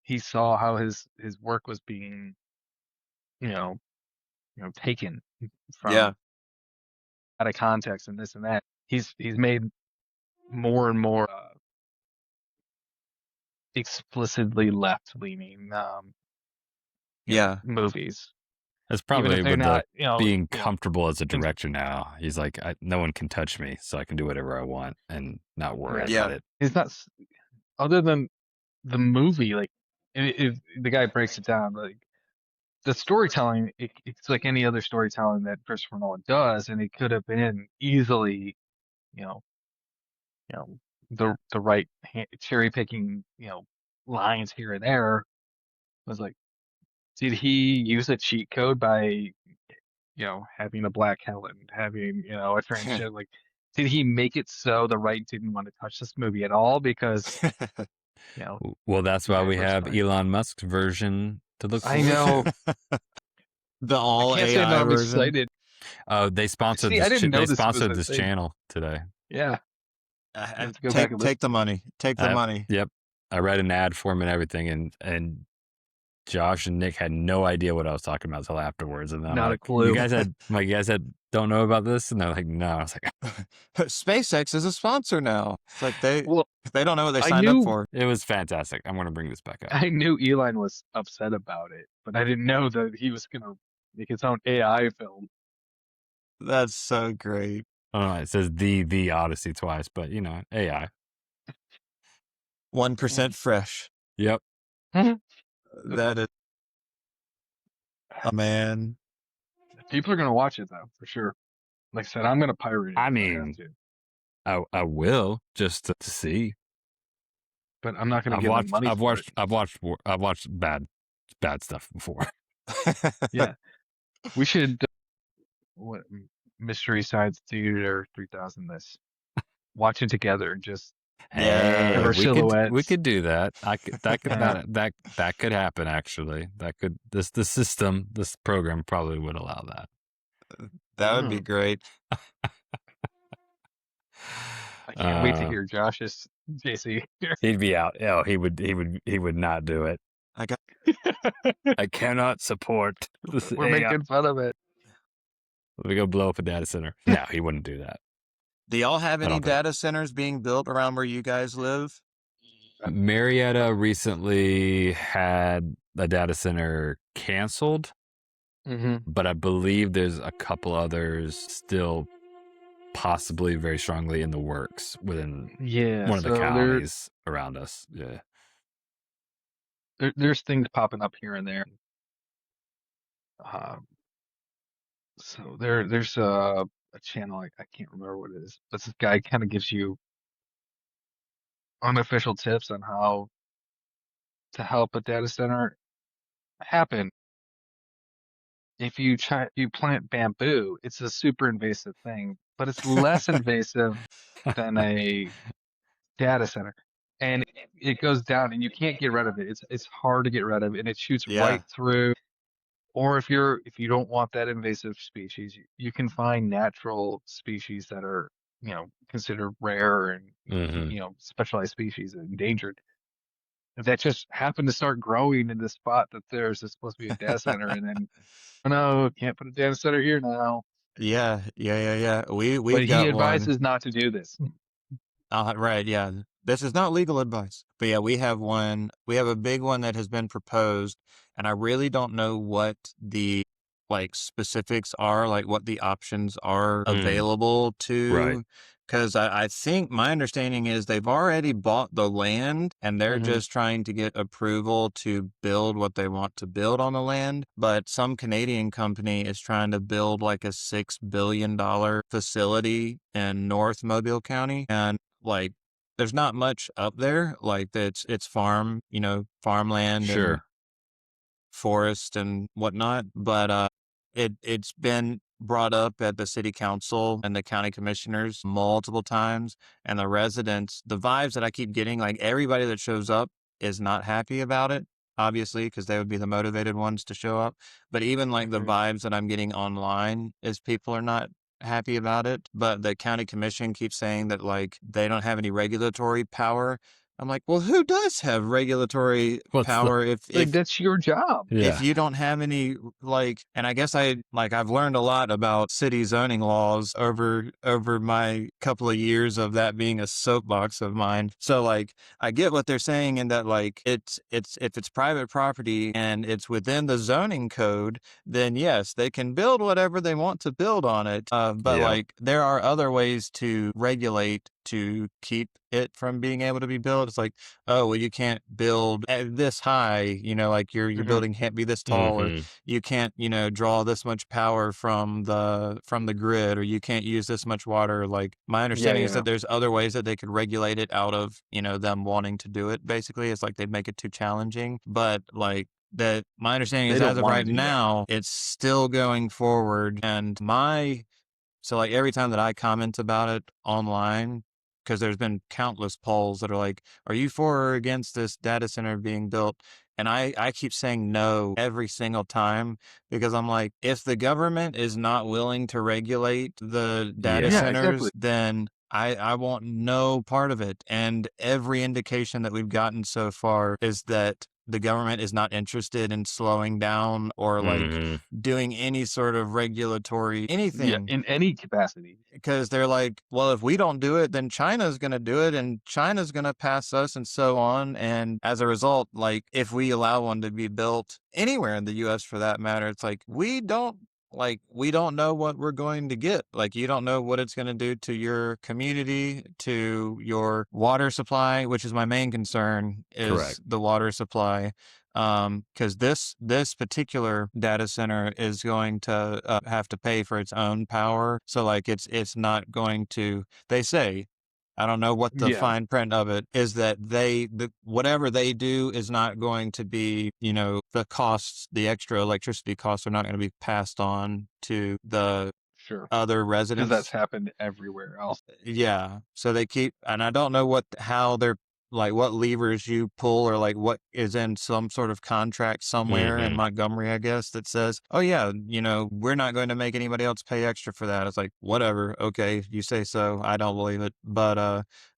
he saw how his work was being, taken from out of context and this and that. He's made more and more explicitly left-leaning movies. That's probably with being comfortable as a director now. He's like, no one can touch me, so I can do whatever I want and not worry about it. It's not, other than the movie, like, if the guy breaks it down, like, the storytelling, it's like any other storytelling that Christopher Nolan does, and it could have been easily, the right cherry picking, lines here and there. Was like, did he use a cheat code by, having a black Helen, having, a transgender? Like, did he make it so the right didn't want to touch this movie at all? Because, well, that's why we that's have fine. Elon Musk's version to look I forward know. to. The all I can't say that AI I'm version. excited. Oh, they sponsored See, this. I didn't know They this was sponsored a this thing. channel today. Yeah. I have to go back and Take the money. Take the money. Yep. I read an ad for him and everything, and Josh and Nick had no idea what I was talking about until afterwards. And then I'm Not a like, clue. you guys don't know about this? And they're like, no. I was like, SpaceX is a sponsor now. It's like they don't know what they I signed knew- up for. it was fantastic. I'm going to bring this back up. I knew Elon was upset about it, but I didn't know that he was going to make his own AI film. That's so great. I don't know. It says the Odyssey twice, but AI. 1% fresh. Yep. That is. Oh, man. People are going to watch it though, for sure. Like I said, I'm going to pirate it. I if mean, I have to. I will just to see. But I'm not going to give them money for it. I've watched bad stuff before. Yeah. We should what Mystery Science Theater 3000 this. Watch it together and just Hey, our silhouettes. we could do that. Yeah. That could happen actually. This program probably would allow that. That would be great. I can't wait to hear Josh's JC. He'd be out. Oh, he would not do it. I cannot support this. We're making fun of it. We go blow up a data center. No, he wouldn't do that. Do y'all have any data centers being built around where you guys live? Marietta recently had a data center canceled, but I believe there's a couple others still possibly very strongly in the works within one of the counties around us. Yeah. There's things popping up here and there. So there's a channel, I can't remember what it is, but this guy kind of gives you unofficial tips on how to help a data center happen. If you plant bamboo, it's a super invasive thing, but it's less invasive than a data center. And it goes down and you can't get rid of it. It's hard to get rid of, and it shoots right through. Or if you don't want that invasive species, you can find natural species that are, considered rare and specialized species, endangered, that just happen to start growing in the spot that there's supposed to be a data center, and then oh no, can't put a data center here now. Yeah. We've but he got advises not to do this. Right, yeah. This is not legal advice. But yeah, we have one. We have a big one that has been proposed, and I really don't know what the specifics are, like what the options are available to. Right. Because I think my understanding is they've already bought the land and they're just trying to get approval to build what they want to build on the land. But some Canadian company is trying to build like a $6 billion facility in North Mobile County. And there's not much up there. It's farmland and forest and whatnot. But it's been brought up at the city council and the county commissioners multiple times, and the residents, the vibes that I keep getting, everybody that shows up is not happy about it, obviously, because they would be the motivated ones to show up. But even the vibes that I'm getting online is people are not happy about it. But the county commission keeps saying that they don't have any regulatory power. I'm like, well, who does have regulatory power if that's your job? If you don't have any, and I guess I've learned a lot about city zoning laws over my couple of years of that being a soapbox of mine. So I get what they're saying in that it's if it's private property and it's within the zoning code, then yes, they can build whatever they want to build on it. But there are other ways to regulate to keep it from being able to be built. It's like, oh, well, you can't build at this high, like your building can't be this tall, or you can't, draw this much power from the grid, or you can't use this much water. Like, my understanding is that there's other ways that they could regulate it out of, them wanting to do it. Basically, it's like they'd make it too challenging. But like, that my understanding is, as of right now, it's still going forward. And so like every time that I comment about it online, because there's been countless polls that are like, are you for or against this data center being built? And I keep saying no every single time, because I'm like, if the government is not willing to regulate the data centers, then I want no part of it. And every indication that we've gotten so far is that the government is not interested in slowing down or like doing any sort of regulatory anything in any capacity, because they're like, well, if we don't do it, then China's going to do it, and China's going to pass us, and so on. And as a result, like, if we allow one to be built anywhere in the US for that matter, it's like, we don't know what we're going to get. Like, you don't know what it's going to do to your community, to your water supply, which is my main concern, is the water supply. Because this particular data center is going to have to pay for its own power. So like, it's not going to, they say, I don't know what the fine print of it is, that whatever they do is not going to be, the costs, the extra electricity costs are not going to be passed on to the other residents. Because that's happened everywhere else. Yeah. So they keep, and I don't know how they're, like, what levers you pull, or like what is in some sort of contract somewhere in Montgomery, I guess, that says, oh yeah, we're not going to make anybody else pay extra for that. It's like, whatever. Okay. You say so. I don't believe it. But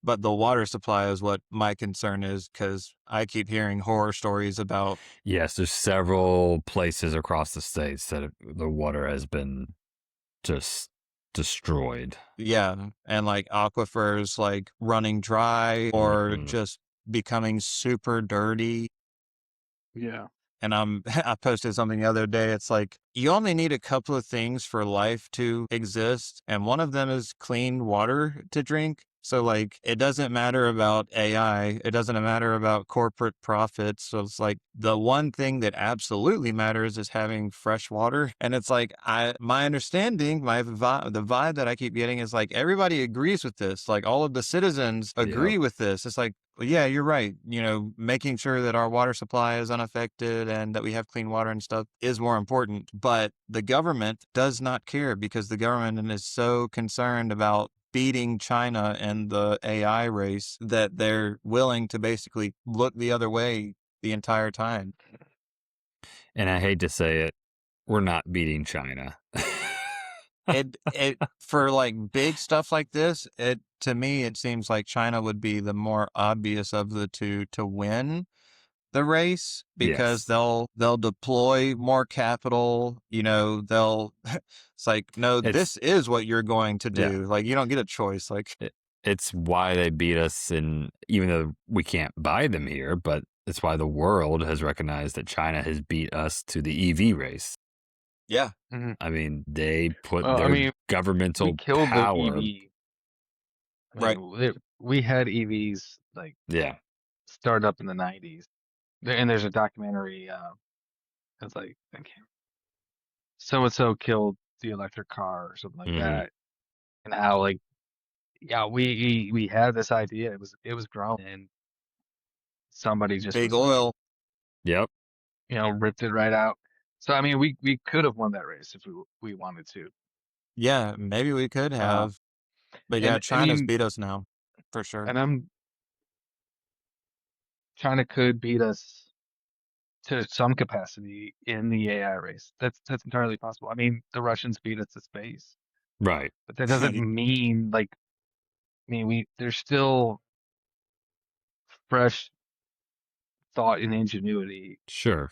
the water supply is what my concern is, because I keep hearing horror stories about. Yes. There's several places across the states that the water has been just destroyed. Yeah. And like aquifers like running dry or just becoming super dirty. Yeah. And I posted something the other day. It's like, you only need a couple of things for life to exist, and one of them is clean water to drink. So like, it doesn't matter about AI. It doesn't matter about corporate profits. So it's like, the one thing that absolutely matters is having fresh water. And it's like, my understanding, the vibe that I keep getting is like, everybody agrees with this. Like, all of the citizens agree with this. It's like, well, yeah, you're right. Making sure that our water supply is unaffected and that we have clean water and stuff is more important. But the government does not care, because the government is so concerned about beating China in the AI race that they're willing to basically look the other way the entire time. And I hate to say it, we're not beating China. It for like big stuff like this, to me, it seems like China would be the more obvious of the two to win the race, because they'll deploy more capital. It's like, no, this is what you're going to do. Like, you don't get a choice. Like, it's why they beat us, and even though we can't buy them here, but it's why the world has recognized that China has beat us to the EV race. Yeah. I mean, they put their governmental power. The EV. Right. We had EVs like start up in the 90s. And there's a documentary. It's like, so and so killed the electric car or something like that, and how like, we had this idea. It was growing, and somebody just big oil. Yep. Ripped it right out. So I mean, we could have won that race if we wanted to. Yeah, maybe we could have. But yeah, China's beat us now, for sure. And China could beat us to some capacity in the AI race. That's entirely possible. I mean, the Russians beat us to space. Right. But that doesn't mean there's still fresh thought and ingenuity. Sure.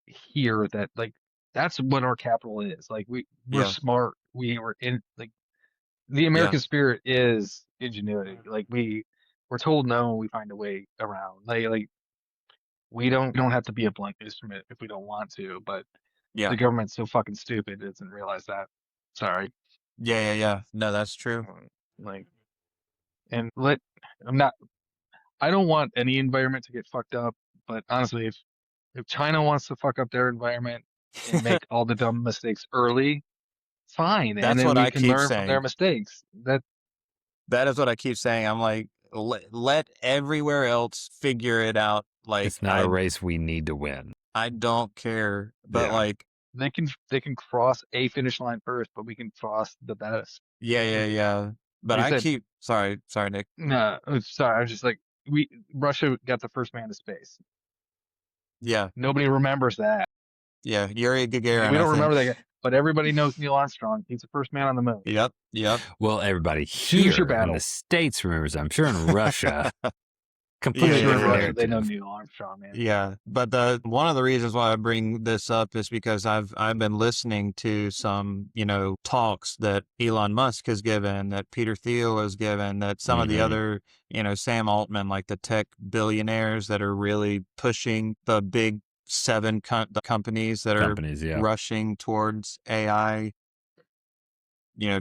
Here that that's what our capital is. Like, we're smart. We were in the American spirit is ingenuity. Like, we're told no, we find a way around. Like we don't have to be a blank instrument if we don't want to, but the government's so fucking stupid it doesn't realize that. Sorry. Yeah. No, that's true. And I don't want any environment to get fucked up, but honestly, if China wants to fuck up their environment and make all the dumb mistakes early, fine, and That's then what we I can keep learn from their saying. mistakes. That is what I keep saying. I'm like, let everywhere else figure it out. Like, it's not a race we need to win. I don't care, but like they can cross a finish line first, but we can cross the best. yeah. But Like I keep sorry, Nick. No, sorry. I was just like Russia got the first man to space. Yeah, Nobody remembers that. yeah. Yuri Gagarin. We don't remember that guy, but everybody knows Neil Armstrong. He's the first man on the moon. Yep. Well, everybody Choose your here in battle. the States remembers. I'm sure in Russia, completely I'm sure in different Russia they know narrative. Neil Armstrong, man. Yeah, but one of the reasons why I bring this up is because I've been listening to some, talks that Elon Musk has given, that Peter Thiel has given, that some of the other, Sam Altman, like the tech billionaires that are really pushing the big seven companies that are rushing towards AI,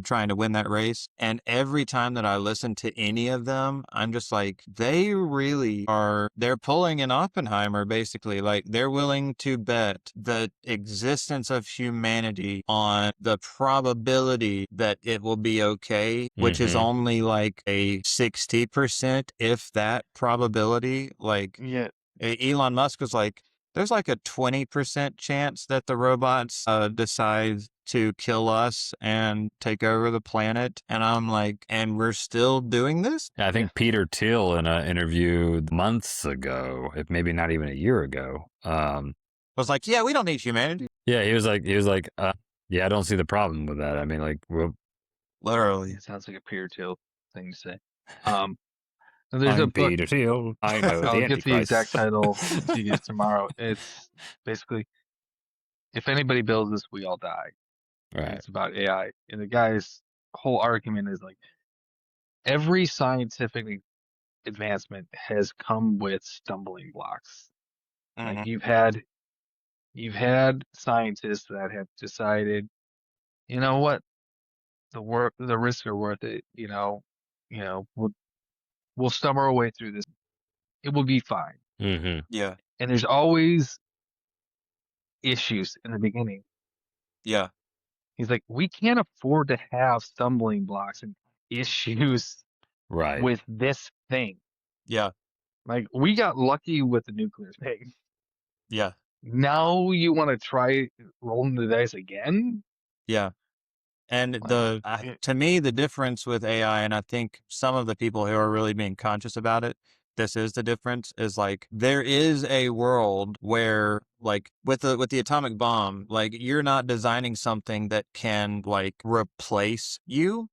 trying to win that race. And every time that I listen to any of them, I'm just like, they're pulling an Oppenheimer, basically. Like, they're willing to bet the existence of humanity on the probability that it will be okay, which is only like a 60%, if that probability. Like, Elon Musk was like, there's like a 20% chance that the robots decide to kill us and take over the planet. And I'm like, and we're still doing this? I think Peter Thiel in an interview months ago, if maybe not even a year ago, was like, yeah, we don't need humanity. Yeah, he was like, yeah, I don't see the problem with that. I mean, like, literally, it sounds like a Peter Thiel thing to say. There's a book. Peter Thiel. I know I'll the get the exact title to you tomorrow. It's basically, if anybody builds this, we all die. Right. It's about AI, and the guy's whole argument is like, every scientific advancement has come with stumbling blocks. Like you've had scientists that have decided, you know what, the risks are worth it. We'll stumble our way through this. It will be fine. Yeah. And there's always issues in the beginning. Yeah. He's like, we can't afford to have stumbling blocks and issues with this thing. Yeah. Like, we got lucky with the nuclear thing. Yeah. Now you want to try rolling the dice again? Yeah. And to me, the difference with AI, and I think some of the people who are really being conscious about it, this is the difference, is like, there is a world where, like, with the atomic bomb, like, you're not designing something that can, like, replace you.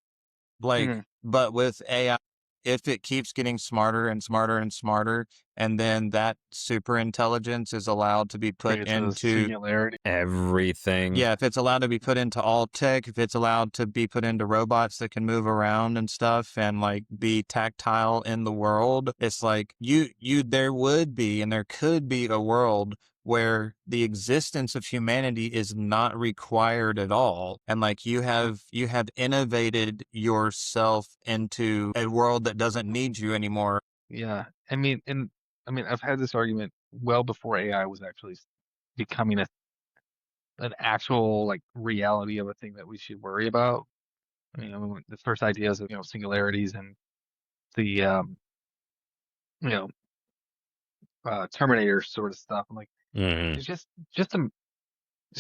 Like, but with AI, if it keeps getting smarter and smarter and smarter, and then that super intelligence is allowed to be put into singularity. Everything. Yeah, if it's allowed to be put into all tech, if it's allowed to be put into robots that can move around and stuff and like be tactile in the world, it's like there would be and there could be a world where the existence of humanity is not required at all. And like you have innovated yourself into a world that doesn't need you anymore. Yeah. I mean, I've had this argument well before AI was actually becoming an actual like reality of a thing that we should worry about. I mean, the first ideas of, singularities and the, Terminator sort of stuff. I'm like, just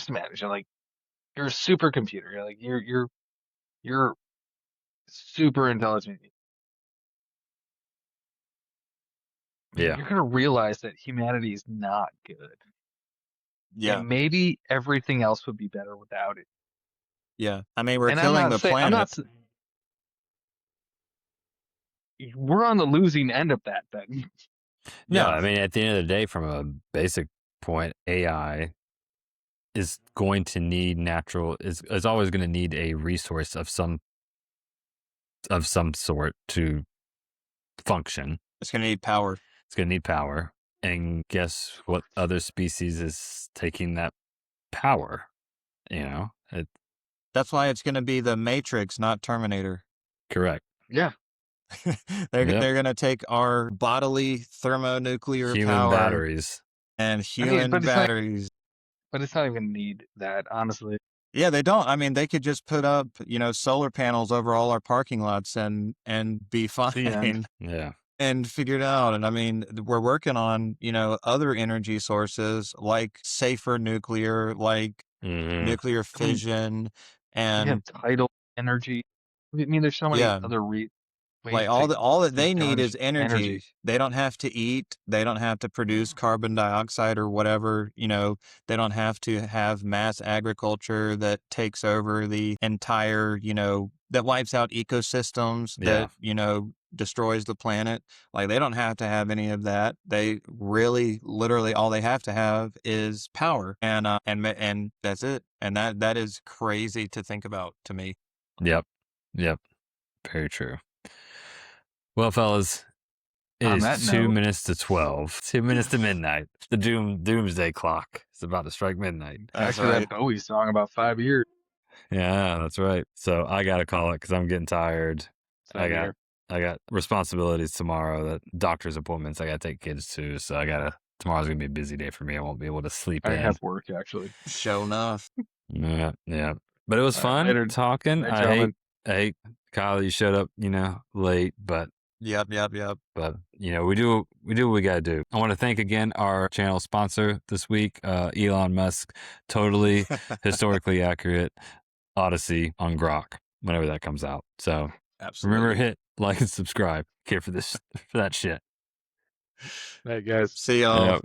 imagine, like, you're a supercomputer. You're like, you're super intelligent. Yeah. You're gonna realize that humanity is not good. Yeah. And maybe everything else would be better without it. Yeah. I mean, we're killing the planet. We're on the losing end of that then. No, I mean, at the end of the day, from a basic point, AI is going to need is always going to need a resource of some sort to function. It's going to need power. It's going to need power. And guess what other species is taking that power? That's why it's going to be the Matrix, not Terminator. Correct. Yeah. They're gonna take our bodily thermonuclear Human power batteries. and I human mean, but batteries. it's not even need that, honestly. Yeah, they don't. I mean, they could just put up, solar panels over all our parking lots and be The end. fine Yeah. and figure it out. And I mean, we're working on, other energy sources like safer nuclear, like nuclear fission, We have and tidal energy. I mean, there's so many yeah. other ways Like to all that they need discharge is energy. They don't have to eat. They don't have to produce carbon dioxide or whatever, they don't have to have mass agriculture that takes over the entire, that wipes out ecosystems, that, destroys the planet. Like they don't have to have any of that. They really, literally all they have to have is power and that's it. And that is crazy to think about to me. Yep. Very true. Well, fellas, it On is that 2 note- minutes to 12. 2 minutes to midnight. The doomsday clock is about to strike midnight. That's After right. that Bowie song about 5 years. Yeah, that's right. So I gotta call it because I'm getting tired. Same I got responsibilities tomorrow. That doctor's appointments I gotta take kids to. So tomorrow's gonna be a busy day for me. I won't be able to sleep I in. have work, actually. Show enough. Yeah. But it was All right, fun later. talking. Night, I gentlemen. hate Kyle. You showed up, late, but Yep. But we do what we gotta do. I want to thank again our channel sponsor this week, Elon Musk. Totally historically accurate Odyssey on Grok whenever that comes out. So Absolutely. remember, hit like and subscribe. Care for that shit. Night, guys. See y'all. Yep.